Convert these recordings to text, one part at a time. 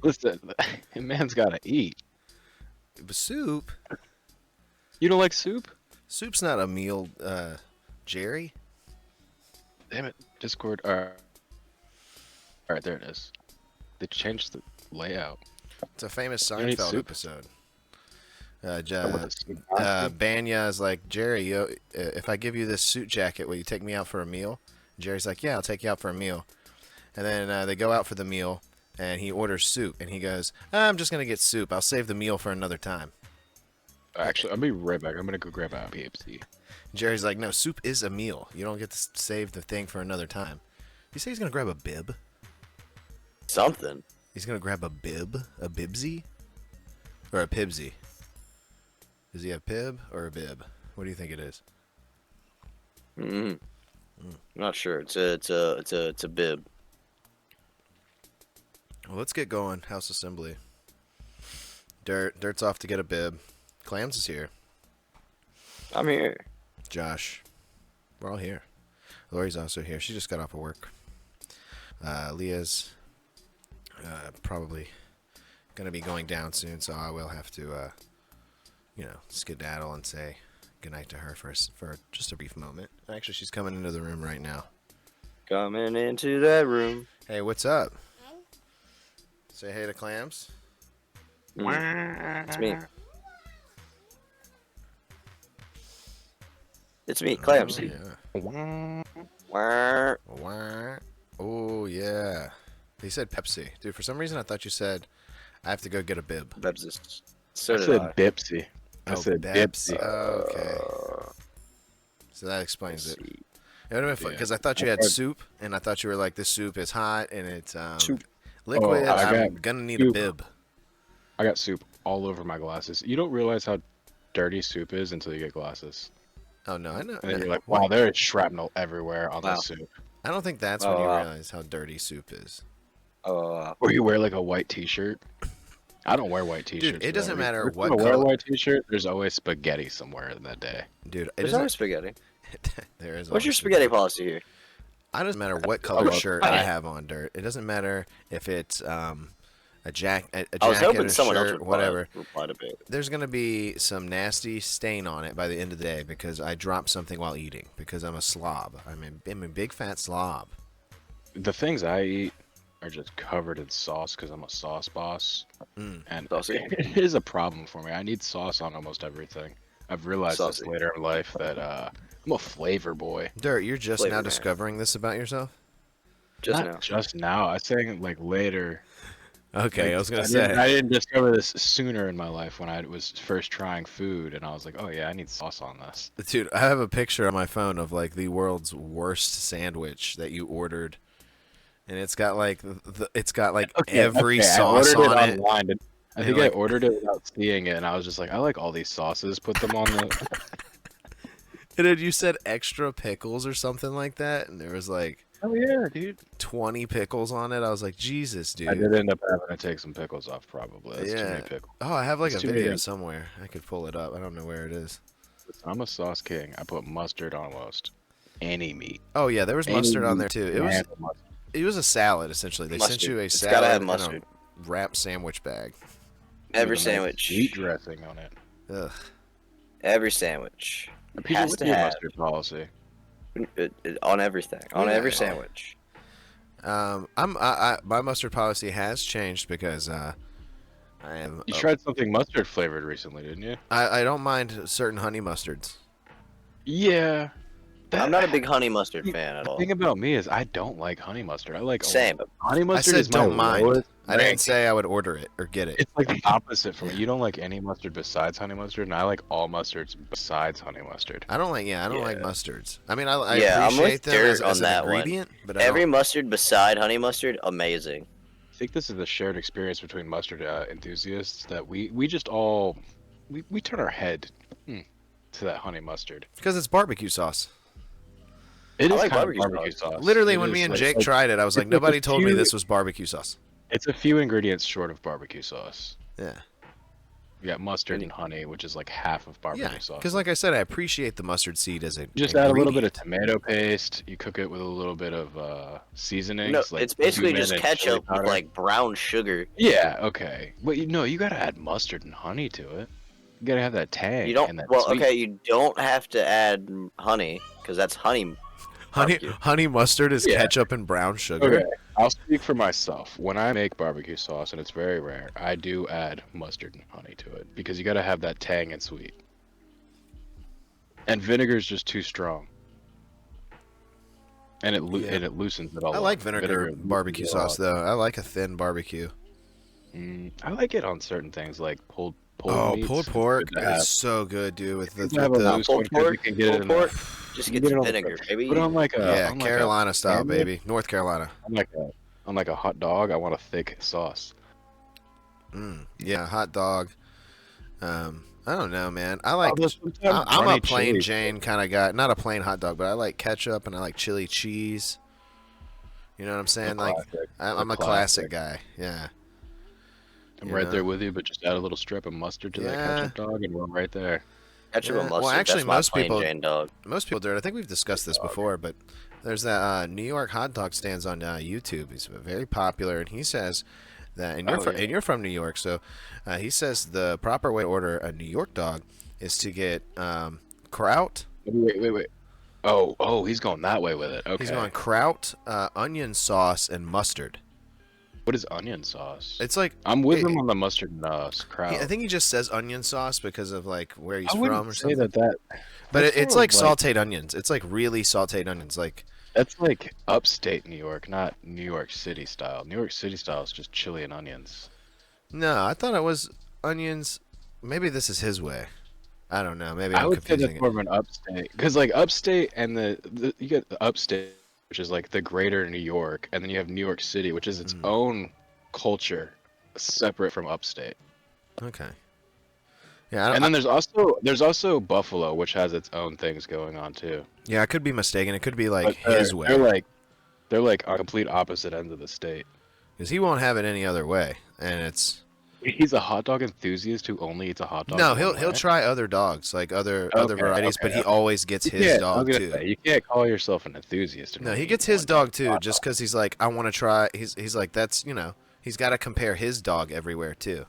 Listen, man's gotta eat. But soup? You don't like soup? Soup's not a meal, Jerry. Damn it, Discord. All right, there it is. They changed the layout. It's a famous You don't eat Seinfeld soup? episode. With the soup pasta? Banya is like, Jerry, if I give you this suit jacket, will you take me out for a meal? Jerry's like, yeah, I'll take you out for a meal. And then they go out for the meal, and he orders soup, and he goes, I'm just going to get soup. I'll save the meal for another time. Actually, I'll be right back. I'm gonna go grab a Pepsi. Jerry's like, no, soup is a meal. You don't get to save the thing for another time. You say he's going to grab a bib? Something. He's going to grab a bib? A bibsy? Or a pibsy? Does he have pib or a bib? What do you think it is? Not sure. It's a bib. Well, let's get going. House assembly. Dirt's off to get a bib. Clams is here. I'm here. Josh. We're all here. Lori's also here. She just got off of work. Leah's probably going to be going down soon, so I will have to, skedaddle and say goodnight to her for just a brief moment. Actually, she's coming into the room right now. Coming into that room. Hey, what's up? Say hey to Clams. It's me. It's me, Clams. Yeah. Wah. Wah. Oh, yeah. He said Pepsi. Dude, for some reason I thought you said I have to go get a bib. Bebsis. So I did said I. Bipsy. I said Pepsi. Bipsy. Okay. So that explains it. See. It would have been fun because I thought you had soup, and I thought you were like, this soup is hot and it's Soup. liquid. Oh, I I'm got gonna need soup. a bib. I got soup all over my glasses. You don't realize how dirty soup is until you get glasses. Oh no, I know. And then you're like, wow, there is shrapnel everywhere on Wow. this soup. I don't think that's Oh, when you wow. realize how dirty soup is. Or you wear like a white t-shirt. I don't wear white t-shirts. Dude, it doesn't though. matter If what I wear a color- white t-shirt, there's always spaghetti somewhere in that day. Dude, it There's doesn't. always spaghetti. There is. What's your always spaghetti policy here? It doesn't matter what color love shirt I have on, Dirt. It doesn't matter if it's a jacket, I was hoping a someone else shirt, would whatever. reply to me. There's gonna be some nasty stain on it by the end of the day because I dropped something while eating. Because I'm a slob. I'm a big fat slob. The things I eat are just covered in sauce because I'm a sauce boss. And Saucy. it is a problem for me. I need sauce on almost everything. I've realized this Saucy. later in life that I'm a flavor boy. Dirt, you're just Flavor now man. discovering this about yourself? Just Not now. just now. I was saying like later. Okay, Like, I was gonna I say. didn't discover this sooner in my life when I was first trying food, and I was like, oh yeah, I need sauce on this. Dude, I have a picture on my phone of like the world's worst sandwich that you ordered, and it's got like every sauce I ordered on it it. online. I And, think like- I ordered it without seeing it, and I was just like, I like all these sauces. Put them on the. And then you said extra pickles or something like that, and there was like Oh yeah, dude. 20 pickles on it. I was like, Jesus, dude. I did end up having to take some pickles off, probably. That's too Yeah. many pickles. Oh, I have like It's a too video many. somewhere. I could pull it up. I don't know where it is. I'm a sauce king. I put mustard on almost any meat. Oh yeah, there was Any mustard on meat there too. can handle mustard. It was a salad essentially. They sent Mustard. you a It's salad gotta have in mustard. a wrap sandwich bag. Every With a nice sandwich. Wheat dressing on it. Ugh. Every sandwich. People, Has what's to your have. mustard policy? On everything. On Yeah. every sandwich. My mustard policy has changed because I am. You tried something mustard flavored recently, didn't you? I don't mind certain honey mustards. Yeah. I'm not a big honey mustard fan at The all. thing about me is I don't like honey mustard. I like Same. honey I mustard said is my don't mind. lowest I didn't rank. say I would order it or get it. It's like the opposite for me. You don't like any mustard besides honey mustard, and I like all mustards besides honey mustard. I don't like like Yeah. mustards. I mean, I Yeah, I'm appreciate with them Dirt as on an that one. ingredient, but I Every don't, mustard beside honey mustard, amazing. I think this is a shared experience between mustard enthusiasts that we just all we turn our head to that honey mustard. because it's barbecue sauce. It I is like kind barbecue of barbecue sauce. Literally, It when is, me and like- Jake like, tried it, I was like, it's like a nobody told me few- this was barbecue sauce. It's a few ingredients short of barbecue sauce. Yeah. You got mustard and honey, which is like half of Yeah, barbecue sauce. because like I said, I appreciate the mustard seed as a Just add a little bit of tomato paste. You cook it with a little bit of seasonings. No, like it's basically cumin just and chili ketchup with powder. like brown sugar. Yeah, okay. But you gotta add mustard and honey to it. You gotta have that tang You don't. and that Well, sweet. okay, you don't have to add honey because that's honey. Barbecue. Honey mustard is Yeah. ketchup and brown sugar. Okay, I'll speak for myself. When I make barbecue sauce, and it's very rare, I do add mustard and honey to it because you gotta have that tang and sweet. And vinegar is just too strong. And it loosens it all. I up. like vinegar barbecue loosens it all sauce up. though. I like a thin barbecue. I like it on certain things like pulled meats. Pulled It's pork good to have. is so good, dude. With It's good to have a loose one 'cause you can get it in pork, the- just you get can some it on the- vinegar, baby. Put on like a yeah, on like Carolina a style, sandwich, baby. North Carolina. on like a hot dog. I want a thick sauce. Yeah, hot dog. I don't know, man. I like. Although sometimes I'm a runny plain chili- Jane kind of guy. Not a plain hot dog, but I like ketchup and I like chili cheese. You know what I'm saying? Like, classic. I'm a classic guy. Yeah. I'm you right know? there with you, but just add a little strip of mustard to that Yeah. ketchup dog, and we're right there. Ketchup Yeah, and well, mustard. actually, that's my most plain people- Jane dog. Most people do it. I think we've discussed this before, but there's that New York hot dog stands on YouTube. He's very popular, and he says that, and you're from New York, so he says the proper way to order a New York dog is to get kraut. Wait. Oh, he's going that way with it. Okay. He's going kraut, onion sauce, and mustard. What is onion sauce? It's like I'm with him on the mustard and kraut. I think he just says onion sauce because of like where he's I from wouldn't or say something. that. But that's it's more like of sautéed onions. It's like really sautéed onions. Like That's like upstate New York, not New York City style. New York City style is just chili and onions. no, I thought it was onions. Maybe this is his way. I don't know. Maybe I I'm would say confusing that's more of an upstate, because like upstate and the you get the upstate, which is like the greater New York, and then you have New York City, which is its own culture, separate from upstate. Okay. Yeah, And then there's also Buffalo, which has its own things going on too. yeah, I could be mistaken. It could be like But his they're way, like on complete opposite ends of the state. because he won't have it any other way. And it's He's a hot dog enthusiast who only eats a hot dog. no, one he'll way. try other dogs, like other varieties, but he okay. always gets You his can't- I dog was gonna too. say, you can't call yourself an enthusiast. and No, he only gets eat his one dog too, hot just dog. because he's like, I want to try. He's like, that's he's got to compare his dog everywhere too.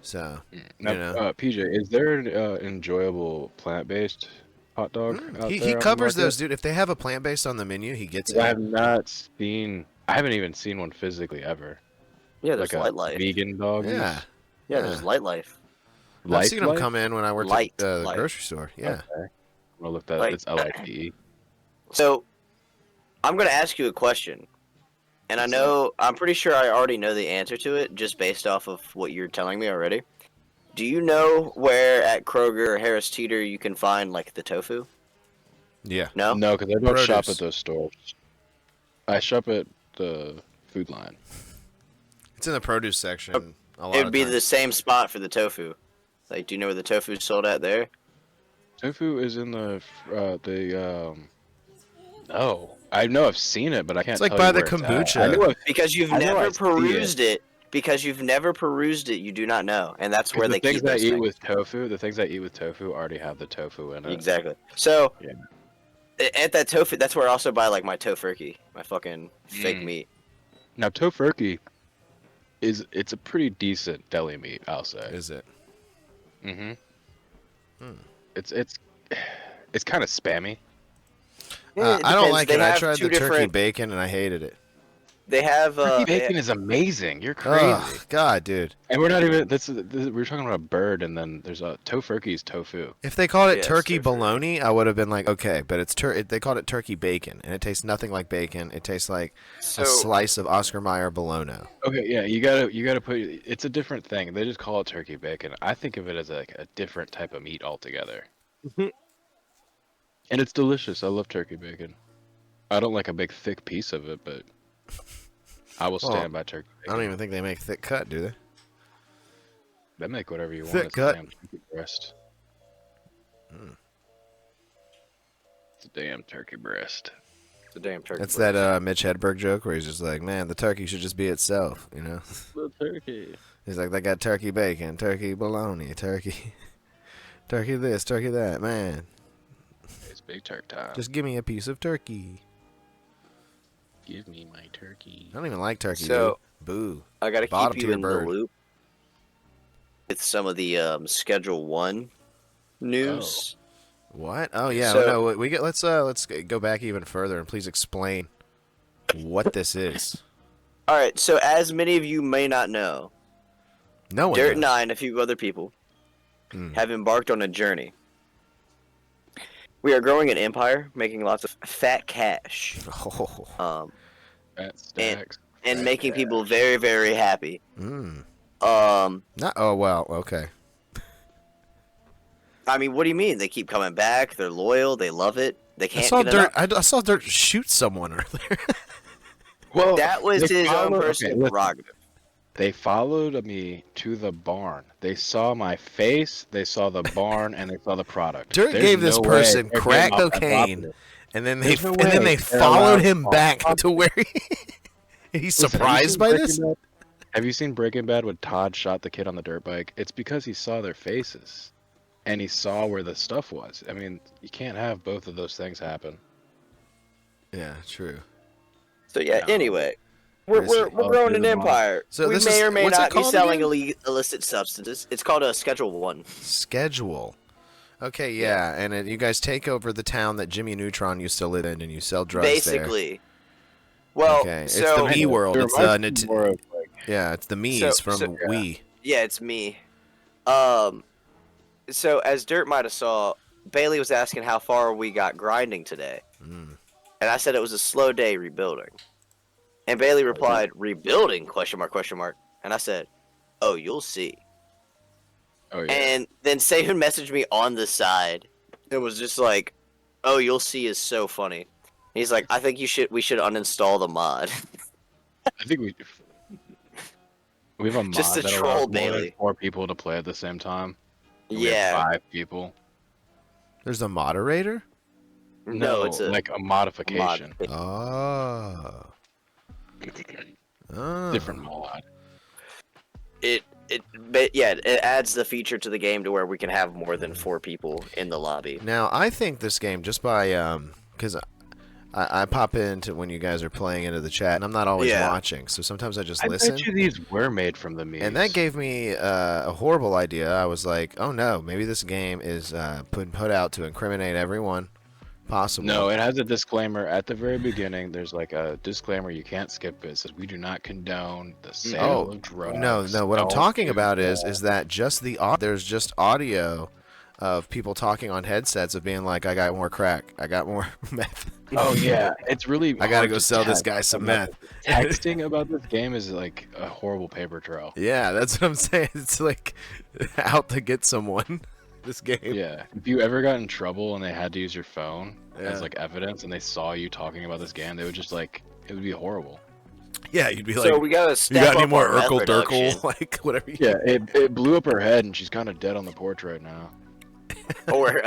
So Now, you know, PJ, is there an enjoyable plant-based hot dog? out he there on the covers market? those, dude. If they have a plant based on the menu, he gets 'Cause I it. have not seen. I haven't even seen one physically ever. Yeah, there's Like a Light Life. vegan dog. Yeah, Yeah, there's Light Life. I've seen him come in when I worked Light at the Life. grocery store. Yeah. Okay. I'm gonna look that. Like- It's LIPE. So, I'm gonna ask you a question, and I'm pretty sure I already know the answer to it just based off of what you're telling me already. Do you know where at Kroger or Harris Teeter you can find like the tofu? Yeah. No. No, because I don't shop Produce. at those stores. I shop at the food line. It's in the produce section. A lot It would of be times. the same spot for the tofu. Like, do you know where the tofu is sold at there? Tofu is in the. No, I know I've seen it, but I can't. It's like tell by you the where it's at. kombucha. I know I've- Because you've I know I never see perused it. Because you've never perused it, you do not know, and that's where the they things keep that I those eat things. with tofu, the things I eat with tofu already have the tofu in it. Exactly. So, Yeah. at that tofu, that's where I also buy like my tofurkey, my fucking fake meat. Now tofurkey it's a pretty decent deli meat, I'll say. Is it? Mm-hmm. It's kind of spammy. I don't like They it. I have tried two the turkey different- bacon and I hated it. They have Turkey they- bacon is amazing. You're crazy. Oh God, dude. And we're not even. We're talking about a bird, and then there's a tofurkey's tofu. If they called it Yes, turkey they're fair. bologna, I would have been like, okay, but it's they called it turkey bacon, and it tastes nothing like bacon. It tastes like so a slice of Oscar Mayer bologna. Okay, yeah, you gotta put. It's a different thing. They just call it turkey bacon. I think of it as like a different type of meat altogether. And it's delicious. I love turkey bacon. I don't like a big thick piece of it, but I will stand by turkey I bacon. don't even think they make thick cut, do they? They make whatever you want. Thick It's cut. a damn turkey breast. It's a damn turkey breast. the damn turkey. That's that Mitch Hedberg joke where he's just like, man, the turkey should just be itself, you know? The turkey. He's like, they got turkey bacon, turkey bologna, turkey, turkey this, turkey that. Man, It's big turk time. just give me a piece of turkey. Give me my turkey. I don't even like turkey, So- dude. Boo. I gotta Bottom keep you tier in bird. the loop with some of the Schedule 1 news. What? Oh yeah, So- no. We get. Let's go back even further and please explain what this is. All right, so as many of you may not know, No one. Dirt and knows. I and a few other people Hmm. have embarked on a journey. We are growing an empire, making lots of fat cash, Oh. Fat stacks. and Fat making cash. people very, very happy. Mm. Um, Not. Oh well. Okay. I mean, what do you mean? They keep coming back. They're loyal. They love it. They I can't saw get Dirt. enough. I saw Dirt shoot someone earlier. Well, That was they his own followed- personal okay, listen. prerogative. They followed me to the barn. They saw my face, they saw the barn, and they saw the product. Dirt There's gave this no way person they're crack getting off that cocaine, property. and then they There's no and then way they they're followed allowed him off back property. to where he's Listen, have you surprised seen by Breaking this. Bad? Have you seen Breaking Bad when Todd shot the kid on the dirt bike? It's because he saw their faces, and he saw where the stuff was. I mean, you can't have both of those things happen. Yeah, true. So yeah. No. Anyway, we're Where is it? growing an Here's the empire. So we this may is- or may what's it not be called selling again? illicit substances. It's called a Schedule 1. Schedule. Okay, yeah, and you guys take over the town that Jimmy Neutron used to live in, and you sell drugs there. Basically. Well, Okay, it's so the Me world. It It's reminds me more of, like, yeah, it's the Me's from so- yeah. Wii. yeah, it's me. So as Dirt might have saw, Bailey was asking how far we got grinding today, Mm. and I said it was a slow day rebuilding. And Bailey replied, "Rebuilding?" Question mark? Question mark? And I said, "Oh, you'll see." oh yeah. And then Saban messaged me on the side. It was just like, "Oh, you'll see" is so funny. He's like, "I think we should uninstall the mod." I think we have a mod Just to that troll allows more than Bailey. 4 people to play at the same time. And we have Yeah. 5 people. There's a moderator. No, it's a like a modification. mod. Oh. Oh. Different mod. But yeah, it adds the feature to the game to where we can have more than 4 people in the lobby. Now I think this game just by because I pop into when you guys are playing into the chat, and I'm not always Yeah. watching, so sometimes I just I listen. bet you these were made from the memes. And that gave me a horrible idea. I was like, oh no, maybe this game is put out to incriminate everyone possible. No, it has a disclaimer at the very beginning. There's like a disclaimer, you can't skip it. It says we do not condone the sale Oh, of drugs. no. What I'm Don't talking do about is that. that just there's just audio of people talking on headsets of being like, I got more crack, I got more meth. Oh yeah, it's really. I gotta hard go to sell this text guy some about meth. it. Texting about this game is like a horrible paper trail. Yeah, that's what I'm saying. It's like out to get someone. This game. Yeah, if you ever got in trouble and they had to use your phone Yeah. as like evidence, and they saw you talking about this game, they would just like it would be horrible. Yeah, you'd be like, So we gotta you step got any up more our meth Urkel production. Durkel? Like whatever. Yeah, it blew up her head, and she's kind of dead on the porch right now. Or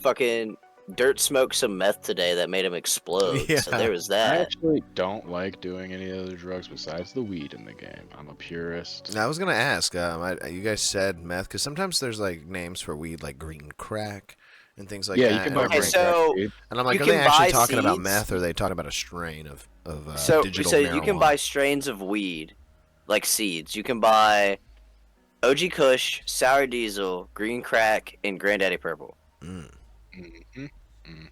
fucking Dirt smoked some meth today that made him explode. Yeah. So there was I that. actually don't like doing any other drugs besides the weed in the game. I'm a purist. I was gonna ask. You guys said meth because sometimes there's like names for weed like green crack and things like Yeah, that. you can buy and, I'm Okay, green like, so- crack, dude. and I'm like, you are they can actually buy talking about seeds. meth, or are they talking about a strain of So digital you can marijuana? buy strains of weed, like seeds. You can buy OG Kush, Sour Diesel, Green Crack, and Granddaddy Purple. Mm. Mhm, mhm.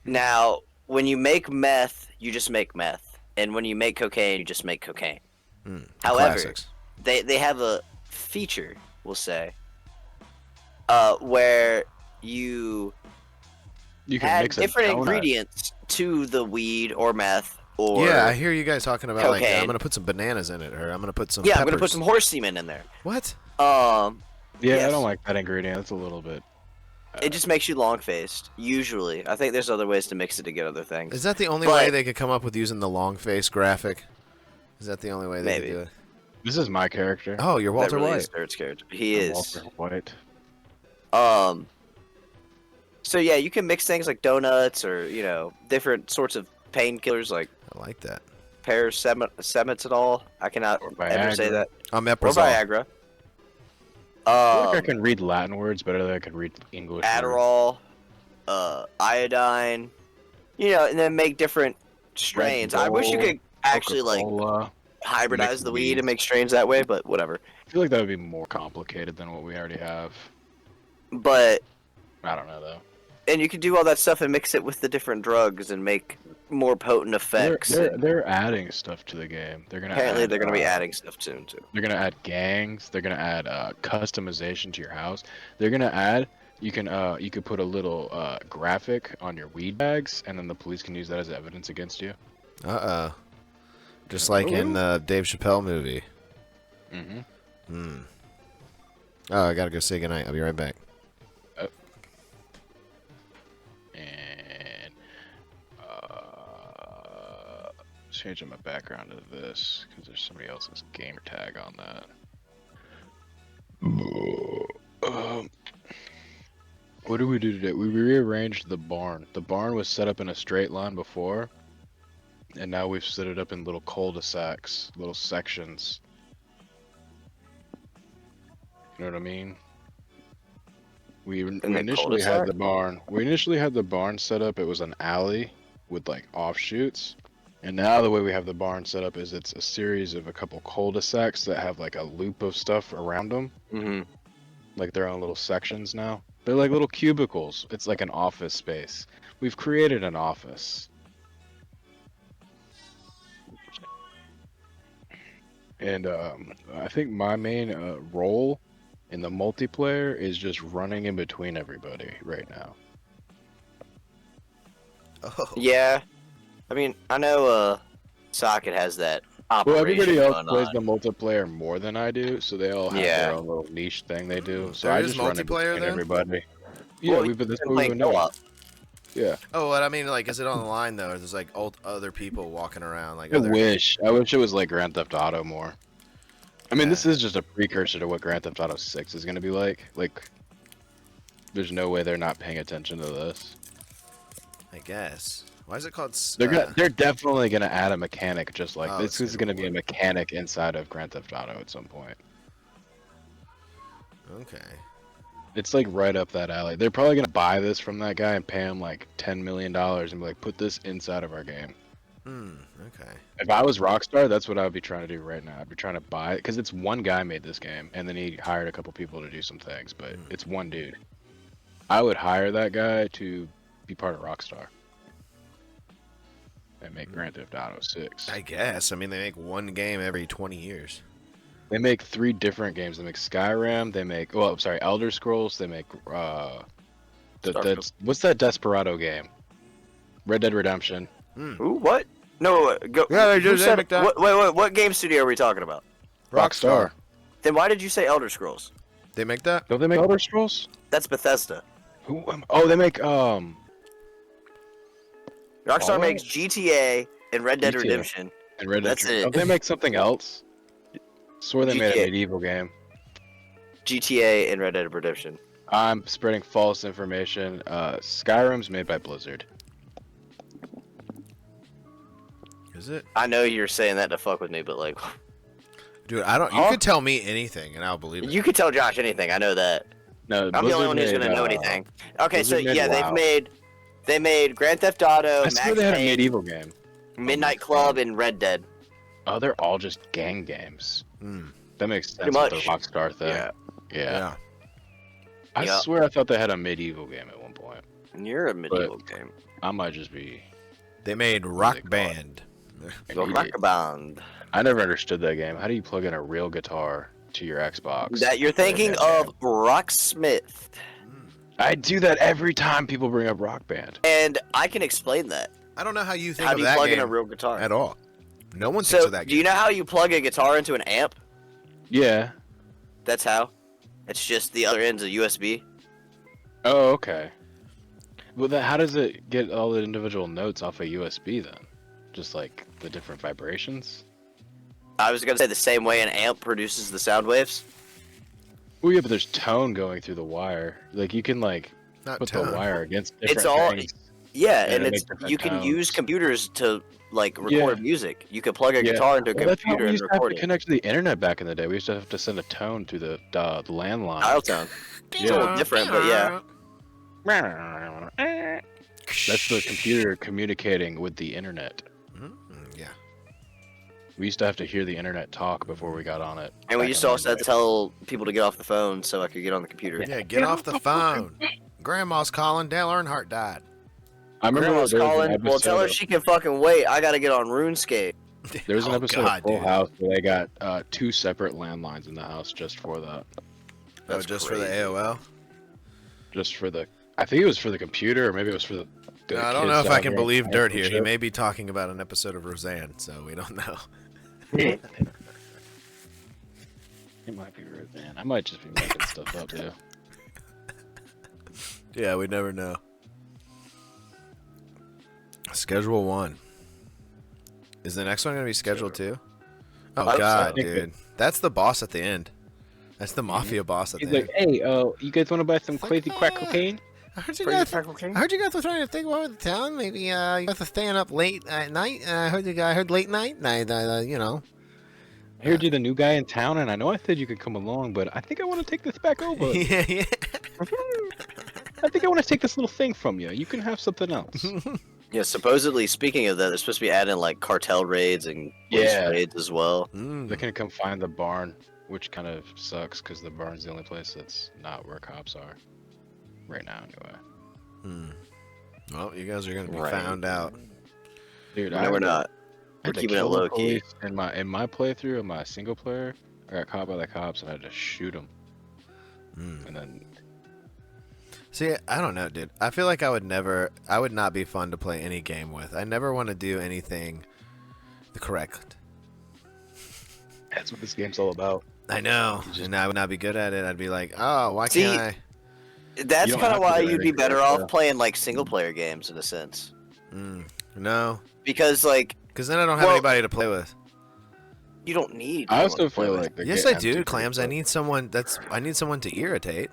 Now, when you make meth, you just make meth, and when you make cocaine, you just make cocaine. Mm. However, Classics. they have a feature, we'll say, where you You can add mix a different donut. ingredients to the weed or meth or Yeah, I hear you guys talking about like cocaine. I'm gonna put some bananas in it, or I'm gonna put some. yeah, I'm peppers. gonna put some horse semen in there. What? Yeah, Yes. I don't like that ingredient. It's a little bit. It just makes you long faced. Usually, I think there's other ways to mix it to get other things. Is that the only But- way they could come up with using the long face graphic? Is that the only way they Maybe. could do it? This is my character. Oh, you're That Walter really White. is Dirt's character. He I'm is. Walter White. So yeah, you can mix things like donuts or different sorts of painkillers like I like that. paracemets at all? I cannot Or ever say Viagra. that. Or Omeprazole. Viagra. I feel like I can read Latin words better than I can read English words. Adderall, iodine, and then make different strains. I wish you could actually Coca-Cola. hybridize mix the weed and weeds. make strains that way, but whatever. I feel like that would be more complicated than what we already have. But I don't know though. and you can do all that stuff and mix it with the different drugs and make more potent effects. They're adding stuff to the game. They're gonna Apparently, they're going to be adding stuff soon too. They're gonna add gangs. They're gonna add customization to your house. They're gonna add you could put a little graphic on your weed bags, and then the police can use that as evidence against you. Just like in the Dave Chappelle movie. Mm-hmm. Oh, I gotta go say goodnight. I'll be right back. And changing my background to this because there's somebody else's gamer tag on that. What did we do today? We rearranged the barn. The barn was set up in a straight line before, and now we've set it up in little cul-de-sacs, little sections. You know what I mean? We initially had the barn. We initially had the barn set up. It was an alley with like offshoots, and now the way we have the barn set up is it's a series of a couple cul-de-sacs that have like a loop of stuff around them. Mm-hmm. Like their own little sections now. They're like little cubicles. It's like an office space. We've created an office. And I think my main role in the multiplayer is just running in between everybody right now. Oh. Yeah, I mean, I know Socket has that Well, operation everybody else going plays on. the multiplayer more than I do, so they all have their own little niche thing they do. So There I is just run in multiplayer between then? everybody. Yeah, Well, we've been you this can what play we've been doing. co-op. Yeah. Oh, what I mean, like, is it online though? Or there's like other people walking around, like I other. wish it was like Grand Theft Auto more. I mean, Yeah. this is just a precursor to what Grand Theft Auto 6 is going to be like. Like, there's no way they're not paying attention to this. I guess. Why is it called? They're definitely going to add a mechanic just like Oh, this. it's Is going to gonna be a mechanic inside of Grand Theft Auto at some point. Okay. It's like right up that alley. They're probably going to buy this from that guy and pay him like $10 million and be like, put this inside of our game. Okay. If I was Rockstar, that's what I would be trying to do right now. I'd be trying to buy it because it's one guy made this game, and then he hired a couple people to do some things, but it's one dude. I would hire that guy to be part of Rockstar and make Grand Theft Auto 6. I guess. I mean, they make one game every 20 years. They make 3 different games. They make Skyrim. They make Elder Scrolls. They make what's that Desperado game? Red Dead Redemption. Ooh, what? No, go. Yeah, they who did said make that. What game studio are we talking about? Rockstar. Then why did you say Elder Scrolls? They make that? Don't they make Elder Scrolls? That's Bethesda. Oh, they make Rockstar Fallout? makes GTA and Red Dead GTA. Redemption. and Red Dead. That's it. Don't they make something else? Swore they made a GTA. medieval game. GTA and Red Dead Redemption. I'm spreading false information. Skyrim's made by Blizzard. Is it? I know you're saying that to fuck with me, but like, Dude, I don't. You Huh? could tell me anything and I'll believe it. you could tell Josh anything. I know that. No, I'm the only one who's gonna know anything. Okay, so Blizzard made yeah, WoW. they made Grand Theft Auto, I Max swear they had a Payne, medieval game. Midnight Club, and Red Dead. Oh, they're all just gang games. Hmm. That makes sense Pretty with the much. Rockstar thing. Yeah. Yeah. I Yeah. swear I thought they had a medieval game at one point. And you're a medieval game. I might just be They made What Rock do they call Band. an Go idiot. rock a band. I never understood that game. How do you plug in a real guitar to your Xbox? That you're thinking of Rocksmith. I do that every time people bring up Rock Band. And I can explain that. I don't know how you think How of do you that plug game in a real guitar? at all. No one thinks So, of that do game. you know how you plug a guitar into an amp? Yeah. That's how. It's just the other end's a USB. Oh, okay. Well, how does it get all the individual notes off a USB then? Just like the different vibrations? I was gonna say the same way an amp produces the sound waves. Well, yeah, but there's tone going through the wire. Like you can like Not put tone. the wire against different It's all- things. Yeah, And and it it's makes different you can use tones. computers to like Yeah. record music. You could plug a Yeah. guitar into a Well, that's how computer we and used to have record to it. connect to the internet back in the day. We used to have to send a tone through the landline. Dial tone. It's a little different, but yeah. That's the computer communicating with the internet. Yeah. We used to have to hear the internet talk before we got on it. And we back used in to our also have day. to tell people to get off the phone so I could get on the computer. Yeah, get off the phone. Grandma's calling. Dale Earnhardt died. I remember Grandma's there was an calling. Well, episode tell her of, she can fucking wait. I gotta get on RuneScape. there was an Oh, episode God, of Full dude. House where they got 2 separate landlines in the house just for that. Oh, just for the crazy. AOL? Just for the, I think it was for the computer or maybe it was for the No, I don't kids know if I down can here believe on Dirt here. He ship. may be talking about an episode of Roseanne, so we don't know. It might be rude, man. I might just be making stuff up, too. Yeah, we never know. Schedule 1. Is the next one going to be Schedule 2? Oh, I God, think dude. That's the boss at the end. That's the mafia boss at He's the like, hey, you guys want to buy some It's like, crazy crack cocaine? I heard you Crazy guys. Crack Cocaine? I heard you guys were trying to think about the town. Maybe you guys are staying up late at night. I heard late night. You know. I heard you're the new guy in town, and I know I said you could come along, but I think I want to take this back over. yeah, yeah. I think I want to take this little thing from you. You can have something else. Yeah, supposedly, speaking of that, they're supposed to be adding like cartel raids and police Yeah. raids as well. Mm. They're gonna come find the barn, which kind of sucks because the barn's the only place that's not where cops are. Right now, anyway. Hmm. Well, you guys are gonna be Right. found out. Dude, No, we're not. I We're had to keeping it kill the low key. police in my playthrough, in my single player, I got caught by the cops and I had to shoot them. Mm. And then See, I don't know, dude. I feel like I would not be fun to play any game with. I never want to do anything the correct. that's what this game's all about. I know, You just- and I would not be good at it. I'd be like, oh, why See, can't I? That's You don't kind have of to why do you'd be anything better like off that. playing like single player games in a sense. No, Because like because then I don't have Well- anybody to play with. you don't need. I anyone also to play feel with. like the Yes, game I has do, to be Clams. I good. need someone to irritate.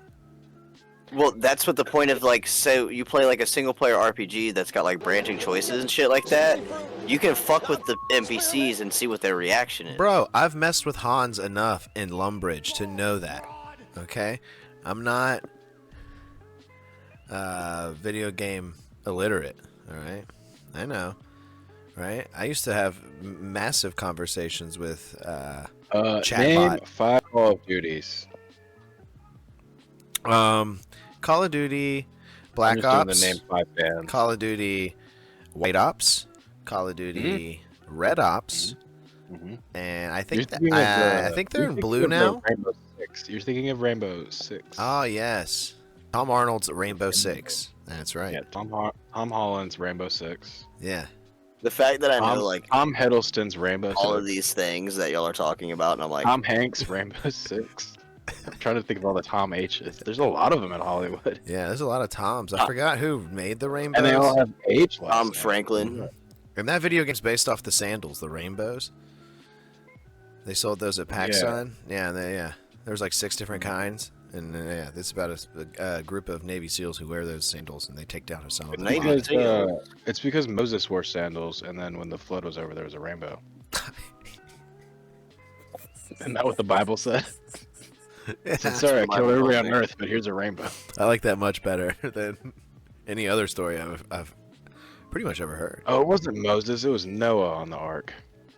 Well, that's what the point of like, so you play like a single player RPG that's got like branching choices and shit like that. You can fuck with the NPCs and see what their reaction is. Bro, I've messed with Hans enough in Lumbridge to know that. Okay? I'm not video game illiterate, alright? I know. Right? I used to have massive conversations with Name chatbot. 5 Call of Duties. Call of Duty, I'm Black just doing Ops, the name 5 bands. Call of Duty, White Ops, Call of Duty, Red Ops, Mhm. and I You're think thinking of, I think they're you're in thinking blue of, now. Rainbow Six. You're thinking of Rainbow Six. Oh yes, Tom Arnold's Rainbow Six. That's right. Yeah, Tom Holland's Rainbow Six. Yeah. The fact that I know like Tom Hiddleston's Rainbow all Six. of these things that y'all are talking about, and I'm like, Tom Hanks Rainbow Six. I'm trying to think of all the Tom H's. There's a lot of them in Hollywood, Yeah, there's a lot of Toms. I forgot who made the rainbows. and they all have H. last Tom names. Franklin. And that video game's based off the sandals, the rainbows. They sold those at PacSun. Yeah, there's like 6 different kinds, and yeah, it's about a group of Navy SEALs who wear those sandals, and they take down Osama bin Navy Laden. SEALs. It's because Moses wore sandals, and then when the flood was over, there was a rainbow. Isn't that what the Bible said? It said, sorry, I what killed Bible everybody on said. earth, but here's a rainbow. I like that much better than any other story I've pretty much ever heard. Oh, it wasn't Moses. It was Noah on the ark.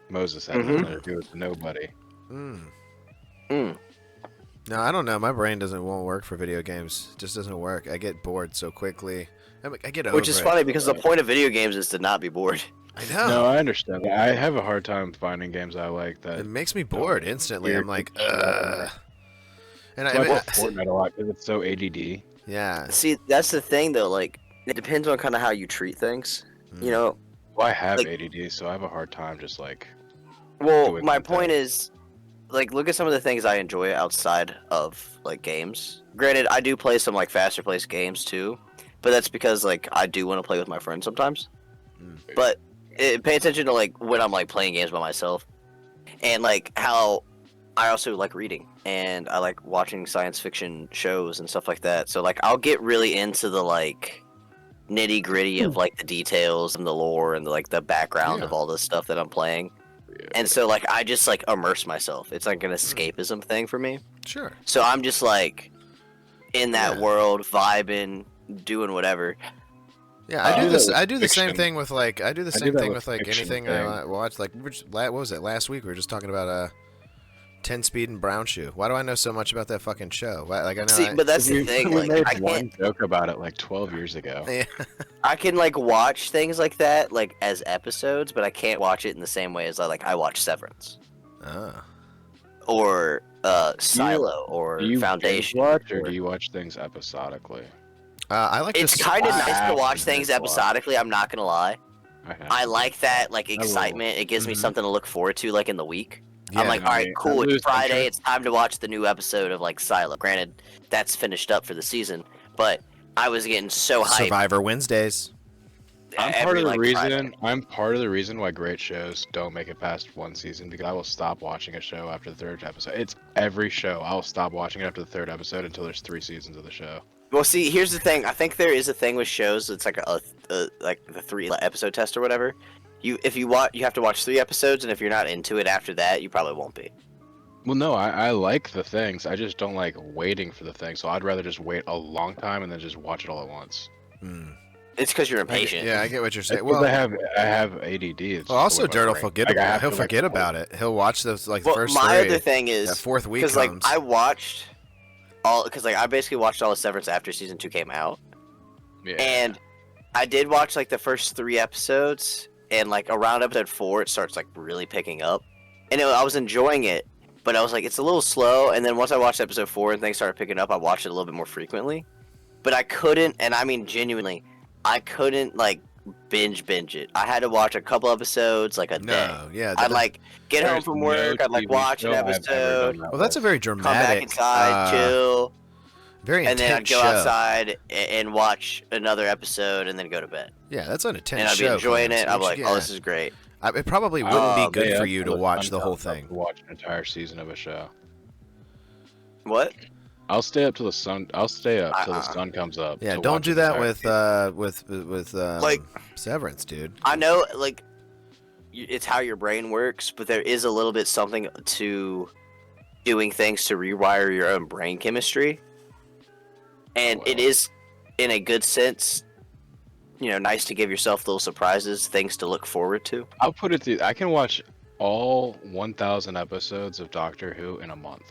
Moses had nothing to do with nobody. Mm. Mm. No, I don't know. My brain won't work for video games. It just doesn't work. I get bored so quickly. I get over Which is it. funny because the point of video games is to not be bored. I know. No, I understand. That. I have a hard time finding games I like that. It makes me bored instantly. weird I'm like, control. And So I play Fortnite a lot because it's so ADD. yeah. See, that's the thing though. Like, it depends on kind of how you treat things. You know. Well, I have Like- ADD, so I have a hard time just like. Well, doing my something. point is, like, look at some of the things I enjoy outside of like games. Granted, I do play some like faster paced games too, but that's because like I do want to play with my friends sometimes. Mm. But pay attention to like when I'm like playing games by myself, and like how I also like reading and I like watching science fiction shows and stuff like that. So like I'll get really into the like nitty gritty of like the details and the lore and the background of all the stuff that I'm playing. And so like I just like immerse myself. It's like an escapism thing for me. Sure. So I'm just like in that world, vibing, doing whatever. Yeah, I do this. I do the same fiction. thing with like. I do the I same do that thing with with like fiction anything thing. I watch. Like, what was it last week? We were just talking about 10 Speed and Brown Shoe. Why do I know so much about that fucking show? Like I know. See, but that's the thing. We Like, made I one can't. joke about it like 12 years ago. Yeah. I can like watch things like that like as episodes, but I can't watch it in the same way as I watch Severance Ah. or Silo or Do you Foundation. binge watch or do you watch things episodically? I like. It's to kind of I nice to have watch to things binge watch. episodically. I'm not gonna lie. I like that like will. excitement. It gives me something to look forward to like in the week. Yeah, I'm like, all right, I cool. It's lose Friday. interest. It's time to watch the new episode of like Silo. Granted, that's finished up for the season, but I was getting so hyped. Survivor Wednesdays. I'm every, part of the like, reason. Friday. I'm part of the reason why great shows don't make it past one season because I will stop watching a show after the third episode. It's every show. I'll stop watching it after the third episode until there's 3 seasons of the show. Well, see, here's the thing. I think there is a thing with shows. It's like like the 3 episode test or whatever. If you watch, you have to watch 3 episodes, and if you're not into it after that, you probably won't be. Well, no, I like the things. I just don't like waiting for the thing. So I'd rather just wait a long time and then just watch it all at once. Hmm. It's because you're impatient. Yeah, I get what you're saying. Well, Well, I have ADD. It's well, just also the way my Dirt will brain- forget like, I about. have He'll to, like, forget about it. He'll watch those like the Well, first my 3. other thing is That 4th week because like comes. I watched I basically watched all of Severance after season 2 came out, Yeah. and I did watch like the first 3 episodes, and like around episode 4 it starts like really picking up, and I was enjoying it, but I was like it's a little slow, and then once I watched episode 4 and things started picking up, I watched it a little bit more frequently, but I couldn't, and I mean genuinely, I couldn't like binge it. I had to watch a couple episodes like a day. no, yeah. I'd like get home There's from no work, I'd like TV watch an show I've ever episode, done that Well, that's a with. very come back dramatic. inside, chill, Very and intense then I'd go show. outside and watch another episode and then go to bed. Yeah, that's an intense And I'd be show. enjoying Clams. it. I'm You like, should- oh, this is great. It probably wouldn't be good Yeah, for you to until the watch sun the whole comes up thing. to watch an entire season of a show. What? I'll stay up till the sun. I'll stay up till the Uh-uh. sun comes up. Yeah, to don't watch do an that entire with season. Like- Severance, dude. I know, like, it's how your brain works, but there is a little bit something to doing things to rewire your own brain chemistry. And it Well. is, in a good sense, nice to give yourself little surprises, things to look forward to. I'll put it through. I can watch all 1,000 episodes of Doctor Who in a month.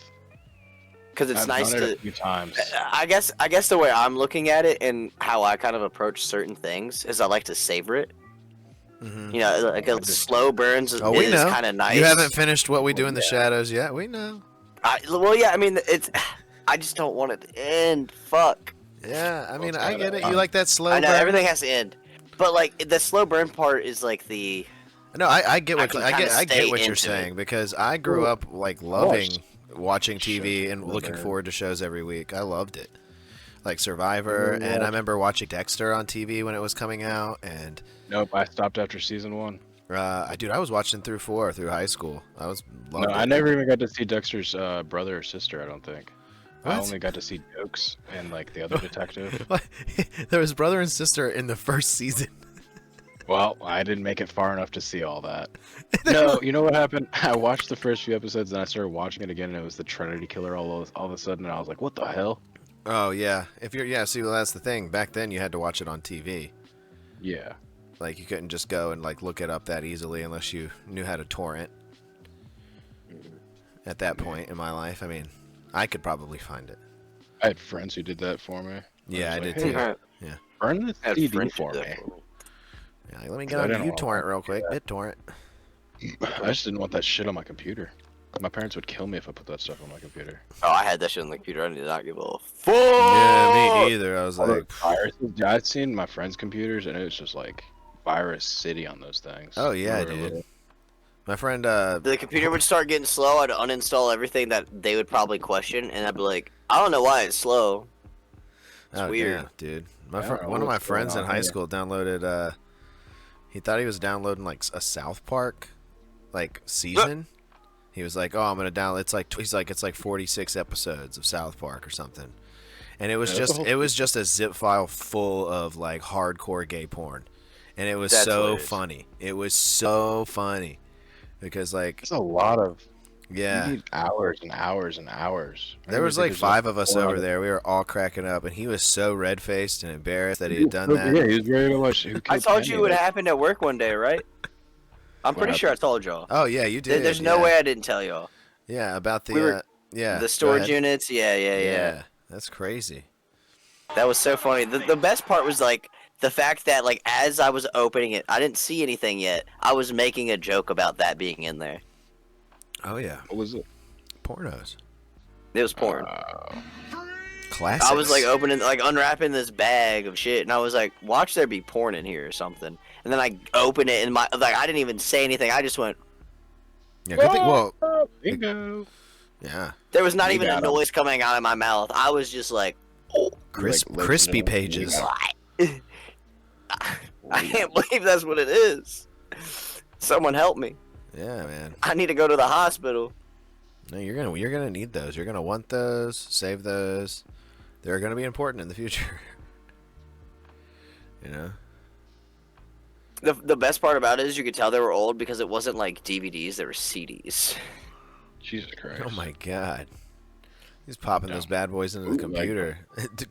Because it's I've nice done it to. a few times. I guess the way I'm looking at it and how I kind of approach certain things is I like to savor it. Hmm. Like a slow burns Oh, we is know. kind of nice. You haven't finished What We Do in the Yeah. Shadows yet. We know. Well, yeah. I mean, it's. I just don't want it to end. Fuck. Yeah, I mean, Well, I it's get not it. that You like that slow I know burn? everything has to end, but like the slow burn part is like the. No, I get I what can I kinda get stay what you're into saying because I grew up like loving watching Sure. TV and looking Sure. forward to shows every week. I loved it. Like Survivor, Yeah. and I remember watching Dexter on TV when it was coming out, and Nope, I stopped after season 1. I was watching through 4 through high school. I was loved No, it. I never even got to see Dexter's brother or sister. I don't think. I What? only got to see Jokes and like the other detective. There was brother and sister in the first season. Well, I didn't make it far enough to see all that. No, you know what happened? I watched the first few episodes, and I started watching it again, and it was the Trinity Killer all of a sudden, and I was like, "What the hell?" Oh yeah, see, well, that's the thing. Back then, you had to watch it on TV. Yeah. Like you couldn't just go and like look it up that easily unless you knew how to torrent. At that point in my life, I mean, I could probably find it. I had friends who did that for me. Yeah, I was did like, too. "Hey, Yeah. burn the Had CD friends for do me." that. Yeah, like, let me I get on didn't uTorrent want real quick. that. BitTorrent. I just didn't want that shit on my computer. My parents would kill me if I put that stuff on my computer. Oh, I had that shit on the computer. I did not give a fuck. Yeah, me either. I was All the like, viruses. Yeah, I'd seen my friends' computers, and it was just like virus city on those things. oh yeah, When we were dude. little. My friend, The computer would start getting slow. I'd uninstall everything that they would probably question, and I'd be like, I don't know why it's slow. It's oh weird. yeah, dude. I don't know One of my what's going friends in on high here. school downloaded. He thought he was downloading like a South Park, like season. He was like, "Oh, I'm gonna download." It's like 46 episodes of South Park or something. and it was Yeah, that's a whole just a zip file full of like hardcore gay porn, and it was That's so hilarious. funny. It was so funny because like It's a lot of. You yeah, need hours and hours and hours. I there don't even was think like there's enough 5 of us porn on over it. there. We were all cracking up, and he was so red faced and embarrassed that he had done that. Yeah, he was ready to watch Who I Killed told you Kenny. what happened at work one day, right? I'm What pretty sure I happened? told y'all. Oh yeah, you did. There's yeah. no way I didn't tell y'all. Yeah, about We were yeah. the Go storage ahead. units. Yeah. Yeah, that's crazy. That was so funny. The best part was like the fact that like as I was opening it, I didn't see anything yet. I was making a joke about that being in there. Oh yeah, What was it? pornos. It was porn. Classics. I was like opening, like unwrapping this bag of shit, and I was like, "Watch there be porn in here or something." And then I opened it, and I didn't even say anything. I just went. yeah, good thing. Well, Bingo. yeah, There was not You even a got 'em. noise coming out of my mouth. I was just like, "Oh, crispy pages. what?" I can't believe that's what it is. Someone help me. Yeah, man. I need to go to the hospital. No, you're gonna need those. You're gonna want those. Save those. They're gonna be important in the future. You know. The best part about it is you could tell they were old because it wasn't like DVDs, they were CDs. Jesus Christ. Oh my god. He's popping those bad boys into the computer.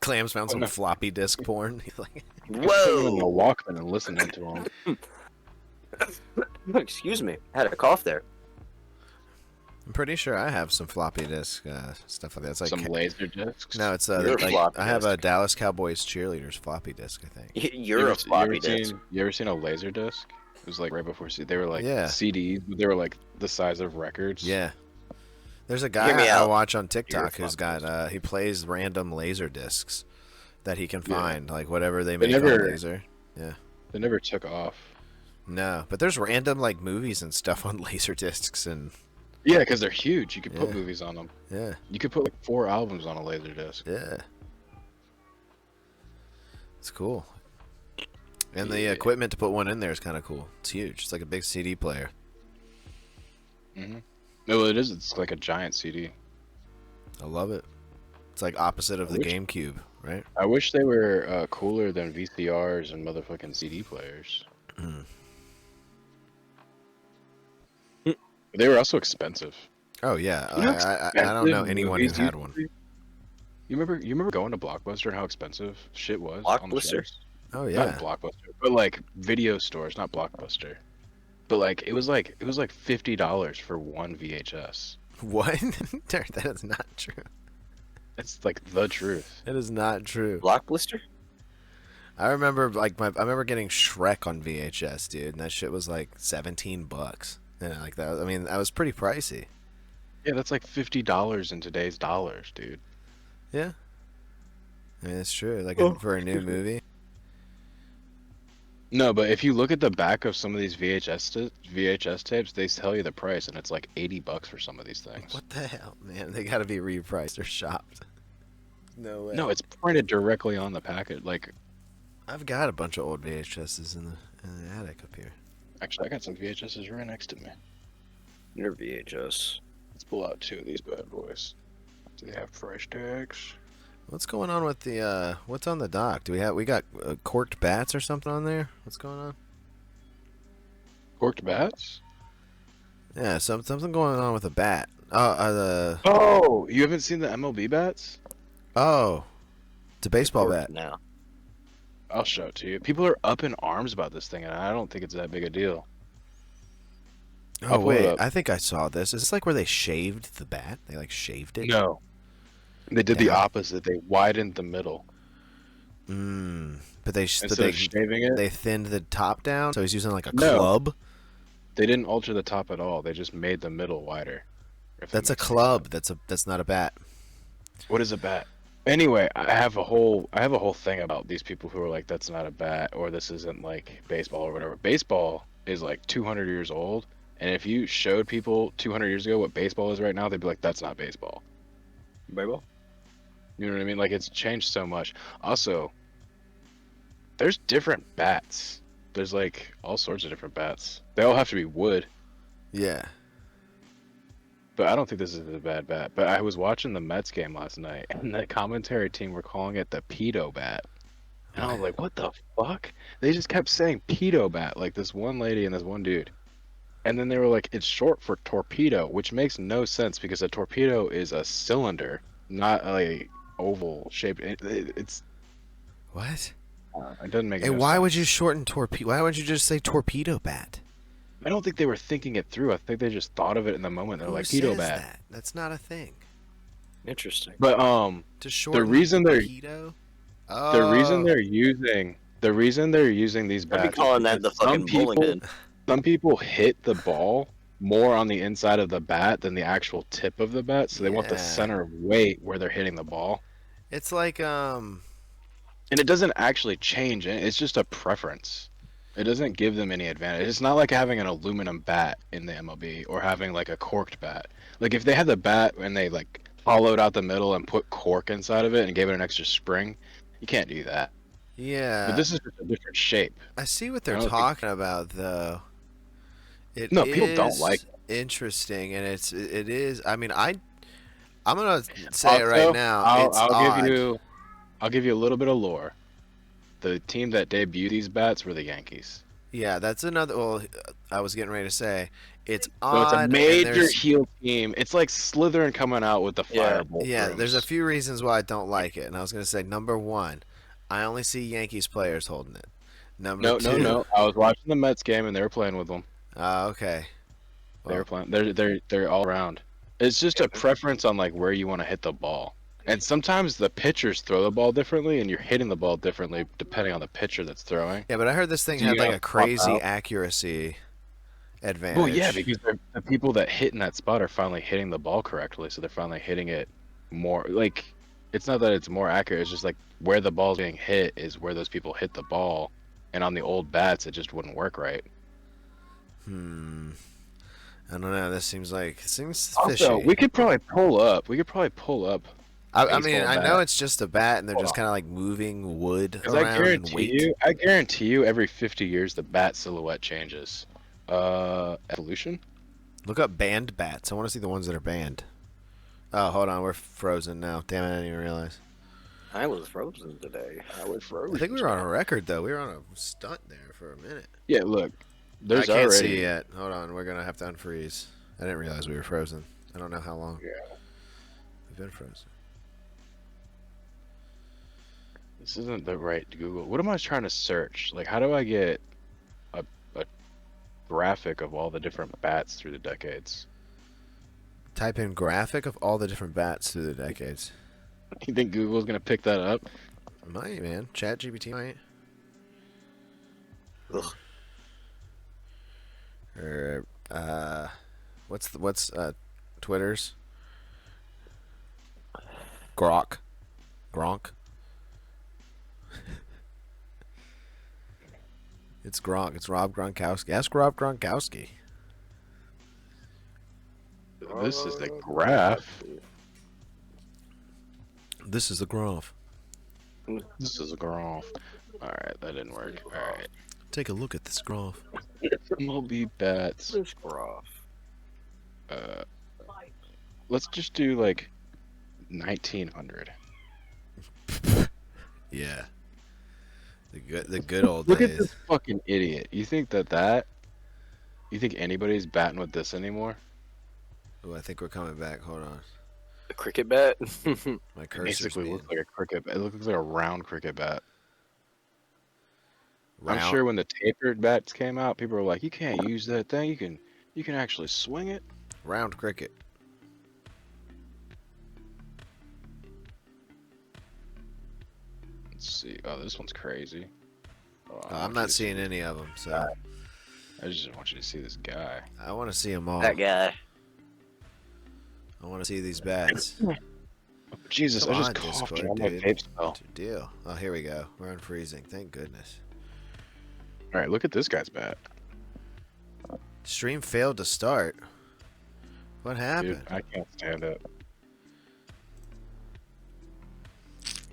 Clams found some floppy disk porn. He's like, Put them in the Whoa! Walkman and listening to them. Excuse me, I had a cough there. I'm pretty sure I have some floppy disk stuff like that. It's like Some laser discs. no, it's You're a like floppy I have a disk. Dallas Cowboys cheerleaders floppy disk. I think. You're a floppy disk. You ever seen a laser disc? It was like right before they were like Yeah. CDs, but they were like the size of records. Yeah. There's a Hear me guy I out. watch on TikTok You're who's floppy got he plays random laser discs that he can Yeah. find, like whatever they They make on never- laser. They never took off. No, but there's random like movies and stuff on laser discs and Yeah, because they're huge. You could put Yeah. movies on them. yeah, You could put like 4 albums on a laser disc. yeah. It's cool. And the Yeah. equipment to put one in there is kind of cool. It's huge. It's like a big CD player. Mm-hmm. No, it is. It's like a giant CD. I love it. It's like opposite of the Which- GameCube, right? I wish they were cooler than VCRs and motherfucking CD players. Mm. But they were also expensive. Oh yeah, You know how I don't know expensive anyone who movies had used one. to be? You remember going to Blockbuster and how expensive shit was? on the Blockbuster? shelves? Oh Not yeah. Blockbuster, but like video stores, not Blockbuster. But like it was like $50 for one VHS. What? That is not true. It's like the truth. It is not true. Block blister? I remember I remember getting Shrek on VHS, dude, and that shit was like $17. And like that, I mean, that was pretty pricey. Yeah, that's like $50 in today's dollars, dude. Yeah. I mean, it's true. Like for a new movie. No, but if you look at the back of some of these VHS tapes, they tell you the price, and it's like $80 for some of these things. What the hell, man? They got to be repriced or shopped. No way. No, it's printed directly on the packet. Like, I've got a bunch of old VHSs in the attic up here. actually, I got some VHSs right next to me. Your VHS. Let's pull out 2 of these bad boys. Do they have price tags? What's going on with the what's on the dock? We got corked bats or something on there? What's going on? Corked bats? Yeah, something going on with a bat. Oh, Oh, you haven't seen the MLB bats? it's a baseball bat. Now. I'll show it to you. People are up in arms about this thing, and I don't think it's that big a deal. Oh I'll pull it wait, up. I think I saw this. Is this like where they shaved the bat? They like shaved it? No. They did the Yeah. opposite. They widened the middle. But they Instead of shaving it, they thinned the top down, so he's using like a No. club. they didn't alter the top at all. They just made the middle wider. if that That's a makes any club. That's not a bat. sense. What is a bat? Anyway, I have a whole thing about these people who are like, that's not a bat, or this isn't like baseball or whatever. Baseball is like 200 years old, and if you showed people 200 years ago what baseball is right now, they'd be like, that's not baseball. Baseball? You know what I mean? Like, it's changed so much. Also, there's different bats. There's like all sorts of different bats. They all have to be wood. Yeah. but I don't think this is a bad bat. But I was watching the Mets game last night, and the commentary team were calling it the pedo bat. And I was like, what the fuck? They just kept saying pedo bat, like this one lady and this one dude. And then they were like, it's short for torpedo, which makes no sense because a torpedo is a cylinder, not a oval shape. It's What? it doesn't make And any why sense. would you shorten torpedo? Why would you just say torpedo bat? I don't think they were thinking it through. I think they just thought of it in the moment. They're Who like says pedo bat. that? That's not a thing. Interesting. But To shorten reason they're pedo? the reason Oh. they're using these I'd be bats is calling that because the fucking bowling pin. some people hit the ball more on the inside of the bat than the actual tip of the bat, so they want the Yeah. center of weight where they're hitting the ball. It's like And it doesn't actually change it. It's just a preference. It doesn't give them any advantage. It's not like having an aluminum bat in the MLB or having like a corked bat. Like if they had the bat and they like hollowed out the middle and put cork inside of it and gave it an extra spring, you can't do that. yeah. But this is just a different shape. I see what I they're don't think- talking about though. It No, people don't is like interesting, and it is. I mean, I'm gonna say it right Also, now. It's odd. I'll give you a little bit of lore. The team that debuted these bats were the Yankees. Yeah, that's another. Well, I was getting ready to say it's So odd. it's a and major there's- heel team. It's like Slytherin coming out with the Yeah. firebolt. Yeah, brooms. there's a few reasons why I don't like it, and I was gonna say number one, I only see Yankees players holding it. Number No, two, no. I was watching the Mets game and they were playing with them. Okay. They were playing. They're all around. It's just a preference on like where you want to hit the ball. And sometimes the pitchers throw the ball differently, and you're hitting the ball differently depending on the pitcher that's throwing. Yeah, but I heard this thing So you had like gotta a crazy swap out. accuracy advantage. Well, yeah, because the people that hit in that spot are finally hitting the ball correctly, so they're finally hitting it more. Like, it's not that it's more accurate. It's just like where the ball's being hit is where those people hit the ball, and on the old bats, it just wouldn't work right. I don't know. This seems fishy. Also, we could probably pull up. I mean, baseball I know bat. it's just a bat, and they're Hold just on. kind of like moving wood 'Cause around and weight. I guarantee you, every 50 years the bat silhouette changes. Evolution. Look up banned bats. I want to see the ones that are banned. Oh, hold on, we're frozen now. Damn it, I didn't even realize. I was frozen today. I was frozen. I think we were on a record though. We were on a stunt there for a minute. Yeah, look. There's I can't already. see yet. Hold on, we're gonna have to unfreeze. I didn't realize we were frozen. I don't know how long. Yeah. We've been frozen. This isn't the right Google. What am I trying to search? Like, how do I get a graphic of all the different bats through the decades? Type in graphic of all the different bats through the decades. You think Google's gonna pick that up? Might, man. Chat GPT might. Ugh. Or what's Twitter's? Gronk. It's Gronk. It's Rob Gronkowski. Ask Rob Gronkowski. This is the graph. This is the graph. This is a graph. All right, that didn't work. All right. Take a look at this graph. MLB bats. This graph. Let's just do like 1900. Yeah. The good old Look days. at this fucking idiot. You think that? You think anybody's batting with this anymore? Oh, I think we're coming back. Hold on. The cricket bat. My cursor's Basically being looks like a cricket. It looks like a round cricket bat. round. I'm sure when the tapered bats came out, people were like, "You can't use that thing. You can actually swing it." Round cricket. Let's see. Oh, this one's crazy. Oh, I I'm want you not to seeing see- any of them, so I just want you to see this guy. I want to see them all. That guy. I want to see these bats. Jesus, Come I just on, coughed Discord, on my dude. vape spell. What's your deal? Oh, here we go. We're unfreezing. Thank goodness. All right, look at this guy's bat. Stream failed to start. What Dude, happened? I can't stand it.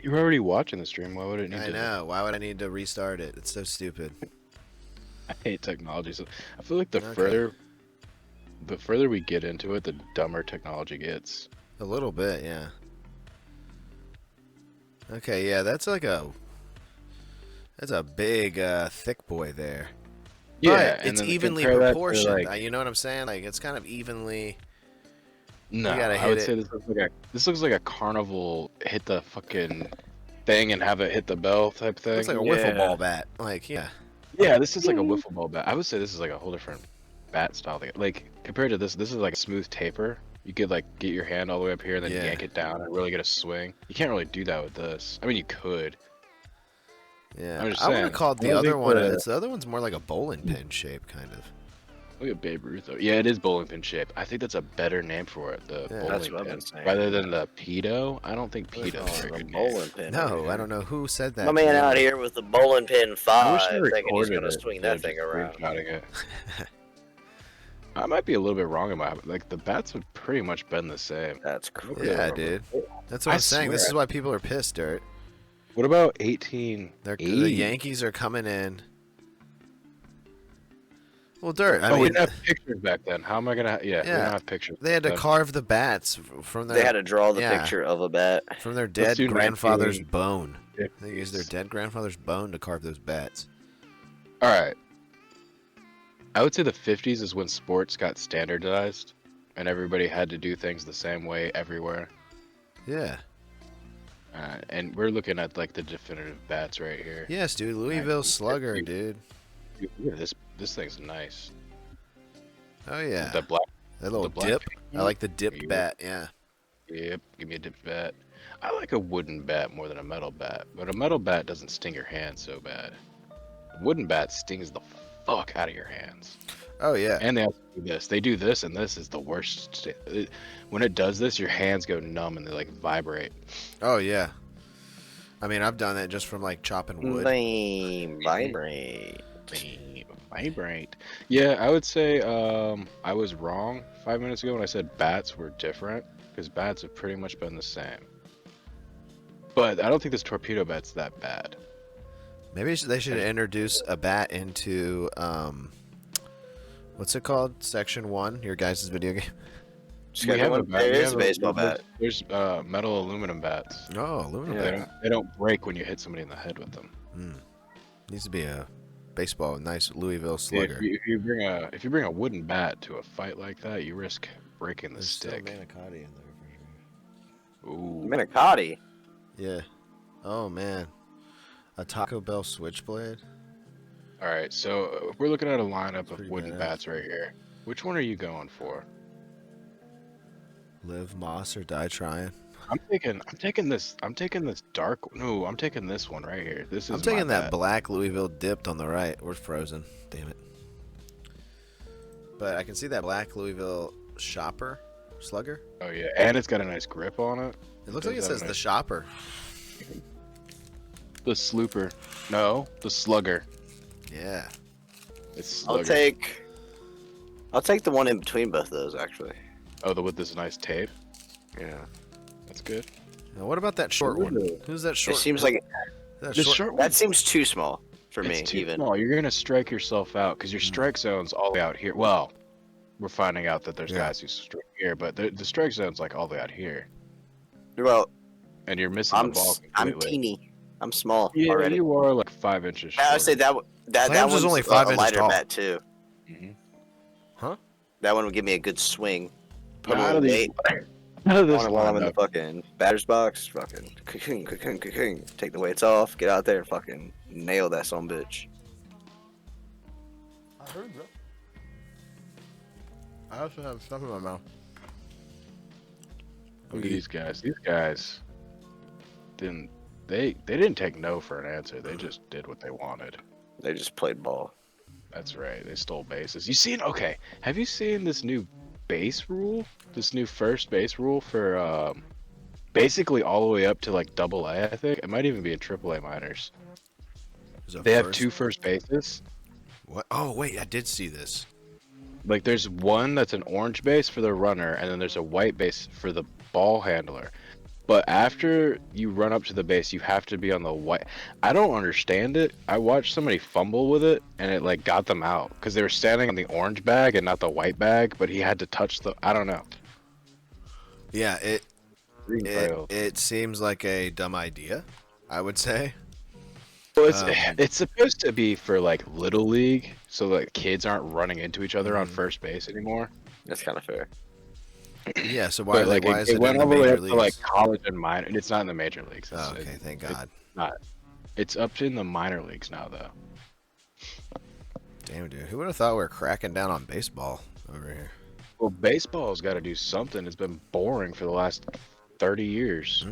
You're already watching the stream. Why would it need I to? know. Why would I need to restart it? It's so stupid. I hate technology. So I feel like the Okay. further the further we get into it, the dumber technology gets. A little bit, yeah. Okay, yeah, that's a big, thick boy there. Yeah, But and it's then evenly compare that to, proportioned. like, You know what I'm saying? Like, it's kind of evenly. no, You gotta I hit would it. say this looks like a carnival hit the fucking thing and have it hit the bell type Looks thing. like a wiffle ball bat. Like, yeah. Yeah, this is like a wiffle ball bat. I would say this is like a whole different bat style thing. Like compared to this is like a smooth taper. You could like get your hand all the way up here and then Yeah. yank it down and really get a swing. You can't really do that with this. I mean, you could. Yeah. I'm just I would have saying. called I the don't other think one. The other one's more like a bowling pin shape, kind of. look at Babe Ruth though. Yeah, it is bowling pin shape. I think that's a better name for it. The Yeah. bowling That's what I've pin, been saying. rather than the pedo. I don't think What is pedo is a very wrong with good a name. bowling pin? No, I don't know who said that. My to man begin out with. here with the bowling pin I wish 5, I thinking he's recorded gonna it swing instead that of thing just around. screenshotting it. I might be a little bit wrong in my like the bats have pretty much been the same. That's crazy. Yeah, dude. That's what I I'm saying. This swear. is why people are pissed, Dirt. What about 1880? The Yankees are coming in. Well, Dirt. I Oh, we mean, didn't have pictures back then. How am I gonna? Yeah, we Yeah. don't have pictures. they had to then. carve the bats from their. They had to draw the yeah. picture of a bat. From their Let's dead do grandfather's 1950s. bone. They used their dead grandfather's bone to carve those bats. All right. I would say the 50s is when sports got standardized, and everybody had to do things the same way everywhere. Yeah. And we're looking at like the definitive bats right here. Yes, dude. Louisville Slugger, dude. Dude, look at this. This thing's nice. Oh yeah. The black. That little the black dip. paint. I like the dipped Yeah. bat. Yeah. Yep. Give me a dipped bat. I like a wooden bat more than a metal bat, but a metal bat doesn't sting your hand so bad. A wooden bat stings the fuck out of your hands. Oh yeah. And they also do this. They do this, and this is the worst. When it does this, your hands go numb and they like vibrate. Oh yeah. I mean, I've done that just from like chopping wood. Lame. Vibrate. Vibrate. Yeah, I would say I was wrong 5 minutes ago when I said bats were different because bats have pretty much been the same. But I don't think this torpedo bat's that bad. Maybe they should introduce a bat into what's it called? Section 1, your guys' video game. We have a bat. There We is have a baseball bat. There's metal aluminum bats. Oh, aluminum Yeah. bat. They don't break when you hit somebody in the head with them. Needs to be a baseball, nice Louisville Yeah, Slugger. if you bring a wooden bat to a fight like that, you risk breaking the There's still stick. manicotti in there. Ooh. Manicotti. Yeah. Oh man. A Taco Bell switchblade. All right, so we're looking at a lineup of Pretty wooden badass. bats right here. Which one are you going for? Live Moss or die trying. I'm taking this dark. No, I'm taking this one right here. This is I'm taking my that bat. black Louisville dipped on the right. We're frozen. Damn it. But I can see that black Louisville shopper slugger. Oh yeah, and it's got a nice grip on it. It looks like it Does have says a the nice- shopper. The slooper. No, the slugger. Yeah. It's slugger. I'll take the one in between both of those actually. Oh, with this nice tape. Yeah. That's good. Now what about that short one? Ooh. Who's that It short? seems like that The short- short one. that seems too small for me. It's too Even small. You're gonna strike yourself out because your strike zone's all the way out here. Well, we're finding out that there's Yeah. guys who strike here, but the strike zone's like all the way out here, well, and you're missing I'm the ball I'm completely. teeny. I'm small Yeah, already. you are like 5 inches. I would say shorter. that Clams is one's only 5 a inches lighter tall. bat too. Mhm. That one would give me a good swing. Put a Out little of the- weight Out of this on it while I'm in the lineup. fucking batter's box. Fucking ka-king. Take the weights off. Get out there and fucking nail that son of a bitch. I heard that. I also have stuff in my mouth. Look at these guys. These guys didn't. They didn't take no for an answer. They just did what they wanted. They just played ball. That's right. They stole bases. You seen? Okay. Have you seen this new base rule? This new first base rule for basically all the way up to like double A, I think. It might even be in triple A minors. They have 2 first bases. What? Oh wait, I did see this. Like there's one that's an orange base for the runner, and then there's a white base for the ball handler. But after you run up to the base, you have to be on the white. I don't understand it. I watched somebody fumble with it, and it like got them out because they were standing on the orange bag and not the white bag. But he had to touch the. I don't know. Yeah, Green trail. it seems like a dumb idea, I would say. Well, it's supposed to be for like little league, so like kids aren't running into each other on Mhm. first base anymore. That's kind of fair. Yeah, so But like why is it it went in the all the way major up to like leagues? college and minor. It's not in the major leagues. Oh, okay, thank God. Not. It's up in the minor leagues now, though. Damn, dude. Who would have thought we were cracking down on baseball over here? Well, baseball's got to do something. It's been boring for the last 30 years.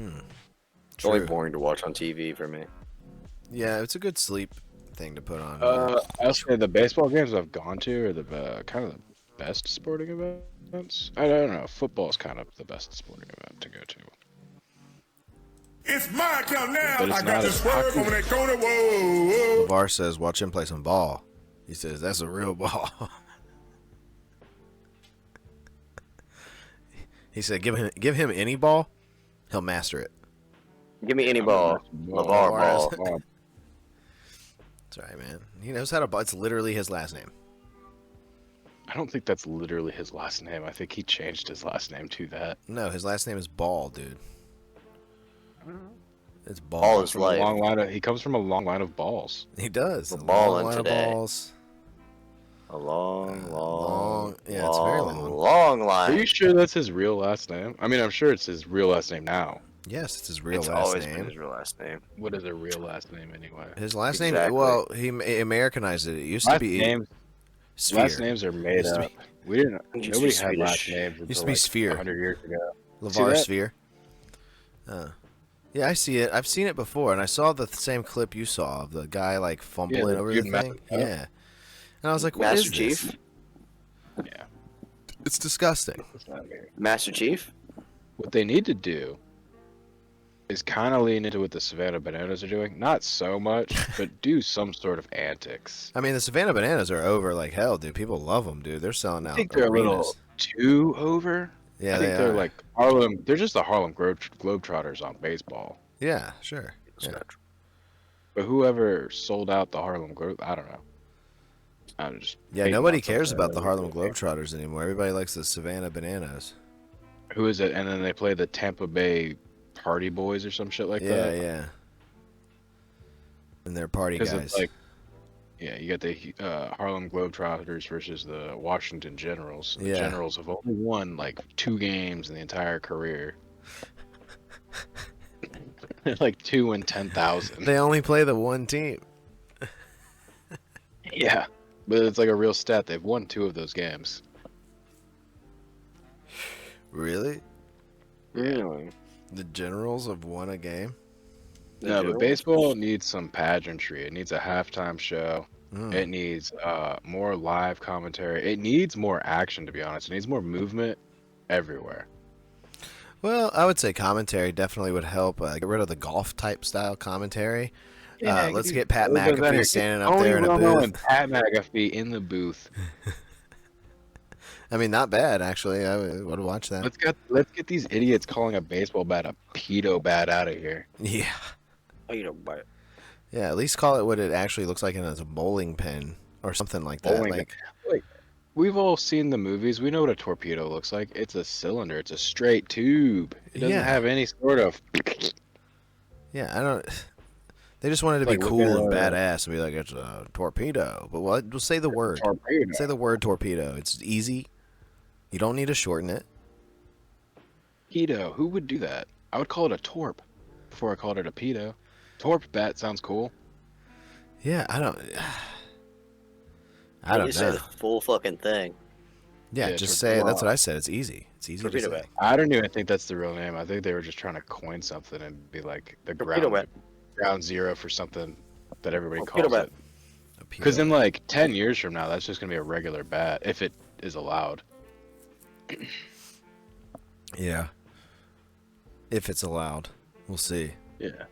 It's only True. boring to watch on TV for me. Yeah, it's a good sleep thing to put on. I'll say the baseball games I've gone to are the kind of the best sporting events. I don't know. Football's kind of the best sporting event to go to. It's my account now. But it's I got not the as swerve popular. over that corner. Whoa, whoa. LeVar says, watch him play some ball. He says, that's a real ball. He said, give him any ball, he'll master it. Give me any ball. LeVar LeVar ball. That's right, man. He knows how to ball. It's literally his last name. I don't think that's literally his last name. I think he changed his last name to that. No, his last name is Ball, dude. It's Ball. Ball is From a life. long line of, he comes from a long line of balls. He does. We're A long balling line of today. balls. A long, long- yeah, it's very long. long Are line. you sure that's his real last name? I mean, I'm sure it's his real last name now. Yes, it's his real It's last always been name. his real last name. What is a real last name anyway? His last name, Exactly. well, he Americanized it. It used to Last be names, Sphere. last names are made Used to up. We didn't. Used to Nobody be had last Swedish. names Used until to be like Sphere. 100 years ago. See LeVar that? Sphere. Yeah, I see it. I've seen it before, and I saw the same clip you saw of the guy like fumbling the over the dude messing thing. up. Yeah, and I was like, "What Master is Chief? this?" Yeah. It's disgusting. It's not me. Master Chief? What they need to do is kind of lean into what the Savannah Bananas are doing. Not so much, but do some sort of antics. I mean, the Savannah Bananas are over like hell, dude. People love them, dude. They're selling out I think they're a arenas. little too over. Yeah, I think they they're are. like Harlem. They're just the Harlem Globetrotters on baseball. Yeah, sure. It's Yeah. not- But whoever sold out the Harlem Globe, I don't know. I'm just Yeah, hating nobody on cares something about the I Harlem really care. Globetrotters anymore. Everybody likes the Savannah Bananas. Who is it? And then they play the Tampa Bay Party Boys or some shit like Yeah, that. yeah. And they're party Because guys. it's like, yeah, you got the Harlem Globetrotters versus the Washington Generals. The Yeah. Generals have only won like 2 games in the entire career. They're like 2 in 10,000. They only play the one team. Yeah, but it's like a real stat. They've won 2 of those games. Really? Really? The Generals have won a game? The No, but Generals? baseball needs some pageantry. It needs a halftime show. Mm. It needs more live commentary. It needs more action, to be honest. It needs more movement everywhere. Well, I would say commentary definitely would help. Get rid of the golf type style commentary. Let's get Pat McAfee standing up there in a booth. And Pat McAfee in the booth. I mean, not bad actually. I would watch that. Let's get these idiots calling a baseball bat a pedo bat out of here. Yeah, Oh, you don't buy it. yeah. At least call it what it actually looks like, and it's a bowling pin or something like that. Bowling Like, We've all seen the movies. We know what a torpedo looks like. It's a cylinder. It's a straight tube. It doesn't Yeah. have any sort of. yeah, I don't. They just wanted to Like be we're cool and gonna- badass and be like, it's a torpedo. But what? We'll say the word. Torpedo. Say the word torpedo. It's easy. You don't need to shorten it. Pedo. Who would do that? I would call it a torp before I called it a pedo. Torp bat sounds cool. Yeah, I don't. I You don't just say know. the full fucking thing. Yeah, Yeah, just torpedo. say that's what I said. It's easy. It's easy to Torpedo say. bat. I don't even think that's the real name. I think they were just trying to coin something and be like the Torpedo ground zero for something that everybody Torpedo calls bat. it. A Because pedo. in like 10 years from now, that's just gonna be a regular bat if it is allowed. Yeah. If it's allowed, we'll see. Yeah.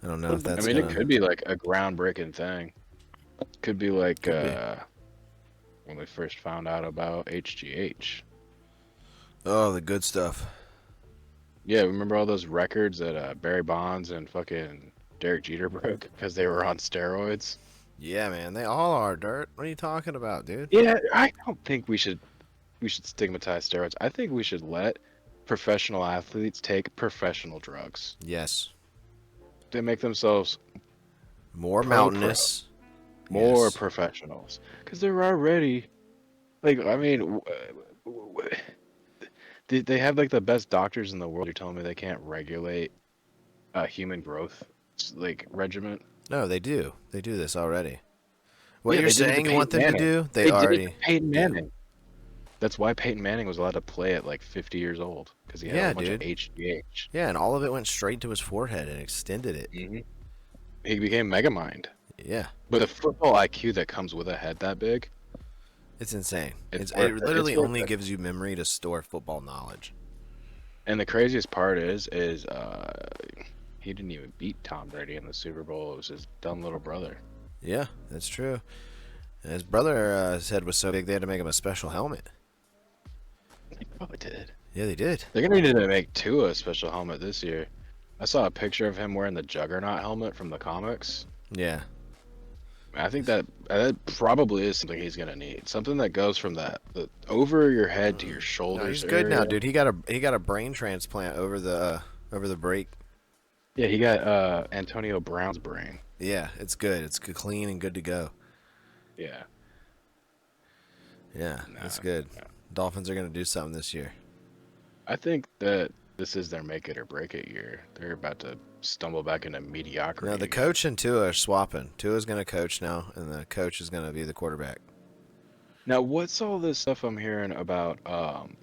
I don't know if that's. I mean, gonna... it could be like a groundbreaking thing. Could be like Could be. when we first found out about HGH. Oh, the good stuff. Yeah, remember all those records that Barry Bonds and fucking Derek Jeter broke because they were on steroids? Yeah, man, they all are, Dirt. What are you talking about, dude? Yeah, I don't think we should stigmatize steroids. I think we should let professional athletes take professional drugs. Yes. They make themselves More pro mountainous. more Yes. professionals because they're already like I mean they have like the best doctors in the world. You're telling me they can't regulate a human growth like regimen? No, they do. They do this already. What Yeah, you're they did it to saying you want Peyton them to Manning. do, they They did it to already Peyton do. Manning. That's why Peyton Manning was allowed to play at like 50 years old because he had Yeah, a bunch dude. of HGH. Yeah, and all of it went straight to his forehead and extended it. He became Megamind. Yeah. But the football IQ that comes with a head that big, It's insane. it's It worth it. literally It's worth only it. gives you memory to store football knowledge. And the craziest part is he didn't even beat Tom Brady in the Super Bowl. It was his dumb little brother. Yeah, that's true. And his brother his head was so big they had to make him a special helmet. He probably did. Yeah, they did. They're gonna need to make Tua a special helmet this year. I saw a picture of him wearing the Juggernaut helmet from the comics. Yeah. I think that probably is something he's gonna need. Something that goes from the over your head to your No, shoulders. he's good now, area. dude. He got a brain transplant over the break. Yeah, he got Antonio Brown's brain. Yeah, it's good. It's good, clean and good to go. Yeah. Yeah, No, that's good. no. Dolphins are gonna do something this year. I think that this is their make it or break it year. They're about to stumble back into mediocrity. No, the again. coach and Tua are swapping. Tua's gonna coach now, and the coach is gonna be the quarterback. Now, what's all this stuff I'm hearing about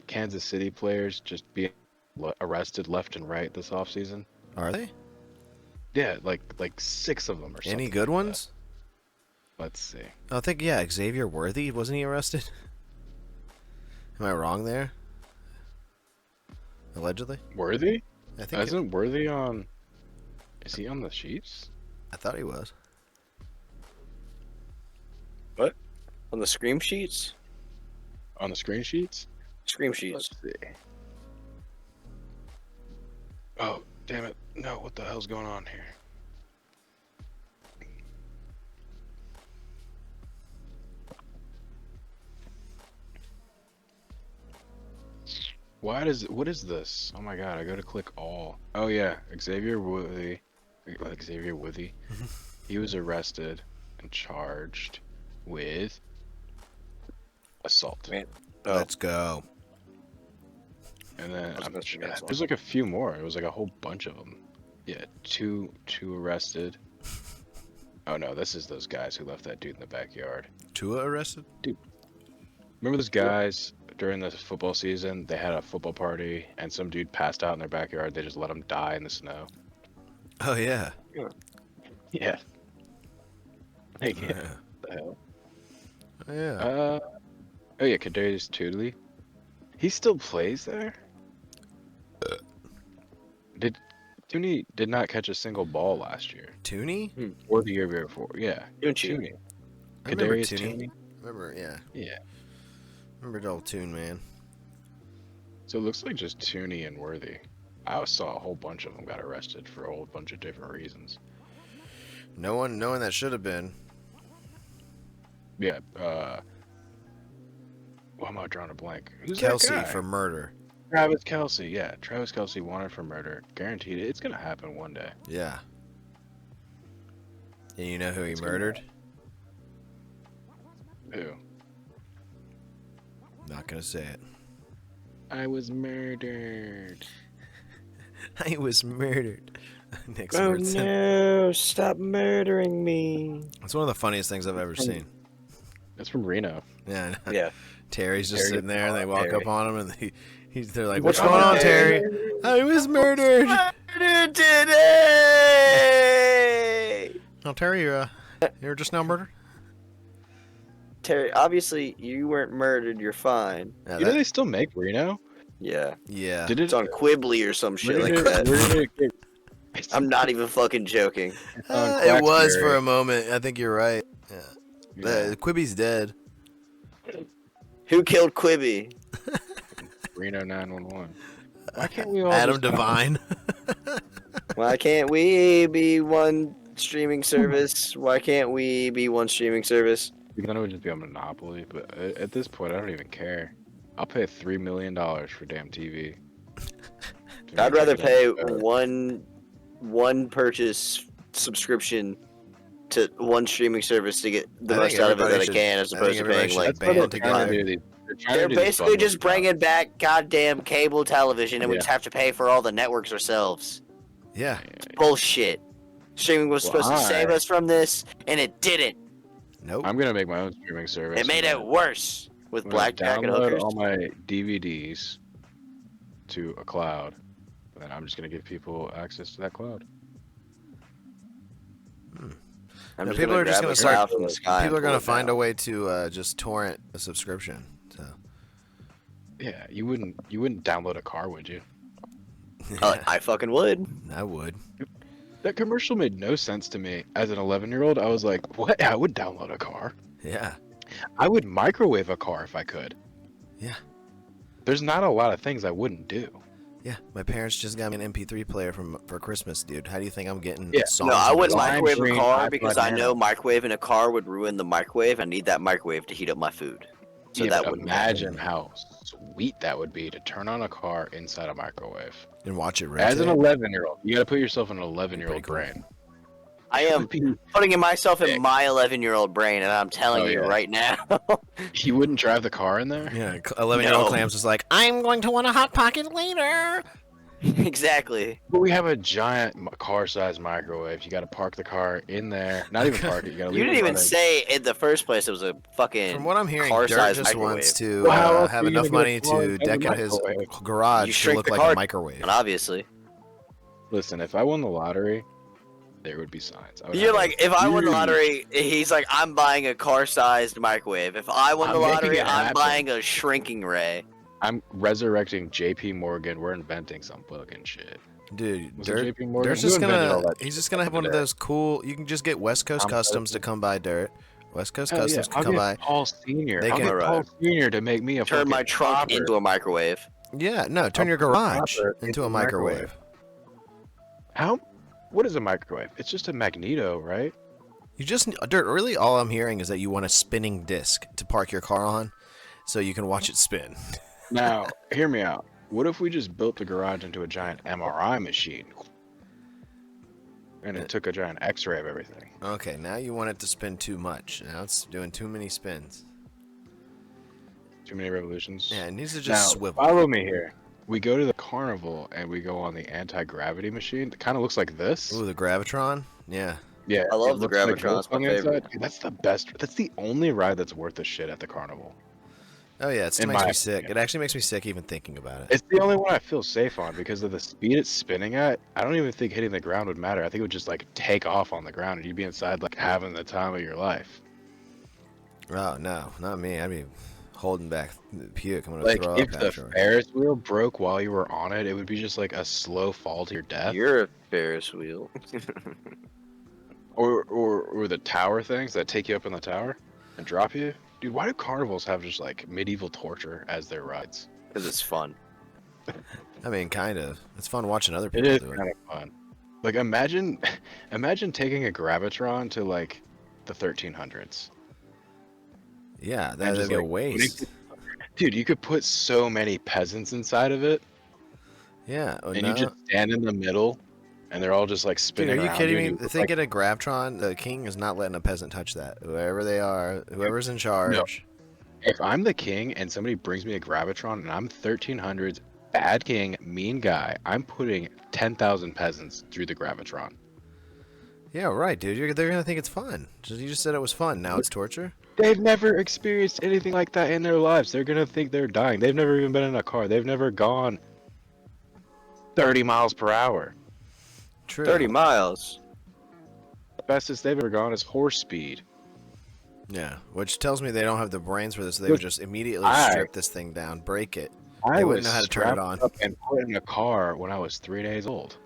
Kansas City players just being arrested left and right this offseason? Are they? Yeah, like 6 of them or something. Any good like that. ones? Let's see. I think Xavier Worthy, wasn't he arrested? Am I wrong there? Allegedly? Worthy? I think Isn't Worthy on? Is he on the Chiefs? I thought he was. On the scream sheets? On the screen sheets? Scream sheets. Let's see. Oh, damn it. No, what the hell's going on here? What is this? Oh my god, I go to click all. Oh yeah, Xavier Woolley. He was arrested and charged with assault. Man. Oh, Let's go. And then was gonna say assault. there's like a few more. It was like a whole bunch of them. Yeah, two arrested. Oh no, this is those guys who left that dude in the backyard. Tua arrested? Remember those guys during the football season? They had a football party and some dude passed out in their backyard. They just let him die in the snow. Oh yeah. Yeah. Like, Yeah. what the hell? Oh, yeah. Oh yeah, Kadarius Toney. He still plays there. Did Toney did not catch a single ball last year Tooney? or the year before? Yeah, Tunchi. Toney. I remember Kadarius Tooney. Toney. Remember, yeah. Yeah. Remember old Toon, man. So it looks like just Toney and Worthy. I saw a whole bunch of them got arrested for a whole bunch of different reasons. No one that should have been. Yeah. Why am I drawing a blank? Who's Kelsey that guy? for murder. Travis Kelsey. Yeah, Travis Kelsey wanted for murder. Guaranteed. It's gonna happen one day. Yeah. And you know who he It's gonna murdered? Who? Not gonna say it. I was murdered. I was murdered. Nick's Oh words. no! Stop murdering me. It's one of the funniest things I've ever seen. That's from Reno. Yeah. I know. Yeah. Terry's just Terry- sitting there, and they walk Terry. up on him, and they're like, "What's What's going on, on, Terry? I was murdered." Murdered today. No, Terry, you were just now murdered. Terry, obviously you weren't murdered. You're fine. Yeah, You know they still make Reno? Yeah. yeah. Did it? It's on Quibbly or some shit where like did that. Where did it get? I'm not even fucking joking. It was Quaxbury. for a moment. I think you're right. Yeah. Yeah, Quibi's dead. Who killed Quibby? Reno 911. Why can't we all Adam just Devine. Why can't we be one streaming service? Why can't we be one streaming service? Because then it would just be a monopoly. But at this point, I don't even care. I'll pay $3 million for damn TV. I'd rather pay one purchase subscription to one streaming service to get the I most think out of it that I everybody should- can, as I opposed think to paying everybody like should band They're together. trying to do these- trying to They're do these basically bundles just now. bringing back goddamn cable television, and we Yeah. just have to pay for all the networks ourselves. Yeah. Bullshit. Streaming was Well, supposed to save us from this, and it didn't. Nope. I'm gonna make my own streaming service. It made and it worse with I'm gonna blackjack and download hookers. all my DVDs to a cloud, and then I'm just gonna give people access to that cloud. I'm No, just people gonna are just grab gonna a start. cloud from the sky People are and gonna pull it find down. a way to just torrent a subscription. So Yeah, you wouldn't download a car, would you? I fucking would. I would. That commercial made no sense to me. As an 11-year-old, I was like, "What? I would download a car. Yeah. I would microwave a car if I could." Yeah. There's not a lot of things I wouldn't do. Yeah. My parents just got me an MP3 player for Christmas, dude. How do you think I'm getting Yeah. songs? No, I on wouldn't this? Lime microwave a green car iPod because I know Nano. microwaving a car would ruin the microwave. I need that microwave to heat up my food. So Yeah, that but wouldn't imagine how sweet that would be to turn on a car inside a microwave. And watch it rotate. As an 11-year-old, you got to put yourself in an 11-year-old Pretty cool. brain. I am putting myself in my 11-year-old brain, and I'm telling Oh, you yeah. right now. You wouldn't drive the car in there? Yeah. 11-year-old No. Clams was like, I'm going to want a hot pocket later. Exactly. But we have a giant car-sized microwave. You got to park the car in there. Not even park it. You got to. You didn't even say in the first place it was a fucking From what I'm hearing, Dirt car-sized just microwave. wants to Well, how else have are you enough gonna money get a car to inside the deck out his microwave? You garage to shrink look the like car- a microwave. And obviously, Listen, if I won the lottery, there would be signs. I would you're have like, a if I won the huge- lottery, he's like, I'm buying a car-sized microwave. If I won the I'm making lottery, it I'm happen. buying a shrinking ray. I'm resurrecting J.P. Morgan. We're inventing some fucking shit. Dude, Was it Dirt, JP Morgan? Dirt's Who just invented all gonna, that he's shit just gonna have one of there? those cool, you can just get West Coast Tom Customs to Cruise. come by Dirt. West Coast Hell Customs yeah. can I'll come get by. Paul Senior. They I'll can- get Paul Alright. Senior to make me a Turn my fucking trunk popper. into a microwave. Yeah, no, turn I'll your put a garage popper into a microwave. How? What is a microwave? It's just a magneto, right? You just, Dirt, really all I'm hearing is that you want a spinning disc to park your car on so you can watch it spin. Now, hear me out. What if we just built the garage into a giant MRI machine? And it took a giant X-ray of everything. Okay, now you want it to spin too much. Now it's doing too many spins. Too many revolutions. Yeah, it needs to Now, just swivel. follow me here. We go to the carnival and we go on the anti-gravity machine. It kind of looks like this. Ooh, the Gravitron? Yeah. Yeah, I love it the looks like Gravitron, this it's my on the inside. favorite. Dude, that's the best. That's the only ride that's worth the shit at the carnival. Oh yeah, it still In makes my me sick. opinion. It actually makes me sick even thinking about it. It's the only one I feel safe on because of the speed it's spinning at. I don't even think hitting the ground would matter. I think it would just like take off on the ground and you'd be inside like having the time of your life. Oh no, not me. I'd be holding back the puke. I'm gonna Like throw if up the afterwards. Ferris wheel broke while you were on it, it would be just like a slow fall to your death. You're a Ferris wheel. Or the tower things that take you up in the tower and drop you. Dude, why do carnivals have just like medieval torture as their rides? Because it's fun. I mean, kind of. It's fun watching other It people is do it. kind of fun. Like imagine taking a gravitron to like the 1300s. Yeah, And that'd just, be a like, waste. Dude, you could put so many peasants inside of it, Yeah. Oh, and no. you just stand in the middle, and they're all just like Dude, spinning are you around kidding and me? you If look they like- get a Gravitron, the king is not letting a peasant touch that. Whoever they are, whoever's in charge. If I'm the king and somebody brings me a gravitron and I'm 1300s bad king, mean guy, I'm putting 10,000 peasants through the gravitron. Yeah, right, dude. They're gonna think it's fun. You just said it was fun. Now it's torture. They've never experienced anything like that in their lives. They're gonna think they're dying. They've never even been in a car. They've never gone 30 miles per hour. True. 30 miles. The fastest they've ever gone is horse speed. Yeah, which tells me they don't have the brains for this. They would just immediately strip this thing down, break it. I They was wouldn't know how to turn it strapped on. up and put in a car when I was 3 days old.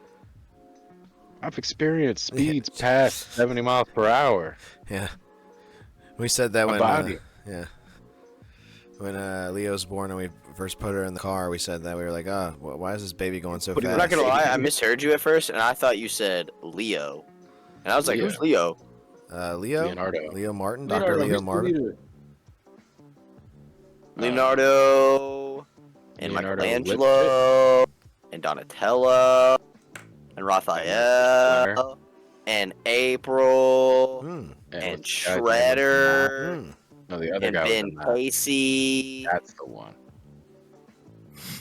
I've experienced speeds past 70 miles per hour. Yeah. We said that My when. body. Yeah. When Leo was born and we first put her in the car, we said that we were like, "Oh, why is this baby going so I'm fast?" not gonna lie, I misheard you at first, and I thought you said Leo, and I was like, Leo. "Who's Leo?" Leo, Leonardo. Leo Martin, Dr. Leo Martin. Leonardo, and Leonardo Michelangelo, and Donatello, and Raphael, and April, and what's the guy's name was Matt? Shredder, No, the other and guy Ben was Matt. Casey. That's the one.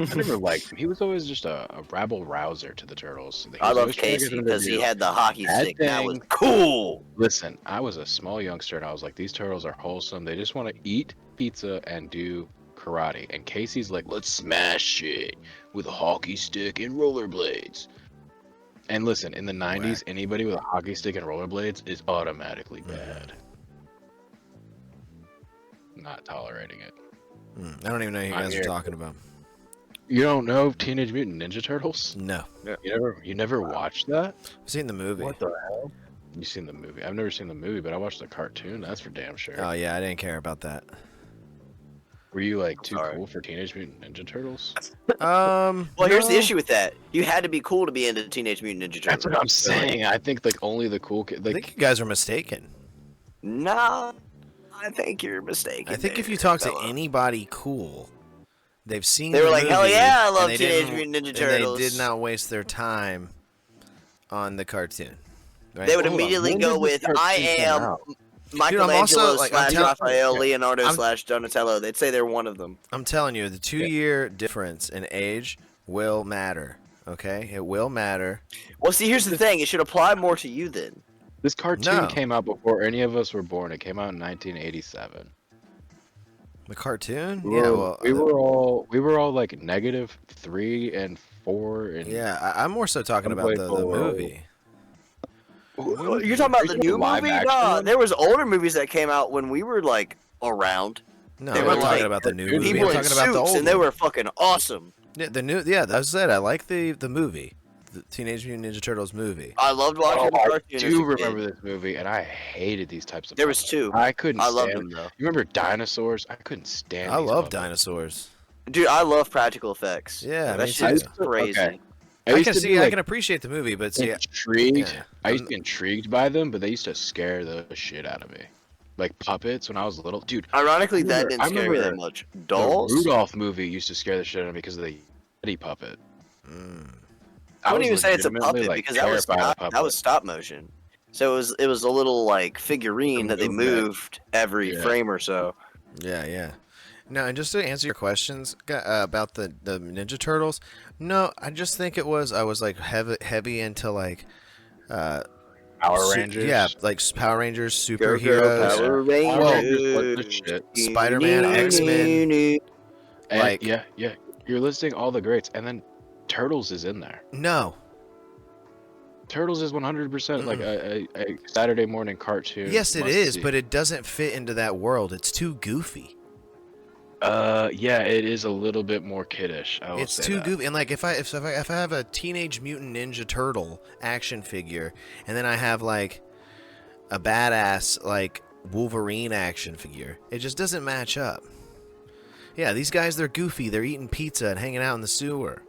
I never liked him. He was always just a rabble rouser to the Turtles. He I was love always trying to get Casey them to because he do had the hockey bad stick. That was things. cool. Listen, I was a small youngster and I was like, these turtles are wholesome. They just want to eat pizza and do karate. And Casey's like, let's smash it with a hockey stick and rollerblades. And listen, in the 90s, anybody with a hockey stick and rollerblades is automatically bad. Not tolerating it. I don't even know who you I'm guys are here. talking about. You don't know Teenage Mutant Ninja Turtles? No, You never watched that? I've seen the movie. What the hell? You seen the movie? I've never seen the movie, but I watched the cartoon. That's for damn sure. Oh yeah, I didn't care about that. Were you like too Sorry. cool for Teenage Mutant Ninja Turtles? Well, Well, here's the issue with that. You had to be cool to be into Teenage Mutant Ninja Turtles. That's what I'm saying. I think like only the cool kids. I Like, think you guys are mistaken. Nah, I think you're mistaken. I think if there, you talk to fella. anybody cool, they've seen. They the were like, "Hell movie, yeah, I and love they Teenage didn't- Mutant Ninja and Turtles." They did not waste their time on the cartoon. Right? They would Hold on, immediately when go did with, this cartoon "I come am out? Michelangelo also, like, I'm slash telling- Raphael, Okay. Leonardo I'm- slash Donatello." They'd say they're one of them. I'm telling you, the 2-year difference in age will matter. Okay, it will matter. Well, see, here's the thing. It should apply more to you then. This cartoon No. came out before any of us were born. It came out in 1987. The cartoon? We Yeah, were, well, we were all like -3 and 4 and yeah, I'm more so talking about the Unbelievable. movie. You're talking about the new live movie? action Nah, one? there was older movies that came out when we were like around. No, They I'm were not talking like about the new people movie. People I'm in talking about the suits, old and they one. were fucking awesome. Yeah, the new. Yeah, that's it. I like the movie, the Teenage Mutant Ninja Turtles movie. I loved watching the I cartoon. as a do kid. remember this movie, and I hated these types of. There was puppets. 2. I couldn't. I loved stand them though. You remember dinosaurs? I couldn't stand. I these love puppets. dinosaurs. Dude, I love practical effects. Yeah, that me shit is too. crazy. Okay. I used can to see. be, I like, can appreciate the movie, but see, intrigued. yeah, I used to be intrigued by them, but they used to scare the shit out of me. Like puppets when I was little, dude. Ironically, I that remember- didn't I scare me that remember much. The Dolls? Rudolph movie used to scare the shit out of me because of the Yeti puppet. I wouldn't even say it's a legitimately, puppet like, because that was terrified of that was puppets. stop motion. So it was a little like figurine that they movement. moved every Yeah. frame or so. yeah. No, and just to answer your questions about the Ninja Turtles, no, I just think it was I was like heavy into like Power Rangers. Yeah, like Power Rangers, Go, superheroes. Power Power Rangers was the Rangers. shit. Spider-Man, X-Men. And Like- yeah. You're listing all the greats, and then Turtles is in there. No. Turtles is 100% like a Saturday morning cartoon. Yes, it must is, see. but it doesn't fit into that world. It's too goofy. Yeah, it is a little bit more kiddish. I will It's say too that. goofy. And like if I have a Teenage Mutant Ninja Turtle action figure, and then I have like a badass like Wolverine action figure, it just doesn't match up. Yeah, these guys, they're goofy. They're eating pizza and hanging out in the sewer.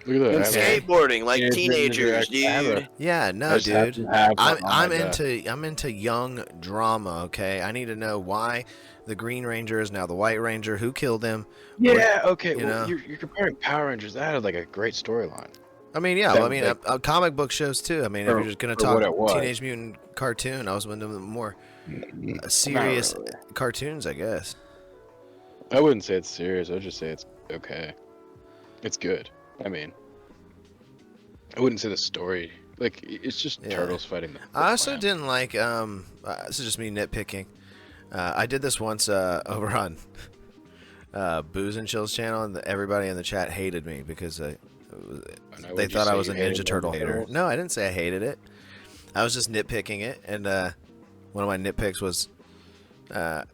Look at And that. Okay. skateboarding like Teenage Mutant teenagers, Ninja I have dude. a- Yeah, I no, just have dude. to have I'm one like that. I'm into young drama. Okay, I need to know why the Green Ranger is now the White Ranger. Who killed him? Yeah, okay. you Well, know? you're comparing Power Rangers. That had like a great storyline. I mean, yeah. That Well, I was mean, like- comic book shows too. I mean, if For- you're just gonna for what talk it was. Teenage Mutant cartoon, I was into the more serious really. cartoons, I guess. I wouldn't say it's serious. I'd just say it's okay. It's good. I mean, I wouldn't say the story. Like, it's just Yeah. turtles fighting the I also Clan. didn't like. This is just me nitpicking. I did this once over on Booze and Chill's channel, and everybody in the chat hated me because I know, they what'd you thought I say, was a you hated Ninja Turtle Ninja hater. Turtles? No, I didn't say I hated it. I was just nitpicking it, and one of my nitpicks was that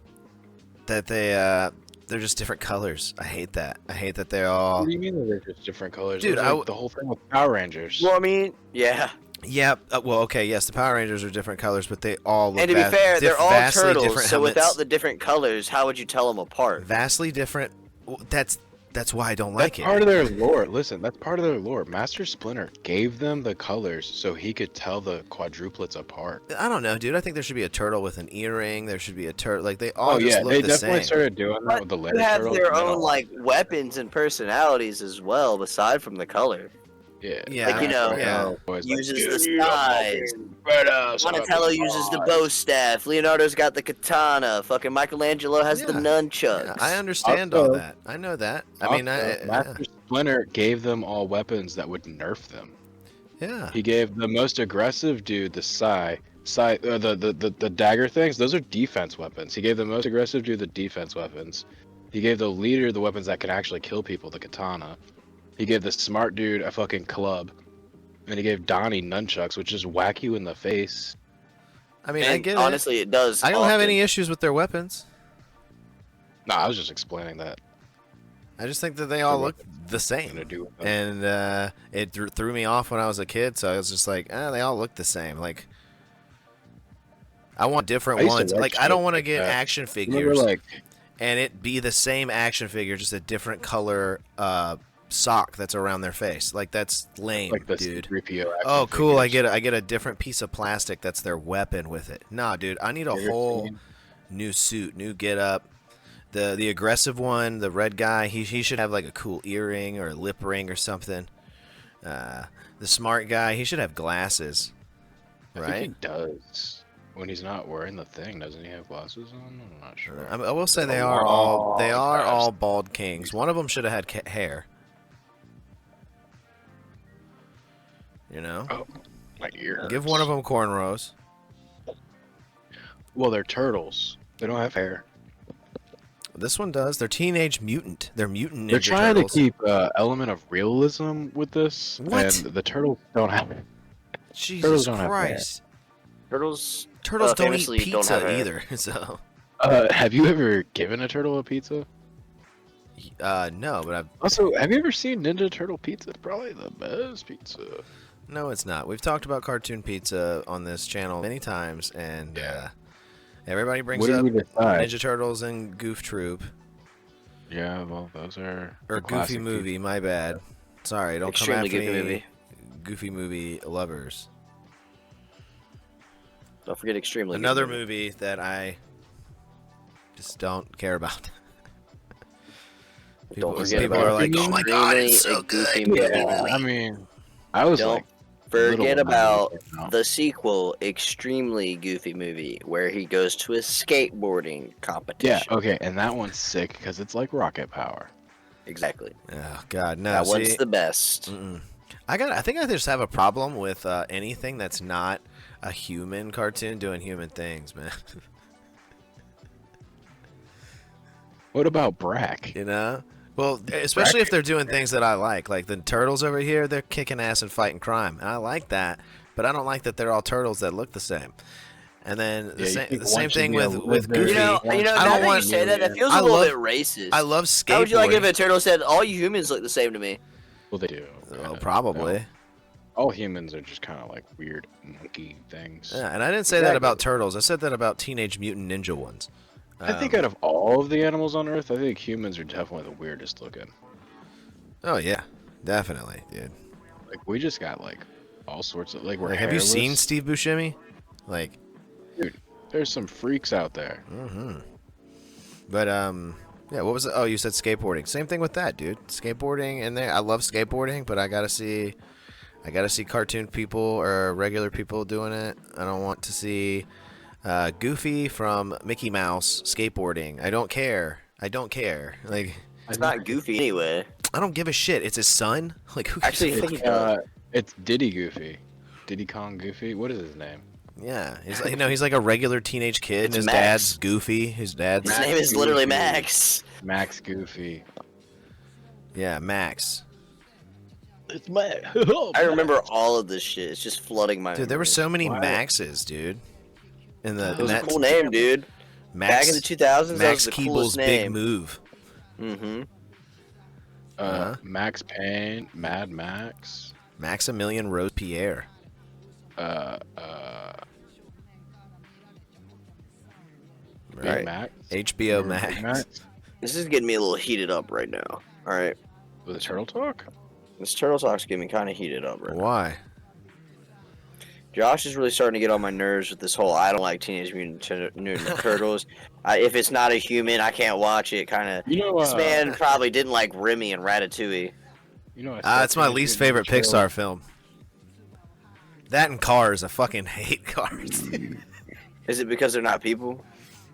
they're just different colors. I hate that. I hate that they're all. What do you mean that they're just different colors? Dude, It was like the whole thing with Power Rangers. Well, I mean, yeah. Yeah. Well, okay. Yes, the Power Rangers are different colors, but they all look And to be fair, they're all vastly turtles. different So helmets. without the different colors, how would you tell them apart? Vastly different. That's why I don't That's like it. part of their lore. Listen, that's part of their lore. Master Splinter gave them the colors so he could tell the quadruplets apart. I don't know, dude. I think there should be a turtle with an earring. There should be a turtle. Like they all Oh just yeah, look they the definitely same. started doing that But with the they later have turtles. their and then own all- like weapons and personalities as well, aside from the color. Yeah, Yeah, Like, you know, yeah. boys uses like, the "Give me a size. fucking badass Donatello weapon, uses the guys." bow staff. Leonardo's got the katana. Fucking Michelangelo has the Yeah. nunchucks. Yeah, I understand all Also- that. I know that. I mean, Master Splinter gave them all weapons that would nerf them. yeah. He gave the most aggressive dude the the dagger things. Those are defense weapons. He gave the most aggressive dude the defense weapons. He gave the leader the weapons that can actually kill people, the katana. He gave the smart dude a fucking club, and he gave Donnie nunchucks, which just whack you in the face. I mean, And I get honestly, it does. it. I don't have often. any issues with their weapons. No, I was just explaining that. I just think that they all For look the To same. do with them. And it threw me off when I was a kid, so I was just like, they all look the same. Like, I want different I used to ones. like Like, I shit don't want to like get that. action Remember, figures like, and it be the same action figure, just a different color sock that's around their face. Like, that's lame, the dude. C-3PO action Oh, cool! figures. I get a different piece of plastic that's their weapon with it. Nah, dude, I need a You ever whole seen- new suit, new get up. The aggressive one, the red guy, he should have like a cool earring or a lip ring or something. The smart guy, he should have glasses, I think right? he does. When he's not wearing the thing, doesn't he have glasses on? I'm not sure. I will say Been they a are long time all bald kings. One of them should have had hair. You know, Oh, my ear. give one of them cornrows. Well, they're turtles. They don't have hair. This one does. They're teenage mutant. They're mutant ninja They're trying turtles. to keep element of realism with this, What? and the turtles don't have it. Jesus don't have Christ! Turtles. Turtles don't eat famously don't pizza have hair. either. So, Have you ever given a turtle a pizza? no, but Also, have you ever seen Ninja Turtle pizza? Probably the best pizza. no, it's not. We've talked about cartoon pizza on this channel many times, and everybody brings What up did we decide? Ninja Turtles and Goof Troop Yeah, well, those are or the Goofy classic Movie. My bad. Sorry, don't Extremely come after Goofy me, Movie. Goofy Movie lovers. Don't forget extremely. Good Another movie that I just don't care about. Don't forget people about are like, "Oh my god, it's extremely so a goofy good." movie. Yeah, I mean, I was Don't like, little forget when I about was like, no. the sequel, Extremely Goofy Movie, where he goes to a skateboarding Yeah, competition. okay, and that one's sick because it's like rocket power. Exactly. Oh god, no. That see, one's the best. I think I just have a problem with anything that's not a human cartoon doing human things, man. What about Brack? You know? Well, especially if they're doing things that I like the turtles over here, they're kicking ass and fighting crime, and I like that. But I don't like that they're all turtles that look the same. And then Yeah, you think the one same should thing be a with lizard. Goofy. You know, I now don't that want- you say that, that feels I a little love- bit racist. I love skateboarding. How would you like if a turtle said, all you humans look the same to me? Well, they do. Oh, kinda, probably. you know. All humans are just kind of like weird monkey things. Yeah, and I didn't say that about turtles. I said that about Teenage Mutant Ninja ones. I think out of all of the animals on Earth, I think humans are definitely the weirdest looking. Oh yeah, definitely, dude. Like we just got like all sorts of like we're Like, have you seen hairless. Steve Buscemi? Like, There's some freaks out there. but yeah. What was it? Oh, you said skateboarding. Same thing with that, dude. Skateboarding in there. I love skateboarding, but I gotta see cartoon people or regular people doing it. I don't want to see Goofy from Mickey Mouse skateboarding. I don't care. Like, It's not goofy anyway. I don't give a shit. It's his son. Like, who gives Actually, a I fuck? think he does. It's Diddy Goofy, Diddy Kong Goofy. What is his name? Yeah, he's like, he's like a regular teenage kid, and It's his Max. dad's Goofy. His dad's His Max name is literally Goofy. Max. Max Goofy. Max. It's Max. I remember all of this shit. It's just flooding my Dude, there were memory. so many Wow. Maxes, dude. In the It was a that cool name, dude. Max, Back in the 2000s, that Max was the Keeble's coolest big name. move. Mm-hmm. Uh-huh. Max Payne, Mad Max. Maximilian Robespierre. uh, Big Right. Mac. HBO Remember Big Max. Macs? This is getting me a little heated up right now. All right, With a turtle talk? this turtle talk's getting me kind of heated up right now. Why? Josh is really starting to get on my nerves with this whole I don't like Teenage Mutant Ninja Turtles. If it's not a human, I can't watch it. Kind of. You know, This man probably didn't like Remy and Ratatouille. you know, I It's my Teenage least Mutant favorite Ninja Pixar film. That and Cars. I fucking hate Cars. Is it because they're not people?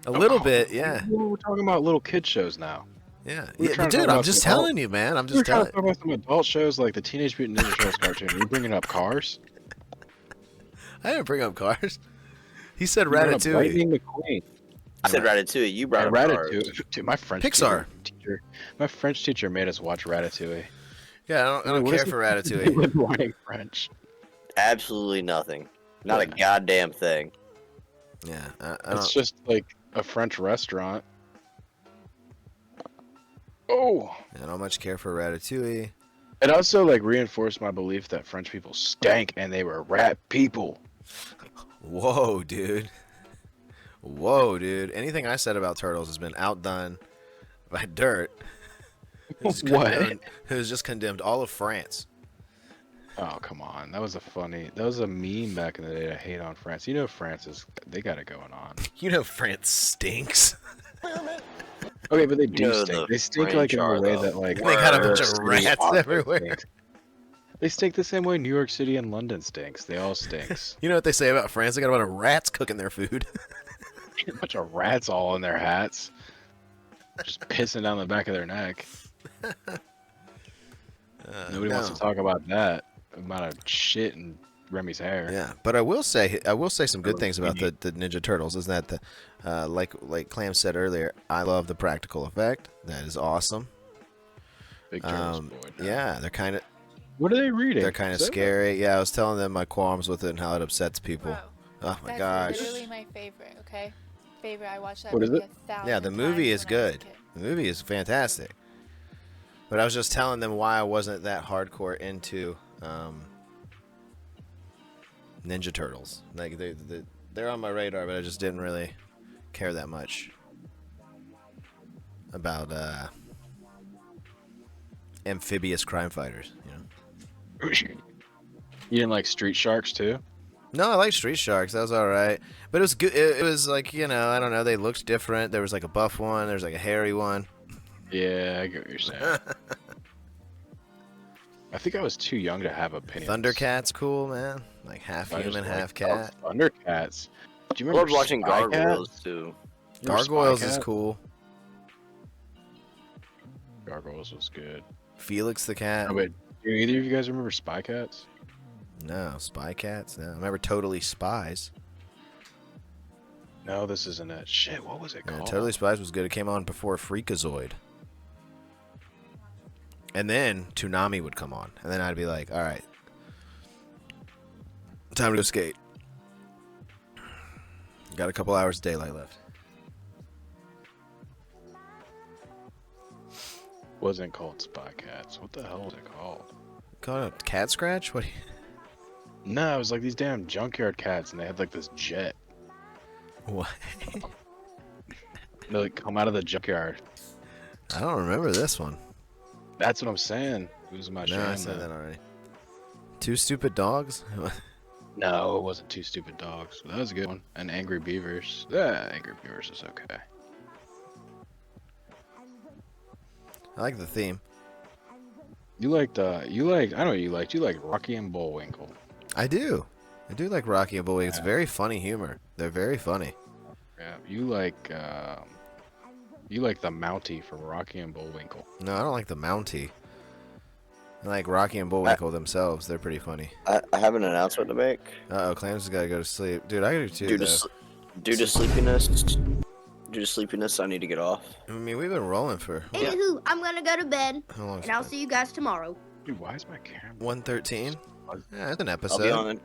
A little bit, yeah. We're talking about little kid shows now. Yeah. We're Yeah, trying but to talk dude, I'm about just some adult- telling you, man. I'm We're just trying telling to talk about some adult shows like the Teenage Mutant Ninja Turtles cartoon. You're bringing up Cars. I didn't bring up Cars. He said You brought up Ratatouille. Lightning McQueen. I said Ratatouille. You brought Yeah, up Cars. Ratatouille. Dude, my French Pixar. teacher made us watch Ratatouille. Yeah, I don't What care is for it to do Ratatouille. with learning French. Absolutely nothing. Not a Yeah. goddamn thing. Yeah, I It's don't. just like a French restaurant. Oh, I don't much care for Ratatouille. it also like reinforced my belief that French people stank and they were rat people. Whoa, dude. Whoa, dude. Anything I said about turtles has been outdone by Dirt. Who's What? Who's just condemned all of France. Oh, come on. That was a meme back in the day to hate on France. You know they got it going on. You know France stinks. Okay, but they do know stink. the They stink French like in are, the way though. that like They got a bunch of New York City rats also everywhere. stinks. They stink the same way New York City and London stinks. They all stinks. You know what they say about France? They got a bunch of rats cooking their food. A bunch of rats all in their hats. Just pissing down the back of their neck. Nobody wants to No. talk about that. The amount of shit in Remy's hair. Yeah, but I will say some good things about the Ninja Turtles. Is that like Clam said earlier, I love the practical effect. That is awesome. Big Turtles boy. Yeah, they're kind of What are they reading? they're kind of Is that- scary. Yeah, I was telling them my qualms with it and how it upsets people. Bro, Oh my that's gosh. literally my favorite. Okay, favorite. I watched that What is movie it? 1,000 Yeah, the movie times is when I was a good. kid. The movie is fantastic. But I was just telling them why I wasn't that hardcore into Ninja Turtles. Like they're on my radar, but I just didn't really care that much about amphibious crime fighters. You know. You didn't like Street Sharks too? No, I like Street Sharks. That was all right, but it was good. It was like I don't know. They looked different. There was like a buff one. There was like a hairy one. Yeah, I get what you're saying. I think I was too young to have opinions. Thundercat's cool, man. Like half I just human, like- half cat. Oh, Thundercats. Do you I remember loved watching Spy Cat? Gargoyles too. You remember Gargoyles Spy is Cat? cool. Gargoyles was good. Felix the cat. Oh, wait, do either of you guys remember Spy Cats? No, Spy Cats. No, I remember Totally Spies. No, this isn't it. Shit, what was it Yeah, called? Totally Spies was good. It came on before Freakazoid. And then Toonami would come on. And then I'd be like, all right, time to go skate. Got a couple hours of daylight left. Wasn't called Spy Cats. What the hell was it called? Call it Cat Scratch? What? No, it was like these damn junkyard cats, and they had like this jet. What? They like come out of the junkyard. I don't remember this one. That's what I'm saying. It was my No, I jam. said man. that already. Two Stupid Dogs? No, it wasn't Two Stupid Dogs. That was a good one. And Angry Beavers. Yeah, Angry Beavers is okay. I like the theme. I know what you liked. You like Rocky and Bullwinkle. I do. I do like Rocky and Bullwinkle. It's very funny humor. They're very funny. Yeah, you like the Mountie from Rocky and Bullwinkle. No, I don't like the Mountie. I like Rocky and Bullwinkle themselves. They're pretty funny. I have an announcement to make. Uh-oh, Clams has got to go to sleep. Dude, I got to too, Due though. to sleepiness, I need to get off. I mean, we've been rolling for Anywho, I'm gonna go to bed, how long? and I'll see you guys tomorrow. Dude, why is my camera? 113? Yeah, that's an I'll episode. be on.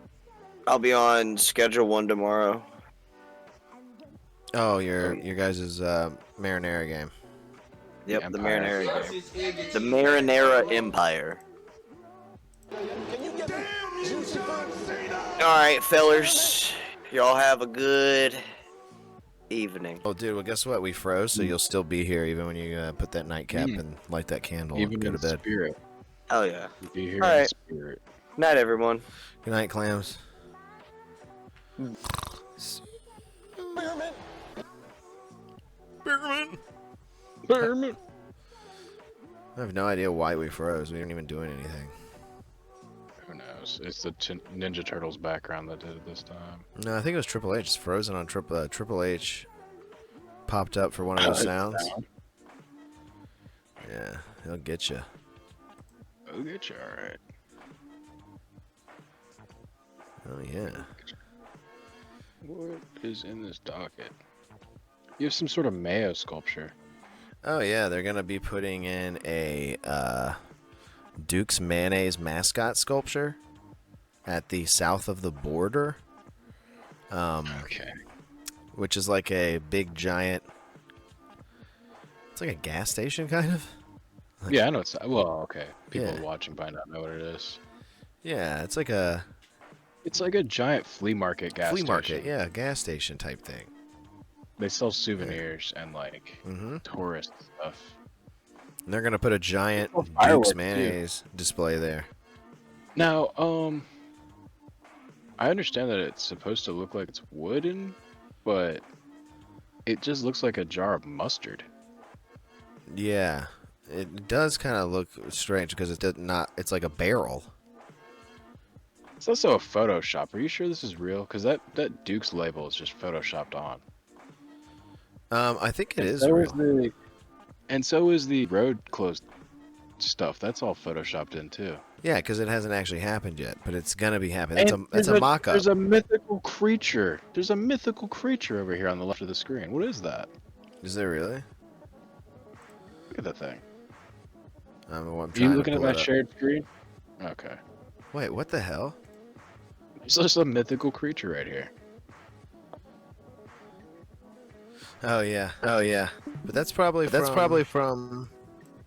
I'll be on schedule 1 tomorrow. Oh, your guys' Marinara game. Yep, the Empire. Marinara game. The Marinara Empire. Alright, fellers. Y'all have a good evening. Oh, dude, well, guess what? We froze, so you'll still be here even when you put that nightcap and light that candle and Even go in to bed. spirit. Oh, yeah. You'll be here in Alright. spirit. Night, everyone. Good night, clams. Berman. I have no idea why we froze. We weren't even doing anything. Who knows? It's the Ninja Turtles background that did it this time. No, I think it was Triple H. It's frozen on Triple H. Popped up for one of those sounds. Yeah, he'll get you. I'll get you, alright. Oh yeah. What is in this docket? You have some sort of Mayo sculpture. Oh yeah, they're gonna be putting in a Duke's Mayonnaise mascot sculpture at the south of the border. Okay. Which is like a big giant. It's like a gas station, kind of. Yeah, I know it's. Well, okay. People Yeah. watching might not know what it is. Yeah, it's like a It's like a giant flea market gas flea station. market. Yeah, gas station type thing. They sell souvenirs and like Mm-hmm. tourist stuff. And they're gonna put a giant Oh, fireworks, Duke's too. Mayonnaise display there. Now, I understand that it's supposed to look like it's wooden, but it just looks like a jar of mustard. Yeah, it does kind of look strange because it did not. It's like a barrel. It's also a Photoshop. Are you sure this is real? Because that Duke's label is just Photoshopped on. I think it is so real. And so is the road closed stuff. That's all Photoshopped in too. Yeah, because it hasn't actually happened yet, but it's gonna be happening. It's a mock-up. There's a mythical creature. There's a mythical creature over here on the left of the screen. What is that? Is there really? Look at that thing. I'm Are trying you to looking at pull my it up. shared screen? Okay. Wait, what the hell? There's just a mythical creature right here. Oh yeah, oh yeah. But that's probably from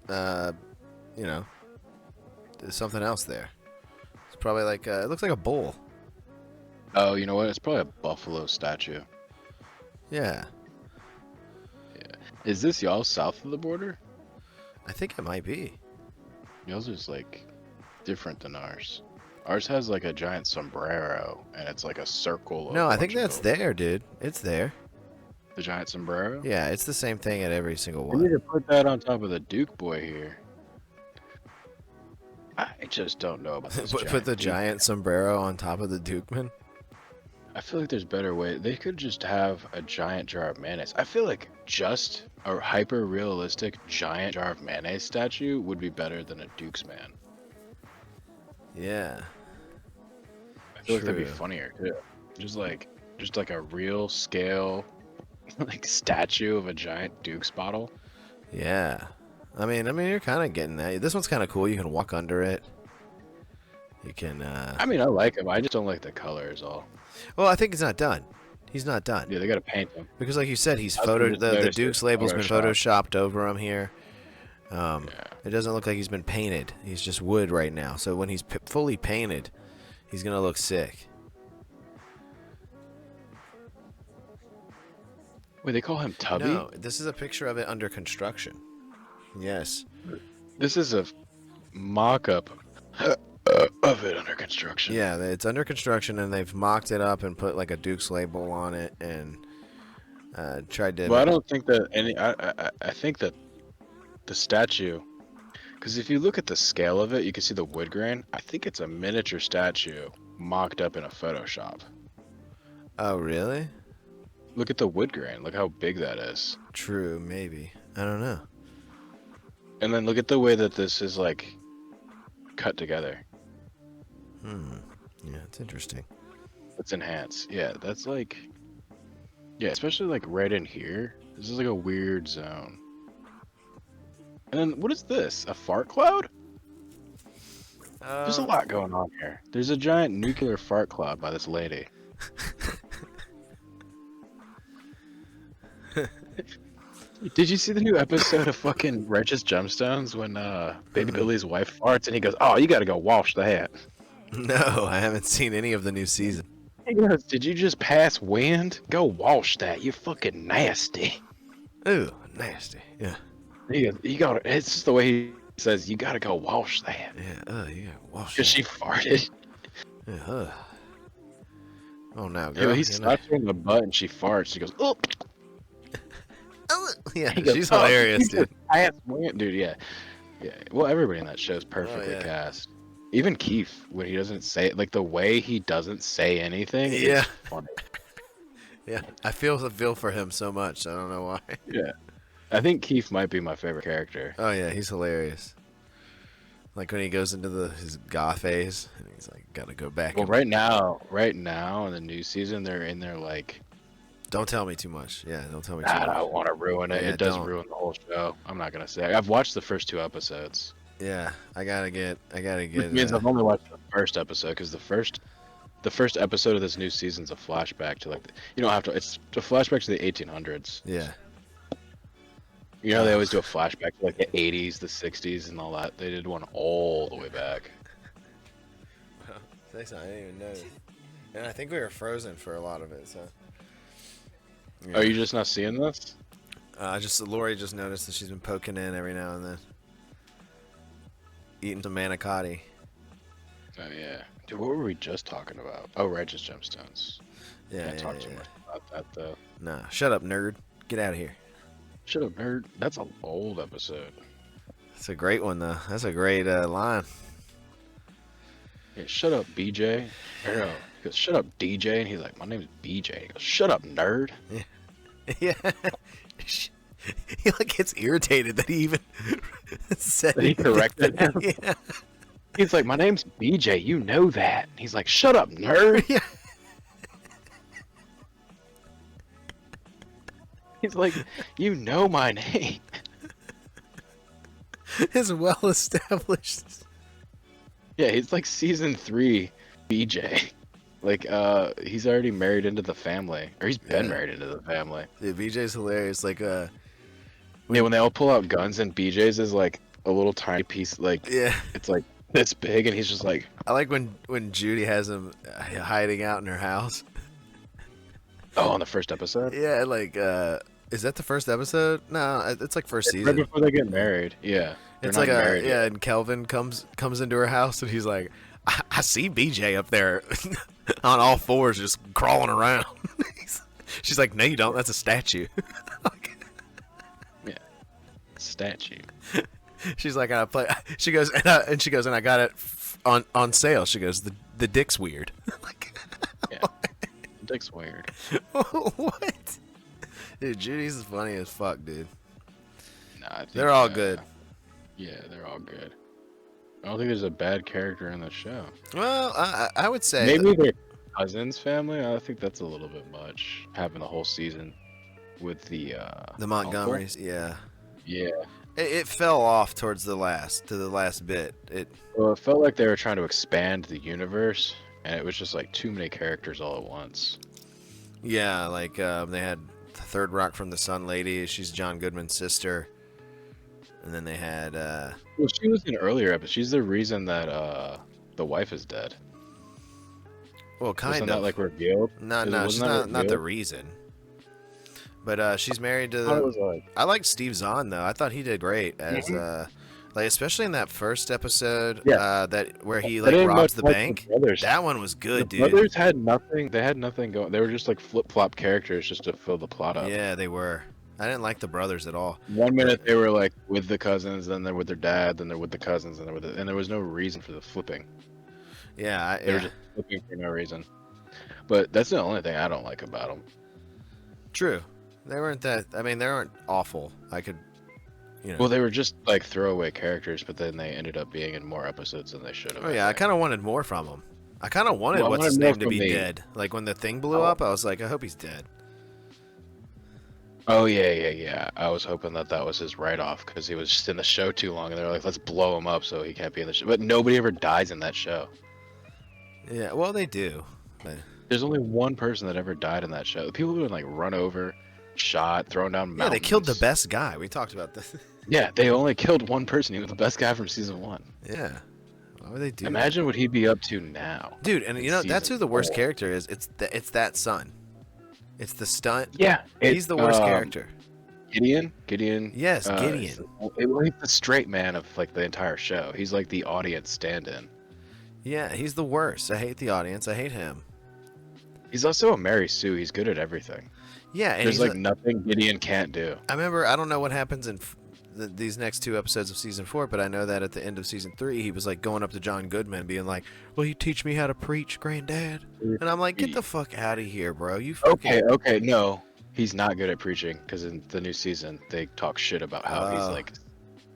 you know, there's something else there. It's probably like it looks like a bull. Oh, you know what? It's probably a buffalo statue. Yeah, Is this y'all south of the border? I think it might be. Y'all's is like different than ours. Ours has like a giant sombrero, and it's like a circle. Of No, a I think bunch of that's gold. there, dude. It's there. The giant sombrero. Yeah, it's the same thing at every single We need one. to put that on top of the Duke boy here. I just don't know about this. Put the Duke. giant sombrero on top of the Dukeman. I feel like there's better way. They could just have a giant jar of mayonnaise. I feel like just a hyper realistic giant jar of mayonnaise statue would be better than a Duke's man. Yeah. I feel like that'd be True. funnier too. Just like a real scale like statue of a giant Duke's bottle. Yeah. I mean, you're kind of getting that. This one's kind of cool. You can walk under it. You can. I mean, I like him. I just don't like the color is all. Well, I think he's not done. He's not done Yeah, they gotta paint him. because, like you said, he's I photo. just The noticed Duke's it's label's been Photoshopped. photoshopped over him here. Yeah. It doesn't look like he's been painted. He's just wood right now. So when he's fully painted, he's gonna look sick. Wait, they call him Tubby? No, this is a picture of it under construction. Yes. This is a mock-up of it under construction. Yeah, it's under construction, and they've mocked it up and put like a Duke's label on it, and tried to. Well, I don't think that any. I think that the statue, because if you look at the scale of it, you can see the wood grain. I think it's a miniature statue mocked up in a Photoshop. Oh, really? Look at the wood grain. Look how big that is. True, maybe. I don't know. And then look at the way that this is like cut together. Yeah, it's interesting. It's enhanced. Yeah, that's like. Yeah, especially like right in here. This is like a weird zone. And then what is this? A fart cloud? There's a lot going on here. There's a giant nuclear fart cloud by this lady. Did you see the new episode of fucking Righteous Gemstones when Baby Billy's wife farts and he goes, "Oh, you gotta go wash the hat." No, I haven't seen any of the new season. He goes, "Did you just pass wind? Go wash that. You're fucking nasty." Ooh, nasty. Yeah. He goes, "You got It's just the way he says, "You gotta go wash that." Yeah. You gotta wash Because that. she farted. Yeah, Oh, no, Yeah, girl. he you know. slaps her in the butt and she farts. She goes, "Oh." Yeah, He goes, she's "Oh, hilarious, you dude. just passed wind." Dude, yeah. Yeah. Well, everybody in that show is perfectly yeah. cast. Even Keith, when he doesn't say it, like the way he doesn't say anything, Yeah. it's funny. Yeah, I feel for him so much. I don't know why. Yeah. I think Keith might be my favorite character. Oh yeah, he's hilarious. Like when he goes into his goth phase, and he's like, "Gotta go back." Well, and... right now in the new season, they're in there like, Don't tell me too much. Yeah, don't tell me too I much. don't want to ruin it. Yeah, It does don't. ruin the whole show. I'm not gonna say. I've watched the first 2 episodes. Yeah, I gotta get. Which means I've only watched the first episode because the first episode of this new season's a flashback to like you don't have to. It's a flashback to the 1800s. Yeah. You know, they always do a flashback to like the 80s, the 60s, and all that. They did one all the way back. Thanks, I didn't even know. And I think we were frozen for a lot of it. So. Yeah. Are you just not seeing this? Lori just noticed that she's been poking in every now and then, eating some manicotti. Oh yeah. Dude, what were we just talking about? Oh, righteous gemstones. Yeah, Can't yeah, talk too yeah. much about that though. Nah, shut up, nerd. Get out of here. Shut up, nerd. That's an old episode. That's a great one, though. That's a great line. Yeah, shut up, BJ. Or no, he goes, shut up, DJ. And he's like, my name's BJ. He goes, shut up, nerd. Yeah. He like gets irritated that he even said That he corrected him. Yeah. He's like, my name's BJ. You know that. And he's like, shut up, nerd. Yeah. He's like, you know my name. It's well established. Yeah, he's like season 3 BJ. Like, he's already married into the family. Or he's been married into the family. Dude, BJ's hilarious. Like, Yeah, when they all pull out guns and BJ's is like a little tiny piece, like, yeah. it's like this big, and he's just like, I like when Judy has him hiding out in her house. oh, on the first episode? Yeah, like, is that the first episode? No, it's like first Right season. before they get married. Yeah. They're It's not like married yeah, yet. and Kelvin comes into her house and he's like, I see BJ up there on all fours just crawling around. She's like, no, you don't. That's a statue. Yeah. Statue. She's like, I play. She goes, and she goes, and I got it on sale. She goes, the dick's weird. Like, Yeah. Dick's weird. what? Dude, Judy's funny as fuck, dude. Nah, I think, They're all good. Yeah, they're all good. I don't think there's a bad character in the show. Well, I would say Maybe their cousin's family. I think that's a little bit much. Having the whole season with the Montgomerys. Yeah, Yeah. it fell off towards the last bit. Well, it felt like they were trying to expand the universe, and it was just like too many characters all at once. Yeah, like they had the Third Rock from the Sun Lady. She's John Goodman's sister. And then they had Well, she was in earlier episodes. She's the reason that the wife is dead. well, kind Wasn't of that like revealed? no, Wasn't she's that not the revealed? reason. But she's married to I thought it was like I like Steve Zahn though. I thought he did great as like especially in that first episode Yeah. that where he They like didn't robs much the like bank. brothers. That one was good, The dude. brothers had nothing. They had nothing going. They were just like flip flop characters just to fill the plot up. Yeah, they were. I didn't like the brothers at all. 1 minute they were like with the cousins, then they're with their dad, then they're with the cousins, and and there was no reason for the flipping. Yeah, They were just flipping for no reason. But that's the only thing I don't like about them. true. They weren't that. I mean, they weren't awful. I could, Well, they were just like throwaway characters, but then they ended up being in more episodes than they should have. Oh yeah, I kind of wanted more from him. I kind of wanted Well, I what's his wanted more name to from be the- dead. Like when the thing blew up, I was like, I hope he's dead. Oh yeah. I was hoping that was his write-off because he was just in the show too long, and they're like, let's blow him up so he can't be in the show. But nobody ever dies in that show. Yeah, well they do. But There's only one person that ever died in that show. People have been like run over, shot, thrown down yeah, mountains. they killed the best guy. We talked about this. Yeah, they only killed one person. He was the best guy from season 1. Yeah. Why would they do Imagine what he'd be up to now. that? Dude, and in you know, that's who season the worst 4. character is. It's that son. It's the stunt. Yeah, He's the worst character. Gideon. Yes, Gideon. He's the straight man of like the entire show. He's like the audience stand-in. Yeah, he's the worst. I hate the audience. I hate him. He's also a Mary Sue. He's good at everything. Yeah, and There's he's like nothing Gideon can't do. I remember, I don't know what happens in these next 2 episodes of season 4, but I know that at the end of season 3, he was like going up to John Goodman, being like, "Will you teach me how to preach, Granddad?" And I'm like, "Get the fuck out of here, bro! You fucking... Okay, no, he's not good at preaching because in the new season they talk shit about how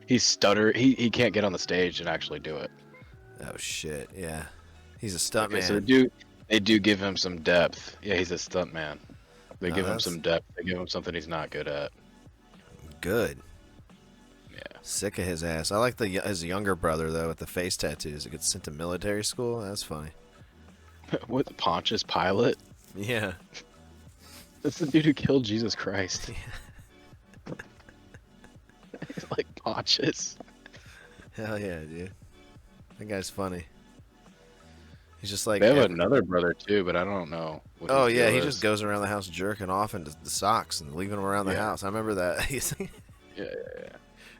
he's stutter. He can't get on the stage and actually do it. Oh shit, yeah, he's a stunt man. So they do give him some depth. Yeah, he's a stunt man. They give him some depth. They give him something he's not good at. Good. Yeah. Sick of his ass. I like his younger brother though with the face tattoos. He gets sent to military school. That's funny. What, Pontius Pilate? Yeah. That's the dude who killed Jesus Christ. He's like Pontius. Hell yeah, dude. That guy's funny. He's just like... They have another brother too, but I don't know. Oh yeah, he just goes around the house jerking off into the socks and leaving them around the Yeah. house. I remember that. He's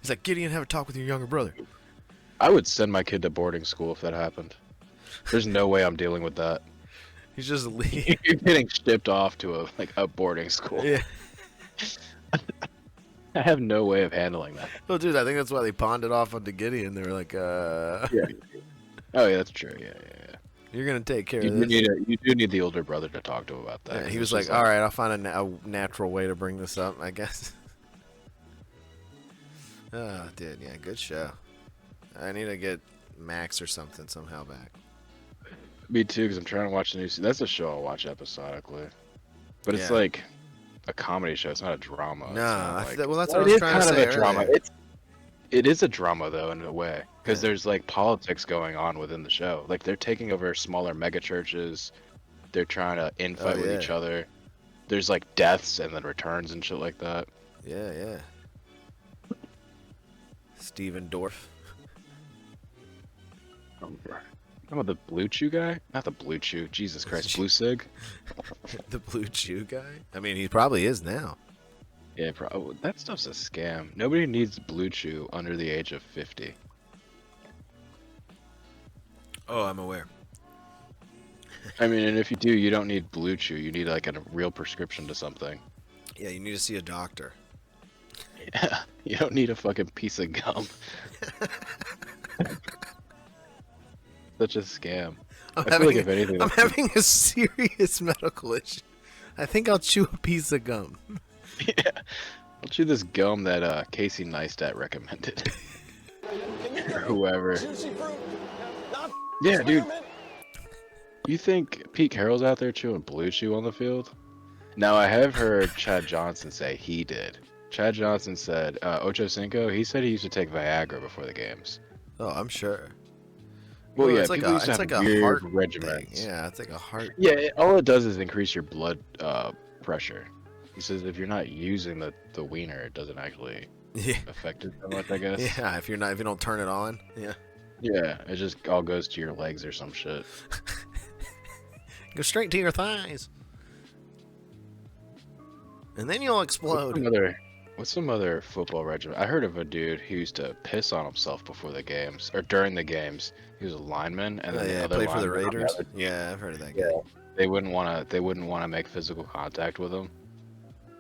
like, Gideon, have a talk with your younger brother. I would send my kid to boarding school if that happened. There's no way I'm dealing with that. He's just leaving. You're getting shipped off to a boarding school. Yeah. I have no way of handling that. Well, dude, I think that's why they pawned it off onto Gideon. They were like, Yeah. Oh yeah, that's true. Yeah. you're gonna take care You of this. you do need the older brother to talk to about that. Yeah, he was It's just like, all right, I'll find a natural way to bring this up, I guess. Oh, dude, yeah, good show. I need to get Max or something somehow back. Me too, because I'm trying to watch the new season. That's a show I'll watch episodically. But it's Yeah. like a comedy show. It's not a drama. No, It's not like... well, that's Well, what I was it is trying to kind say of a drama. earlier. It is a drama though, in a way, because Yeah. there's like politics going on within the show. Like they're taking over smaller mega churches. They're trying to infight with each other. There's like deaths and then returns and shit like that. Yeah. Steven Dorff. Oh, the Blue Chew guy? Not the Blue Chew. Jesus Christ, Blue Sig. The Blue Chew guy? I mean, he probably is now. Yeah, that stuff's a scam. Nobody needs Blue Chew under the age of 50. Oh, I'm aware. I mean, and if you do, you don't need Blue Chew. You need like a real prescription to something. Yeah, you need to see a doctor. Yeah, you don't need a fucking piece of gum. Such a scam. I feel like if anything, I'm having a serious medical issue. I think I'll chew a piece of gum. yeah, I'll chew this gum that Casey Neistat recommended. Or whoever. Yeah, dude. You think Pete Carroll's out there chewing Blue Chew on the field? Now, I have heard Chad Johnson say he did. Chad Johnson said, Ocho Cinco, he said he used to take Viagra before the games. Oh, I'm sure. Well, yeah, it's like people used to have a weird heart regimens. thing. Yeah, it's like a heart. Yeah, all it does is increase your blood pressure. He says if you're not using the wiener, it doesn't actually Yeah. affect it that much, I guess. Yeah, if you don't turn it on. Yeah. Yeah, it just all goes to your legs or some shit. Go straight to your thighs. And then you'll explode. What's some other football regiment? I heard of a dude who used to piss on himself before the games or during the games. He was a lineman, and then the other played for the linemen on Raiders. other- Yeah, I've heard of that guy. Yeah, they wouldn't want to make physical contact with him,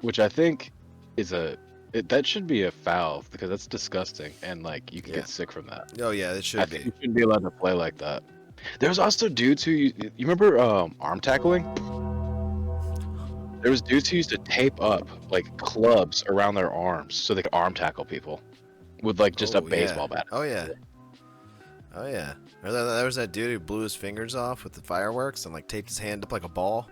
which I think is that should be a foul because that's disgusting and like you can get sick from that. Oh yeah, it I should think be. you shouldn't be allowed to play like that. There was also dudes who you remember arm tackling? There was dudes who used to tape up like clubs around their arms so they could arm tackle people with like just a baseball bat. Oh yeah. Oh yeah. There was that dude who blew his fingers off with the fireworks and like taped his hand up like a ball.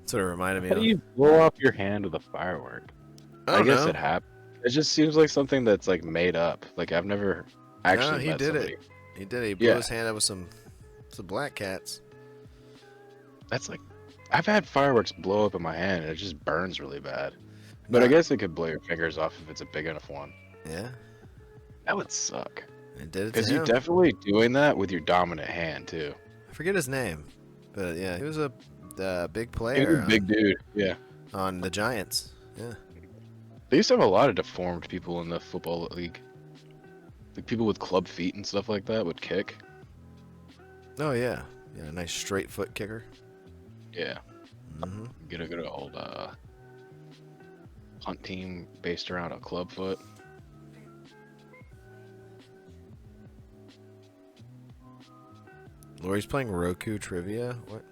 That's what it reminded me How of. do you blow off your hand with a firework? I guess it happened. It just seems like something that's like made up. Like I've never actually. he met did somebody. it. He did it. He blew his hand up with some black cats. That's like, I've had fireworks blow up in my hand and it just burns really bad. But I guess it could blow your fingers off if it's a big enough one. Yeah. That would suck. It did it to Because you're him. definitely doing that with your dominant hand too. I forget his name, but yeah, he was a big He was player a big dude. Yeah. on the Giants. Yeah. They used to have a lot of deformed people in the football league. Like people with club feet and stuff like that would kick. Oh yeah, yeah, nice straight foot kicker. Yeah. Hmm. Get a good old punt team based around a club foot. Lori's playing Roku Trivia. What?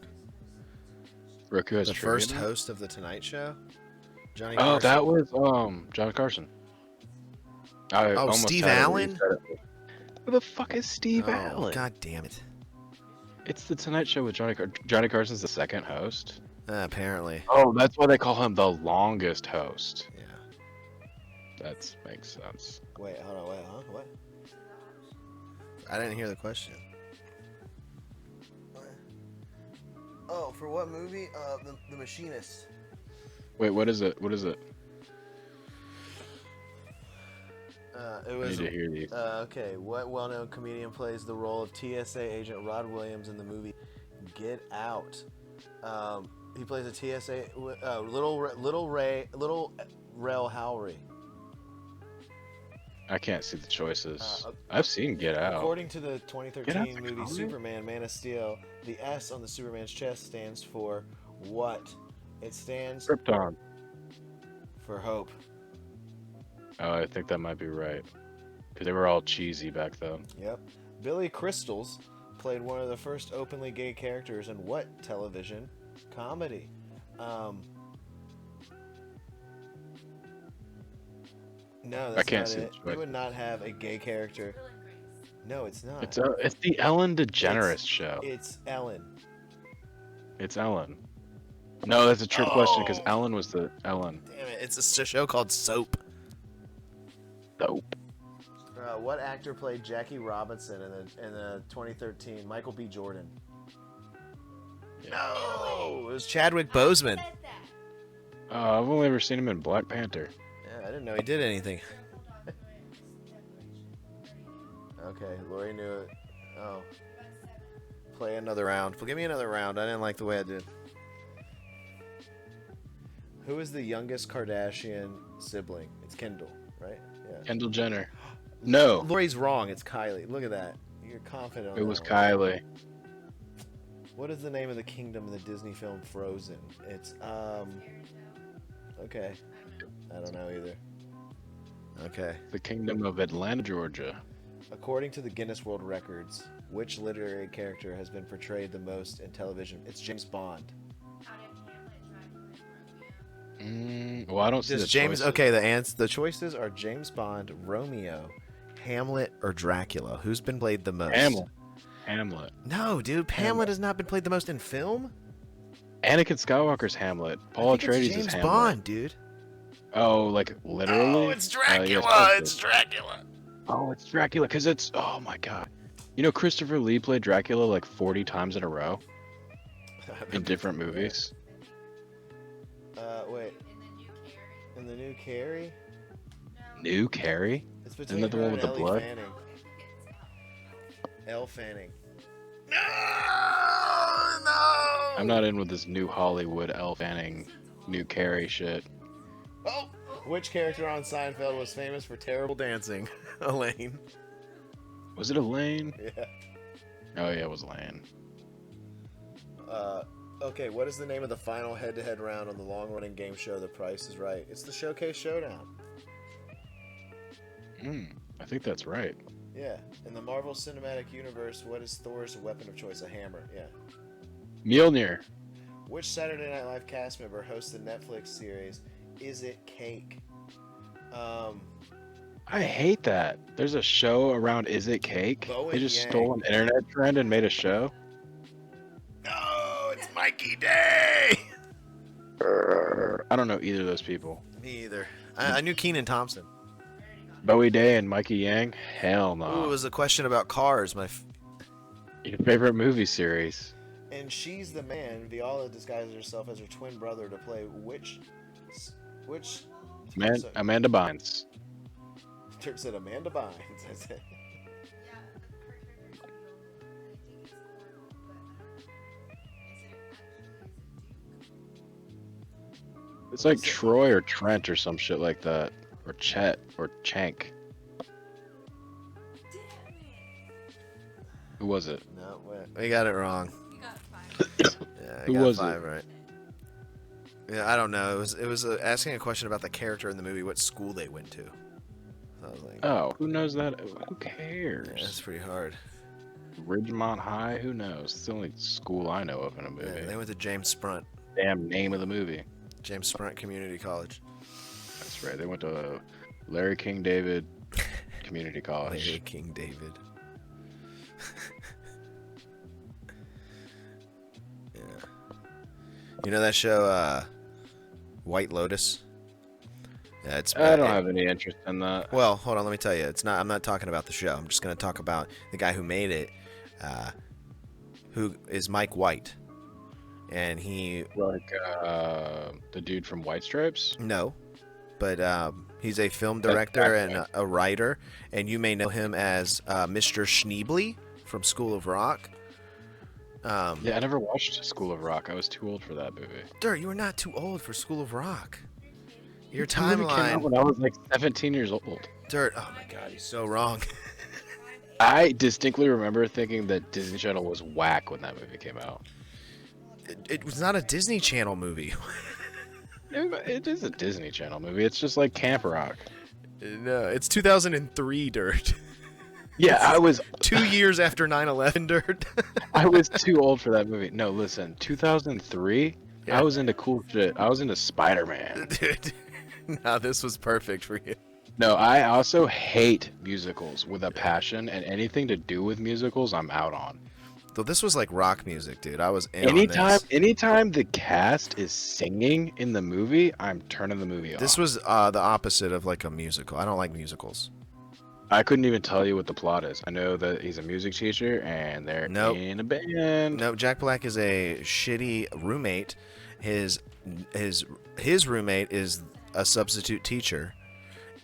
Roku has The trivia first now? host of the Tonight Show, Johnny Oh, Carson. that was John Carson. I Oh, almost Steve had it Allen? reset it. Who the fuck is Steve Oh, Allen? God damn it. It's the Tonight Show with Johnny Carson's the second host. Apparently. Oh, that's why they call him the longest host. Yeah. That makes sense. Wait, hold on. Wait, huh? What? I didn't hear the question. Oh, for what movie? The Machinist. Wait, what is it? What is it? It I was. need to hear these. Okay, what well-known comedian plays the role of TSA agent Rod Williams in the movie Get Out? He plays a TSA Little Rel Howery. I can't see the choices. Uh, I've seen Get Out. According to the Get Out's 2013 a movie comedy? Superman: Man of Steel, the S on the Superman's chest stands for what? It stands Krypton. for hope. Oh, I think that might be right. Because they were all cheesy back then. Yep. Billy Crystals played one of the first openly gay characters in what television comedy? No, that's can't not see it. the You would not have a gay character. No, it's not. It's the Ellen DeGeneres show. It's Ellen. It's Ellen. No, that's a trick question because Oh! Ellen was the Ellen. Damn it! It's a show called Soap. Dope. What actor played Jackie Robinson in the 2013 Michael B. Jordan? No, it was Chadwick Boseman. I've only ever seen him in Black Panther. Yeah, I didn't know he did anything. Okay, Lori knew it. Oh. Play another round. Give me another round. I didn't like the way I did. Who is the youngest Kardashian sibling? It's Kendall, right? Yeah. Kendall Jenner. No, Lori's wrong. It's Kylie. Look at that. You're confident on it was that one. Kylie. What is the name of the kingdom in the Disney film Frozen? It's okay. I don't know either. Okay. The Kingdom of Atlanta, Georgia. According to the Guinness World Records, which literary character has been portrayed the most in television? It's James Bond. Well, I don't see the Does James? choices. Okay, the choices are James Bond, Romeo, Hamlet, or Dracula. Who's been played the most? Hamlet. No, dude. Hamlet has not been played the most in film. Anakin Skywalker's Hamlet. Paul I think it's Atreides is James Hamlet. Bond, dude. Oh, like literally? Oh, it's yes, Dracula. It's Dracula. Oh, it's Dracula because it's. Oh my god. You know, Christopher Lee played Dracula like 40 times in a row in different movies. Wait. In the new Carrie? New Carrie? It's between that the her one and with the Ellie blood? Fanning. Elle Fanning. No! I'm not in with this new Hollywood Elle Fanning, new Carrie shit. Oh! Which character on Seinfeld was famous for terrible dancing? Elaine. Was it Elaine? Yeah. Oh yeah, it was Elaine. Okay, what is the name of the final head-to-head round on the long-running game show The Price is Right? It's the Showcase Showdown. I think that's right. Yeah. In the Marvel Cinematic Universe, what is Thor's weapon of choice? A hammer. Yeah. Mjolnir. Which Saturday Night Live cast member hosts the Netflix series Is It Cake? I hate that. There's a show around Is It Cake? Bowen They just Yang. stole an internet trend and made a show. No, it's Mikey Day! I don't know either of those people. Me either. I knew Keenan Thompson. Bowie Day and Mikey Yang? Hell no. Ooh, it was a question about Cars. Your favorite movie series? And She's the Man. Viola disguises herself as her twin brother to play which? Amanda Bynes. Turk said Amanda Bynes. I said, It's like Troy or Trent or some shit like that, or Chet or Chank. Who was it? No, wait. We got it wrong. You got 5. Yeah, I Who got was 5 right. Yeah, I don't know. It was asking a question about the character in the movie, what school they went to. So I was like, Oh, who knows that? Who yeah, cares? that's pretty hard. Ridgemont High? Who knows? It's the only school I know of in a movie. Yeah, they went to James Sprunt. Damn name of the movie. James Sprunt Community College. That's right. They went to Larry King David Community College. Larry King David. Yeah. You know that show, White Lotus? Yeah, it's. I don't have any interest in that. Well, hold on. Let me tell you. It's not. I'm not talking about the show. I'm just gonna talk about the guy who made it, who is Mike White, and he. Like the dude from White Stripes? No, but he's a film director and a writer, and you may know him as Mr. Schneebly from School of Rock. Yeah, I never watched School of Rock. I was too old for that movie. Dirt, you were not too old for School of Rock. Your The movie came out timeline, when I was like 17 years old. Dirt. Oh my God, he's so wrong. I distinctly remember thinking that Disney Channel was whack when that movie came out. It was not a Disney Channel movie. It is a Disney Channel movie. It's just like Camp Rock. No, it's 2003, Dirt. Yeah, I was 2 years after 9/11, Dirt. I was too old for that movie. No, listen, 2003. Yeah. I was into cool shit. I was into Spider-Man. Dude, no, this was perfect for you. No, I also hate musicals with a passion, and anything to do with musicals, I'm out on. Though this was like rock music, dude. I was in on this. Anytime the cast is singing in the movie, I'm turning the movie off. This was the opposite of like a musical. I don't like musicals. I couldn't even tell you what the plot is. I know that he's a music teacher, and they're in a band. No, Jack Black is a shitty roommate. His roommate is a substitute teacher,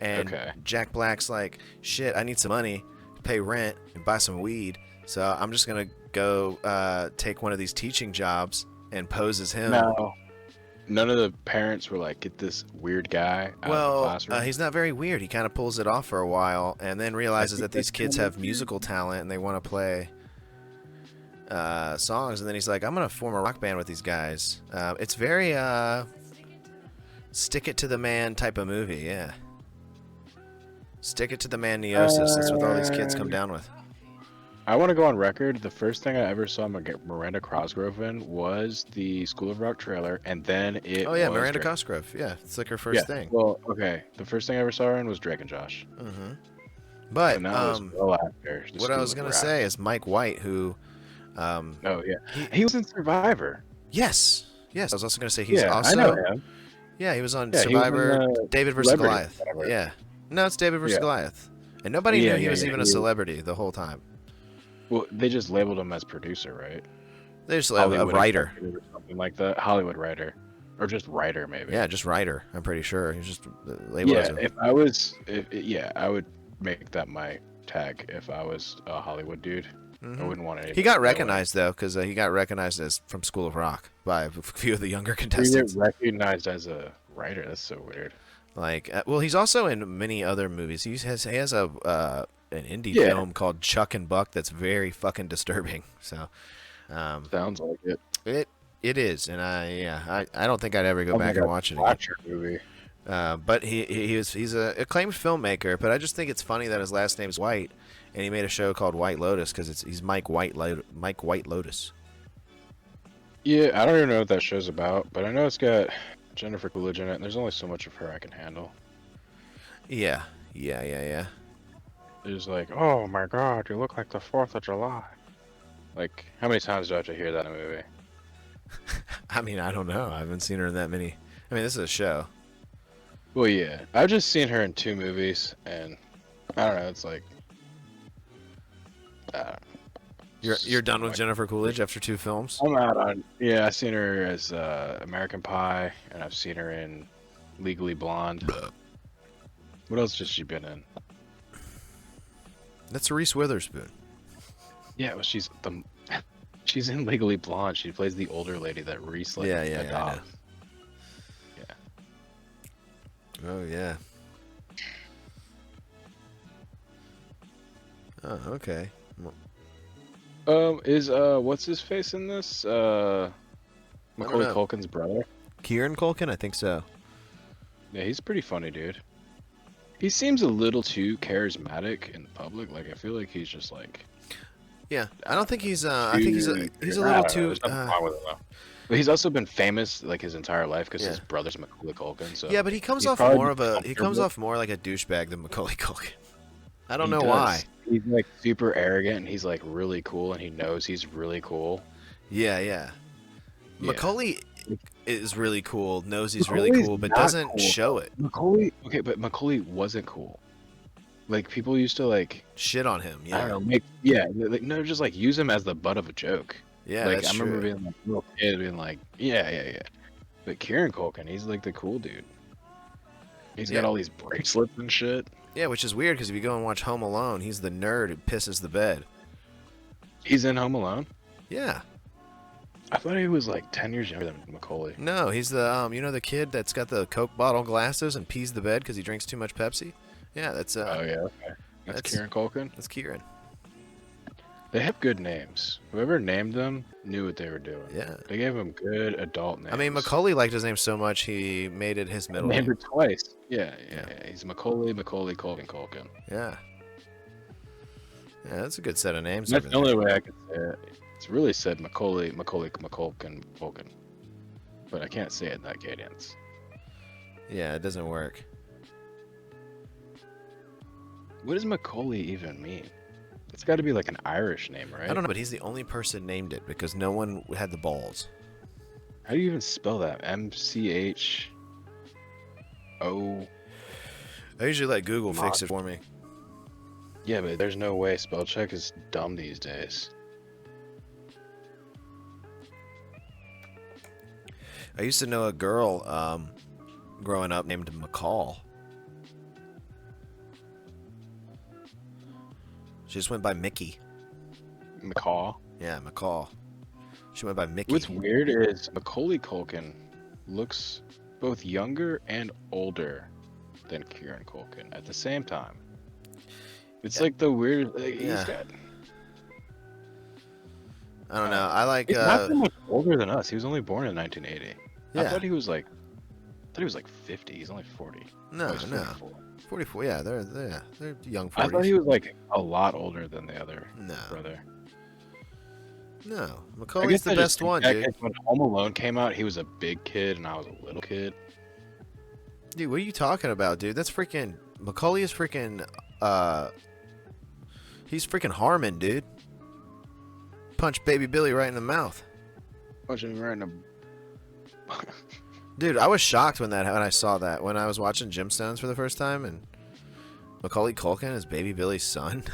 and Okay. Jack Black's like, shit, I need some money to pay rent and buy some weed, so I'm just gonna go take one of these teaching jobs and pose as him. No, none of the parents were like, "Get this weird guy out of the Well, classroom." he's not very weird. He kind of pulls it off for a while, and then realizes that these kids have musical talent and they want to play songs. And then he's like, "I'm gonna form a rock band with these guys." It's very stick it to the man type of movie, yeah. Stick it to the man neosis. That's what all these kids come down with. I want to go on record. The first thing I ever saw Miranda Cosgrove in was the School of Rock trailer, and then it. Oh yeah, was Miranda Drake. Cosgrove. Yeah, it's like her first thing. Well, okay. The first thing I ever saw her in was Drake and Josh. Mm-hmm. But And that was well after the what I School was of gonna Rock. say is Mike White, who, Oh yeah, he was in Survivor. yes, I was also gonna say he's Yeah, also. I know him. Yeah, he was on Yeah, he was in, Survivor. David versus Celebrity, Goliath. whatever. Yeah, no, it's David versus Yeah. Goliath, and nobody Yeah, knew he yeah, was yeah, even a he- celebrity the whole time. Well, they just labeled him as producer, right? There's a Hollywood writer. executive or something like that. Hollywood writer, or just writer, maybe. Yeah, just writer. I'm pretty sure he's just labeled as Yeah, a. I would make that my tag if I was a Hollywood dude. I Mhm. wouldn't want anything. He got to go with. recognized though, because he got recognized as from School of Rock by a few of the younger He get contestants. recognized as a writer. That's so weird. Like, well, he's also in many other movies. He has a an indie Yeah. film called Chuck and Buck that's very fucking disturbing. So, Sounds like it. it is, and I don't think I'd ever go Oh back my and God, watch it again. watch your movie. But he's a acclaimed filmmaker. But I just think it's funny that his last name's White, and he made a show called White Lotus because he's Mike White Lotus. Yeah, I don't even know what that show's about, but I know it's got Jennifer Coolidge in it, and there's only so much of her I can handle. Yeah. It's like, oh my God, you look like the 4th of July. Like, how many times do I have to hear that in a movie? I mean, I don't know. I haven't seen her in that many. I mean, this is a show. Well, yeah, I've just seen her in 2 movies, and I don't know. It's like, You're done with Jennifer Coolidge after 2 films? I'm out on. Yeah, I've seen her as American Pie, and I've seen her in Legally Blonde. What else has she been in? That's Reese Witherspoon. Yeah, well, she's in Legally Blonde. She plays the older lady that Reese Yeah, I know. adopts. Yeah. Oh yeah. Oh, okay. Is what's his face in this? Macaulay know. Culkin's brother. Kieran Culkin, I think so. Yeah, he's pretty funny, dude. He seems a little too charismatic in public. Like I feel like he's just like. Yeah, I don't think he's. I think he's a little too. There's nothing wrong with him though. But he's also been famous like his entire life because Yeah. his brother's Macaulay Culkin. So Yeah, but he comes he's off probably more of a. He comes comfortable. off more like a douchebag than Macaulay Culkin. I don't He know does. why. He's like super arrogant and he's like really cool and he knows he's really cool. Yeah. Yeah. Macaulay is really cool. Knows he's Macaulay's really cool, but not doesn't cool, show though. it. Macaulay, okay, but Macaulay wasn't cool. Like people used to like Shit on him. I Yeah. don't know, no, just like use him as the butt of a joke. Yeah, like that's I remember true. being like a little kid being like, yeah. But Kieran Culkin, he's like the cool dude. He's got Yeah. all these bracelets and shit. Yeah, which is weird because if you go and watch Home Alone, he's the nerd who pisses the bed. He's in Home Alone. Yeah. I thought he was like 10 years younger than Macaulay. No, he's the the kid that's got the Coke bottle glasses and pees the bed because he drinks too much Pepsi. Yeah, that's Oh yeah, okay. That's Kieran Culkin. That's Kieran. They have good names. Whoever named them knew what they were doing. Yeah. They gave him good adult names. I mean, Macaulay liked his name so much he made it his middle named name. it twice. Yeah. He's Macaulay, Culkin. Yeah. Yeah, that's a good set of names. That's over the only there. way I could say it. It's really said Macaulay, Culkin. But I can't say it in that cadence. Yeah, it doesn't work. What does Macaulay even mean? It's got to be like an Irish name, right? I don't know, but he's the only person named it because no one had the balls. How do you even spell that? MCHO. I usually let Google fix it for me. Yeah, but there's no way spell check is dumb these days. I used to know a girl growing up named McCall. She just went by Mickey. McCaw. Yeah, McCall. She went by Mickey. What's weird is Macaulay Culkin looks both younger and older than Kieran Culkin at the same time. It's like the weird. Like, Yeah. He's got. I don't know. I like. He's not that much older than us. He was only born in 1980. I Yeah. thought he was like. I thought he was like 50. He's only 40. No, Oh, he's no. 44. 44. Yeah, they're young 40s. I thought he was like a lot older than the other No, brother. no. I Macaulay's guess the I just best think one, that dude. 'cause when Home Alone came out, he was a big kid and I was a little kid. Dude, what are you talking about, dude? That's freaking. Macaulay is freaking. He's freaking Harmon, dude. Punch Baby Billy right in the mouth. Punching him right in the. Dude, I was shocked when I saw that when I was watching Gemstones for the first time, and Macaulay Culkin is Baby Billy's son.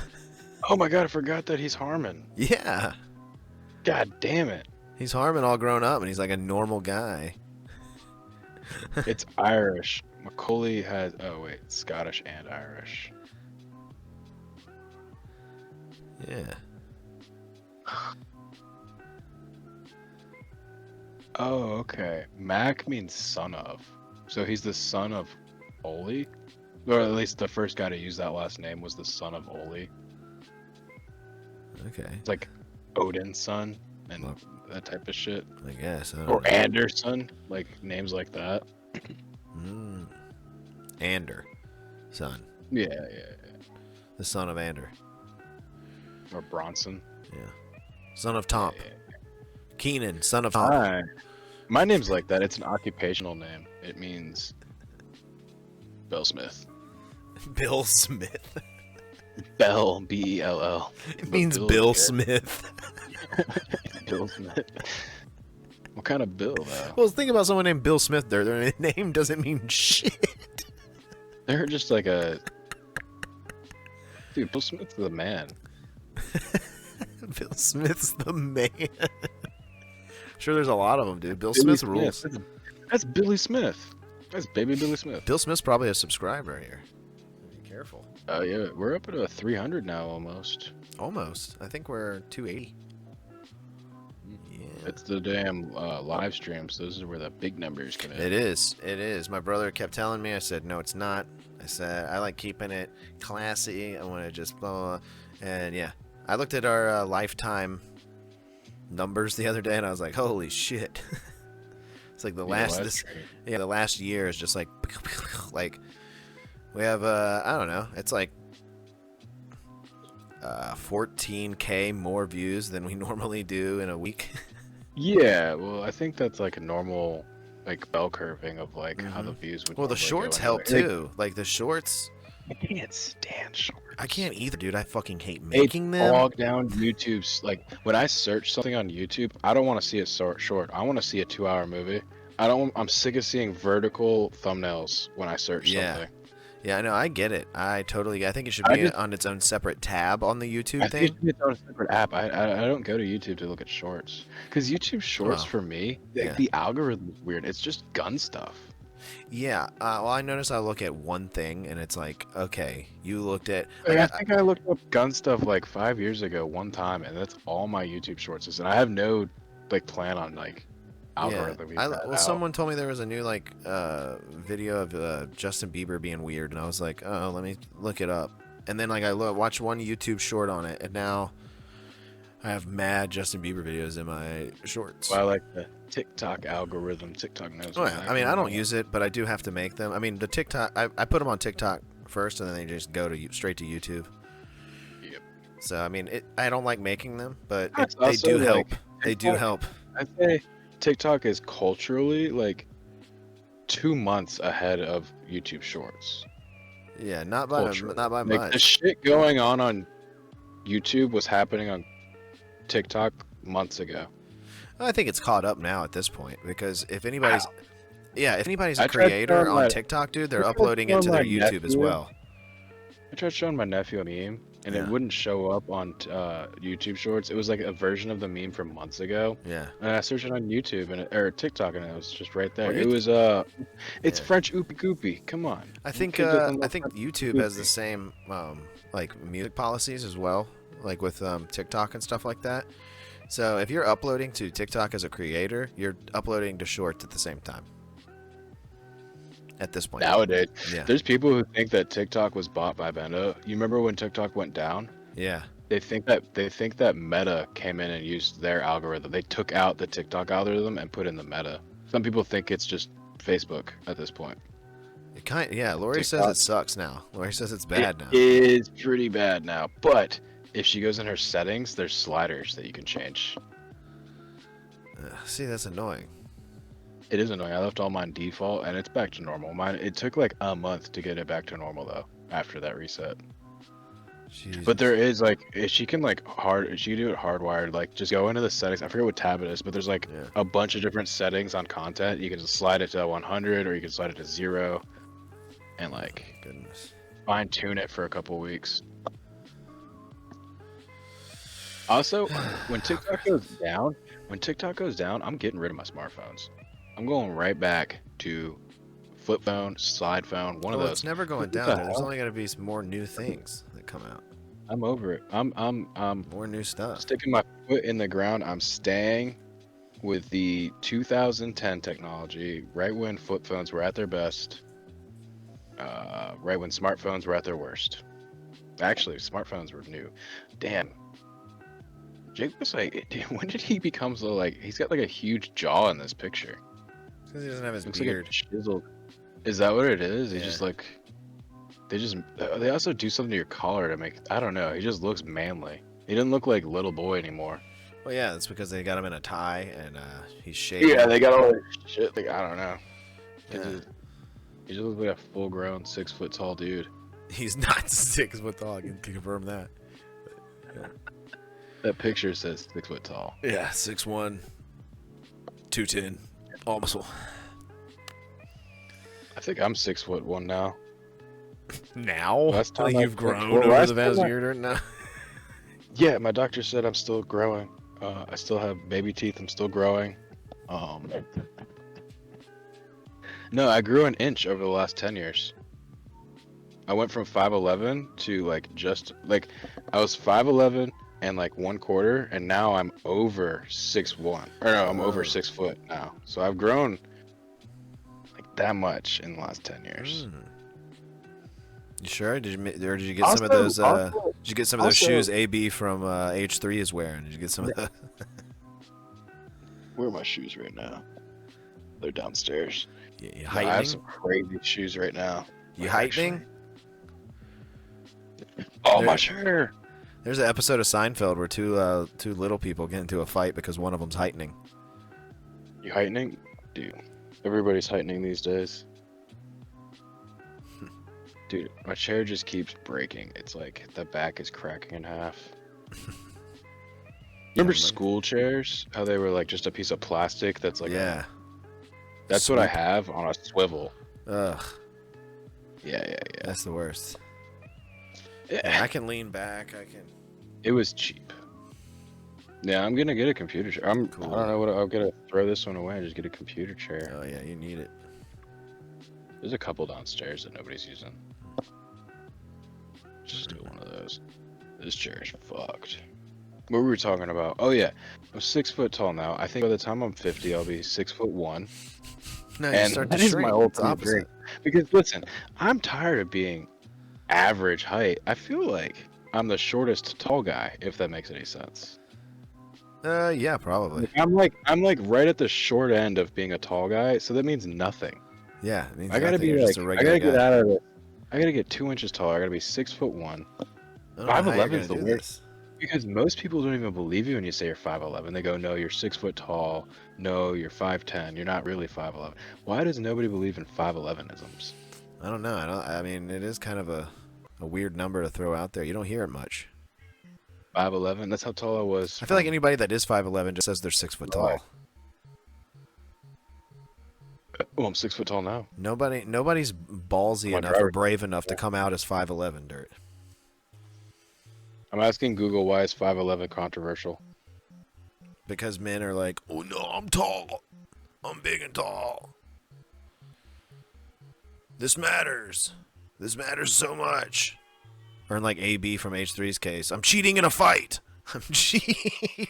Oh my god, I forgot that he's Harmon. Yeah, God damn it. he's Harmon all grown up, and he's like a normal guy. It's Irish. Macaulay has. Oh wait, Scottish and Irish. Yeah. Oh, okay. Mac means son of. So he's the son of Oli? Or at least the first guy to use that last name was the son of Oli. Okay. It's like Odin's son and Well, that type of shit. I guess. I don't Or know. Anderson, like names like that. Ander, son, Yeah. the son of Ander. Or Bronson. Yeah. Son of Tom. Yeah. Keenan, son of Tom. Hi. My name's like that. It's an occupational name. It means Bell Smith. Bill Smith. Bell, B-E-L-L. It means Bill Smith. Bill Smith. What kind of Bill, though? Well, think about someone named Bill Smith. Their name doesn't mean shit. They're just like a... Dude, Bill Smith's the man. Bill Smith's the man. Sure, there's a lot of them, dude. Bill Smith rules. That's Billy Smith. That's baby Billy Smith. Bill Smith's probably a subscriber here. Be careful. Oh, yeah. We're up at a 300 now, almost. Almost. I think we're 280. Yeah. It's the damn live streams. Those are where the big numbers come in. It is. It is. My brother kept telling me. I said, no, it's not. I said, I like keeping it classy. I want to just blah, blah, blah. And yeah, I looked at our lifetime numbers the other day, and I was like, holy shit. It's like the the last year is just like we have I don't know. It's like 14K more views than we normally do in a week. Yeah, well, I think that's like a normal like bell curving of like how the views would. Well, the normally shorts go help anyway. too. Like the shorts. I can't stand shorts. I can't either, dude. I fucking hate They making them. bog down YouTube's like when I search something on YouTube, I don't want to see it short. I want to see a 2-hour movie. I'm sick of seeing vertical thumbnails when I search something. Yeah, I know. I get it. I think it should I be just- on its own separate tab on the YouTube I think thing. it's on a separate app. I don't go to YouTube to look at shorts because YouTube Shorts Well, for me, yeah. the algorithm is weird. It's just gun stuff. Yeah. Well, I notice I look at one thing and it's like, okay, you looked at. Like, I think I looked up gun stuff like 5 years ago one time, and that's all my YouTube Shorts is. And I have no like plan on like algorithm. Well, someone told me there was a new like video of Justin Bieber being weird, and I was like, oh, let me look it up. And then like I watched one YouTube short on it, and now I have mad Justin Bieber videos in my shorts. Well, I like the TikTok algorithm. TikTok knows. Oh, yeah. I exactly mean, I don't what- use it, but I do have to make them. I mean, the TikTok, I put them on TikTok first, and then they just go to straight to YouTube. Yep. So I mean, I don't like making them, but It's they also, do like, help. They do TikTok- help. I'd say TikTok is culturally like 2 months ahead of YouTube Shorts. Yeah, not by Culturally. not by Like the much. shit going on YouTube was happening on TikTok months ago. I think it's caught up now at this point because if anybody's, if anybody's I a tried creator showing on my- TikTok, dude, I they're tried uploading it showing to their my YouTube as nephew- well. I tried showing my nephew a meme, and Yeah. it wouldn't show up on YouTube Shorts. It was like a version of the meme from months ago. Yeah. And I searched it on YouTube or TikTok, and it was just right there. Well, It was it's Yeah. French oopie goopy. Come on. I think Kids with them I think YouTube has the same like music policies as well, like with TikTok and stuff like that. So if you're uploading to TikTok as a creator, you're uploading to Shorts at the same time. At this point. Nowadays, Yeah. there's people who think that TikTok was bought by Bendo. You remember when TikTok went down? Yeah. They think that Meta came in and used their algorithm. They took out the TikTok algorithm and put in the Meta. Some people think it's just Facebook at this point. Lori says TikTok. it sucks now. Lori says it's bad now. It is pretty bad now. But if she goes in her settings, there's sliders that you can change. See, that's annoying. It is annoying. I left all mine default, and it's back to normal. Mine. It took like a month to get it back to normal though. After that reset. Jesus. But there is like she can do it hardwired. Like just go into the settings. I forget what tab it is, but there's like Yeah. a bunch of different settings on content. You can just slide it to 100, or you can slide it to 0, and like Goodness. fine tune it for a couple weeks. Also, when TikTok goes down, I'm getting rid of my smartphones. I'm going right back to flip phone, slide phone, one of Well, those. it's never going What the down. There's hell? only going to be some more new things that come out. I'm over it. I'm More new stuff. sticking my foot in the ground. I'm staying with the 2010 technology, right when flip phones were at their best, right when smartphones were at their worst. Actually, smartphones were new. Damn. Jake was like, when did he become so like? He's got like a huge jaw in this picture. Because he doesn't have his Looks beard. like a chiseled. Is that what it is? He Yeah. just like. They also do something to your collar to make. I don't know. He just looks manly. He doesn't look like little boy anymore. Well, yeah, that's because they got him in a tie and he's shaving. Yeah, they got all this shit. Like I don't know. Yeah. He just looks like a full-grown 6-foot tall dude. He's not 6 foot tall. I can confirm that. That picture says 6 foot tall. Yeah, 6'1", 210, all muscle. I think I'm 6'1" now. Now? Last time I You've checked- grown well, over last the time past I- year now? Yeah, my doctor said I'm still growing. I still have baby teeth. I'm still growing. No, I grew an inch over the last 10 years. I went from 5'11" to like I was 5'11", and like 1/4, and now I'm over 6'1", or no, I'm over Oh. 6 foot now. So I've grown like that much in the last 10 years. You sure? Or did you get some of Also- those? also- Did you get some of those also- shoes AB from H3 is wearing? Did you get some of those? Where are my shoes right now? They're downstairs. You No, I have heightening? some crazy shoes right now. You Like, heightening? Oh, There- my chair. There's an episode of Seinfeld where two little people get into a fight because one of them's heightening. You heightening? Dude, everybody's heightening these days. Dude, my chair just keeps breaking. It's like the back is cracking in half. Remember school chairs? How they were like just a piece of plastic that's like Yeah. that's what I Swoop. have on a swivel. Ugh, Yeah. that's the worst. Yeah, I can lean back. I can. It was cheap. Yeah, I'm gonna get a computer chair. Cool. I don't know what I'm gonna throw this one away and just get a computer chair. Oh yeah, you need it. There's a couple downstairs that nobody's using. Just do one of those. This chair is fucked. What were we talking about? Oh yeah, I'm 6 foot tall now. I think by the time I'm 50, I'll be 6'1". No, you And start that to is shrink. my It's ultimate opposite. dream. Because listen, I'm tired of being average height. I feel like I'm the shortest tall guy, if that makes any sense. Yeah, probably. I'm like right at the short end of being a tall guy, so that means nothing. Yeah, it means I gotta nothing. be You're like, just a I regular gotta get guy. out of it. I gotta get 2 inches taller. I gotta be 6'1". I don't know how you're 5'11" gonna is the do worst. this. Because most people don't even believe you when you say you're 5'11". They go, no, you're 6 foot tall. No, you're 5'10". You're not really 5'11". Why does nobody believe in 5'11"isms? I don't know. I mean, it is kind of a weird number to throw out there. You don't hear it much. 5'11"? That's how tall I was. I feel like from- anybody that is 5'11" just says they're 6 foot tall. Right. Oh, I'm 6 foot tall now. Nobody's ballsy My enough or driver- brave enough to come out as 5'11", Dirt. I'm asking Google why is 5'11" controversial. Because men are like, oh no, I'm tall. I'm big and tall. This matters. This matters so much. Or in like AB from H3's case, I'm cheating in a fight. I'm cheating.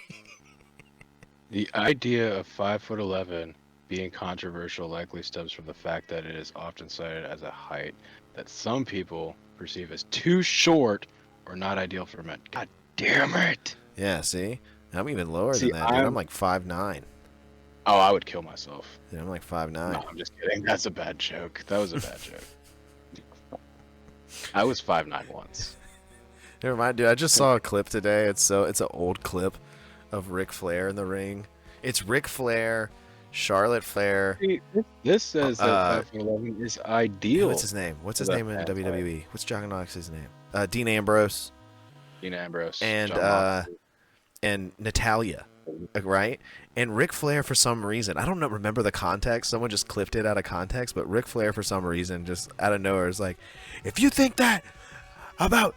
The idea of 5'11" being controversial likely stems from the fact that it is often cited as a height that some people perceive as too short or not ideal for men. God damn it! Yeah, see? I'm even lower See, than that, dude. I'm I'm- like 5'9". Oh, I would kill myself. Dude, I'm like 5'9". No, I'm just kidding. That's a bad joke. That was a bad joke. I was 5'9" once. Never mind, dude. I just saw a clip today. It's an old clip of Ric Flair in the ring. It's Ric Flair, Charlotte Flair. See, this says Uh, that 5'11" is ideal. What's his name? What's his That name in fat WWE? What's John Knox's name? Dean Ambrose Dean Ambrose. and John Moxley. and Natalia, right? And Ric Flair, for some reason, I don't know, remember the context. Someone just clipped it out of context, but Ric Flair, for some reason, just out of nowhere, is like, if you think that about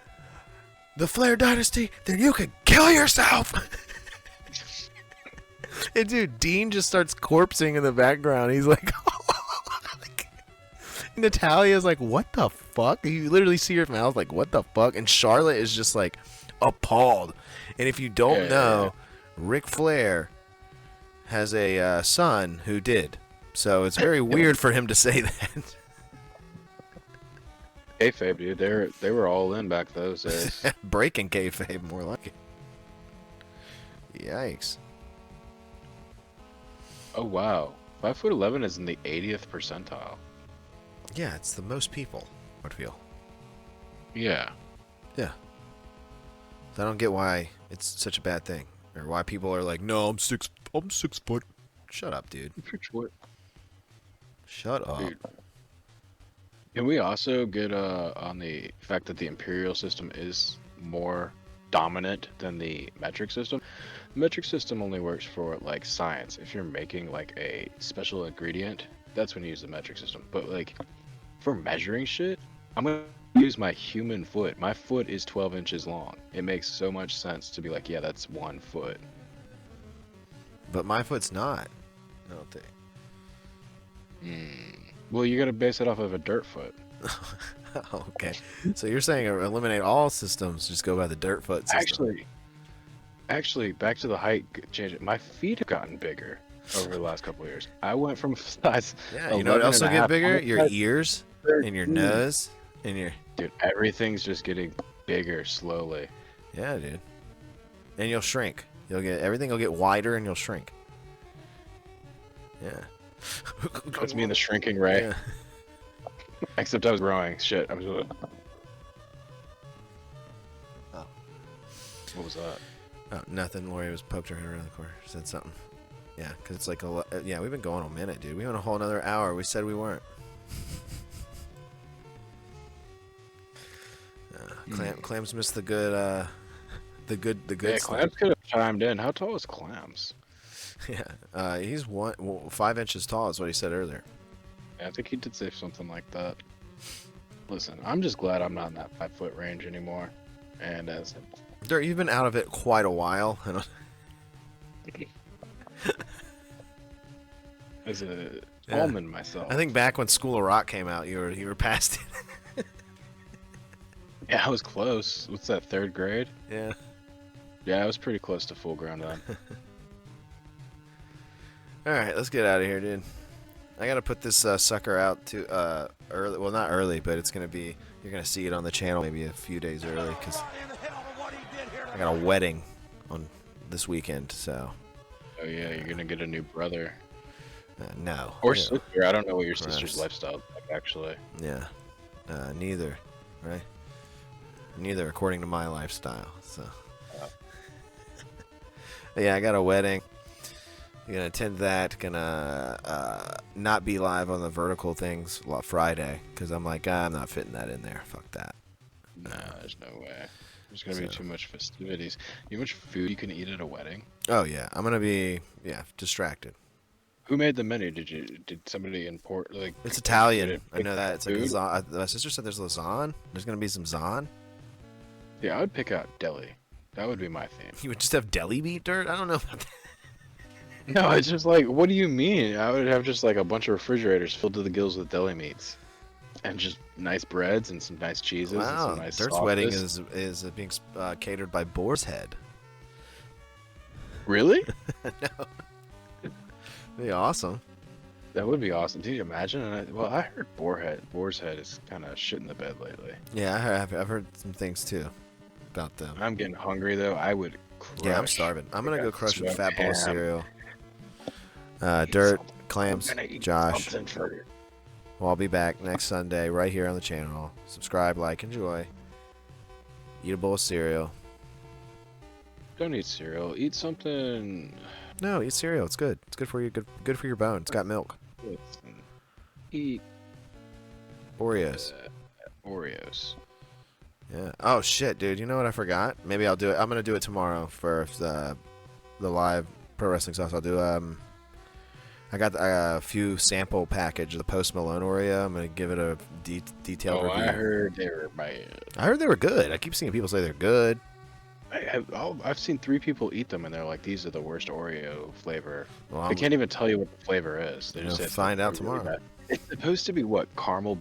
the Flair dynasty, then you can kill yourself. And dude, Dean just starts corpsing in the background. He's like, Natalia's like, what the fuck? You literally see her mouth like, what the fuck? And Charlotte is just like appalled. And if you don't know, Ric Flair has a son who did. So it's very weird for him to say that. Kayfabe, dude. They were all in back those days. Breaking kayfabe, more like it. Yikes. Oh wow, 5'11" is in the 80th percentile. Yeah, it's the most people, I would feel. Yeah. Yeah. So I don't get why it's such a bad thing. Or why people are like, no, I'm 6 foot. Shut up, dude. Shut up. Dude. Can we also get on the fact that the imperial system is more dominant than the metric system? The metric system only works for like science. If you're making like a special ingredient, that's when you use the metric system. But like for measuring shit, I'm gonna use my human foot. My foot is 12 inches long. It makes so much sense to be like, yeah, that's 1 foot. But my foot's not. I don't think. Well, you gotta base it off of a dirt foot. Okay. So you're saying eliminate all systems, just go by the dirt foot system. Actually, Actually, back to the height change. My feet have gotten bigger over the last couple of years. I went from size Yeah, you know what 11 else and will a get half, bigger? almost Your size ears and your 13. nose and your... Dude, everything's just getting bigger slowly. Yeah, dude. And you'll shrink. Everything will get wider and you'll shrink. Yeah. That's me in the shrinking ray. Yeah. Except I was growing. Shit. I was. Oh. What was that? Oh, nothing. Lori was poked her head around the corner. Said something. Yeah, because it's like yeah, we've been going a minute, dude. We went a whole another hour. We said we weren't. Clams missed the good. The good Yeah, stuff. Clams could have chimed in. How tall is Clams? Yeah, he's 5 inches tall. Is what he said earlier. Yeah, I think he did say something like that. Listen, I'm just glad I'm not in that 5-foot range anymore. And as Dirt, you've been out of it quite a while. as a Yeah. almond myself. I think back when School of Rock came out, you were past it. Yeah, I was close. What's that, 3rd grade? Yeah. Yeah, I was pretty close to full grown then. All right, let's get out of here, dude. I gotta put this sucker out to early. Well, not early, but it's gonna be. You're gonna see it on the channel maybe a few days early because I got a wedding on this weekend. So. Oh yeah, you're gonna get a new brother No. or Yeah. sister. I don't know what your Gross. sister's lifestyle is like actually. Yeah. Neither. Right. Neither, according to my lifestyle. So. Yeah, I got a wedding. Gonna attend that. Gonna not be live on the vertical things Friday because I'm like, I'm not fitting that in there. Fuck that. No, there's no way. There's gonna be too much festivities. You know how much food you can eat at a wedding? Oh yeah, I'm gonna be distracted. Who made the menu? Did somebody import like? It's Italian. did it I know that. It's like food? lasagna. My sister said there's lasagna. There's gonna be some zon. Yeah, I would pick out deli. That would be my theme. You would just have deli meat, Dirt. I don't know about that. No, it's just like, what do you mean? I would have just like a bunch of refrigerators filled to the gills with deli meats, and just nice breads and some nice cheeses and Wow, some nice Dirt's sauces. wedding is being catered by Boar's Head. Really? No. Be awesome. That would be awesome. Can you imagine? I heard Boar's Head is kind of shit in the bed lately. Yeah, I've heard some things too about them. I'm getting hungry though. I would. Yeah, I'm crush- starving. I'm gonna I go got crush a some fat bowl of ham. cereal. Eat Dirt, something. Clams, I'm gonna eat Josh. something for you. Well, I'll be back next Sunday right here on the channel. Subscribe, like, enjoy. Eat a bowl of cereal. Don't eat cereal. Eat something. No, eat cereal. It's good. It's good for you. Good for your bone. It's got milk. Eat Oreos. Oreos. Yeah. Oh shit, dude. You know what I forgot? Maybe I'll do it. I'm gonna do it tomorrow for the live pro wrestling sauce. I'll do I got a few sample package of the Post Malone Oreo. I'm gonna give it a detailed review. I heard they were bad. I heard they were good. I keep seeing people say they're good. I've seen 3 people eat them and they're like, these are the worst Oreo flavor. Well, They can't even tell you what the flavor is. They You'll just say it's find out really tomorrow. bad. It's supposed to be what, caramel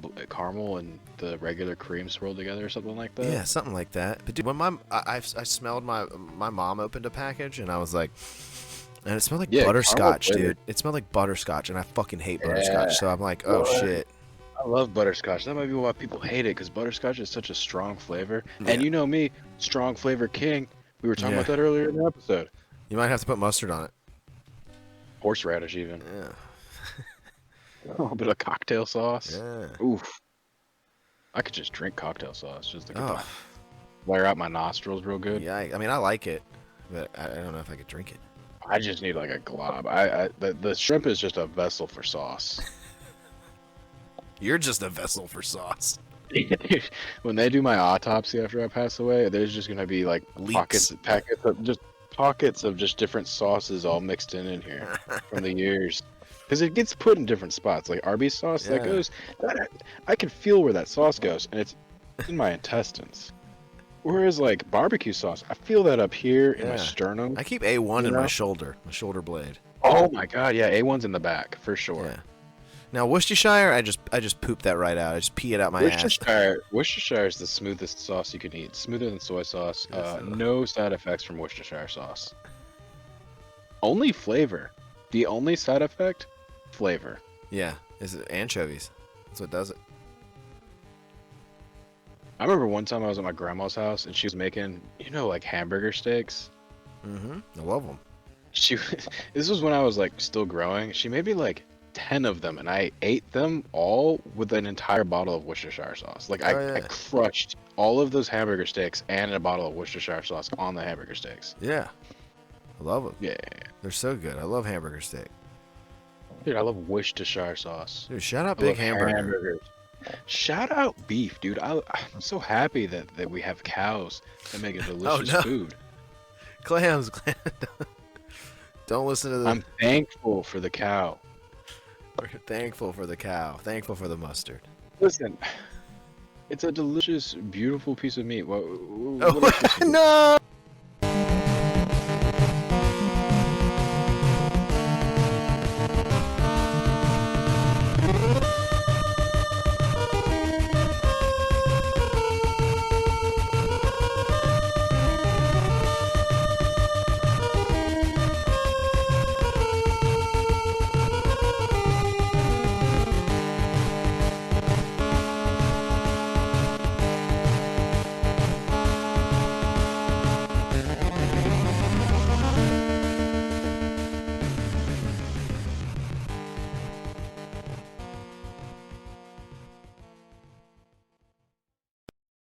and the regular cream swirled together or something like that. Yeah, something like that. But dude, when I smelled my mom opened a package and I was like, and it smelled like Yeah, butterscotch, caramel dude. It smelled like butterscotch, and I fucking hate butterscotch. Yeah. So I'm like, oh What? shit. I love butterscotch. That might be why people hate it, because butterscotch is such a strong flavor. Yeah. And you know me, strong flavor king. We were talking Yeah. about that earlier in the episode. You might have to put mustard on it. Horseradish even. Yeah. A little bit of cocktail sauce. Yeah. Oof. I could just drink cocktail sauce. Just to get Oh. the flare out my nostrils real good. Yeah. I mean, I like it, but I don't know if I could drink it. I just need like a glob. The shrimp is just a vessel for sauce. You're just a vessel for sauce. When they do my autopsy after I pass away, there's just gonna be like Leaks. pockets of just different sauces all mixed in here from the years. Because it gets put in different spots, like Arby's sauce. Yeah. I can feel where that sauce goes, and it's in my intestines. Whereas like barbecue sauce, I feel that up here in my Yeah. sternum. I keep A1 in You know? my shoulder blade. Oh my god, yeah, A1's in the back for sure. Yeah. Now Worcestershire, I just poop that right out. I just pee it out my ass. Worcestershire is the smoothest sauce you can eat. Smoother than soy sauce. No side effects from Worcestershire sauce. Only flavor. The only side effect, flavor. Yeah, is it anchovies? That's what does it. I remember one time I was at my grandma's house and she was making, like hamburger steaks. Mm-hmm. I love them. This was when I was like still growing. She made me like 10 of them, and I ate them all with an entire bottle of Worcestershire sauce. Like I crushed all of those hamburger steaks and a bottle of Worcestershire sauce on the hamburger steaks. Yeah, I love them. Yeah, They're so good. I love hamburger steak. dude, I love Worcestershire sauce. Dude, shout out I Big love Hamburger. hamburgers. Shout out beef, dude. I'm so happy that we have cows that make a delicious no. food. Clams. Don't listen to the. I'm thankful for the cow. We're thankful for the cow. Thankful for the mustard. Listen, it's a delicious, beautiful piece of meat. What Oh, no!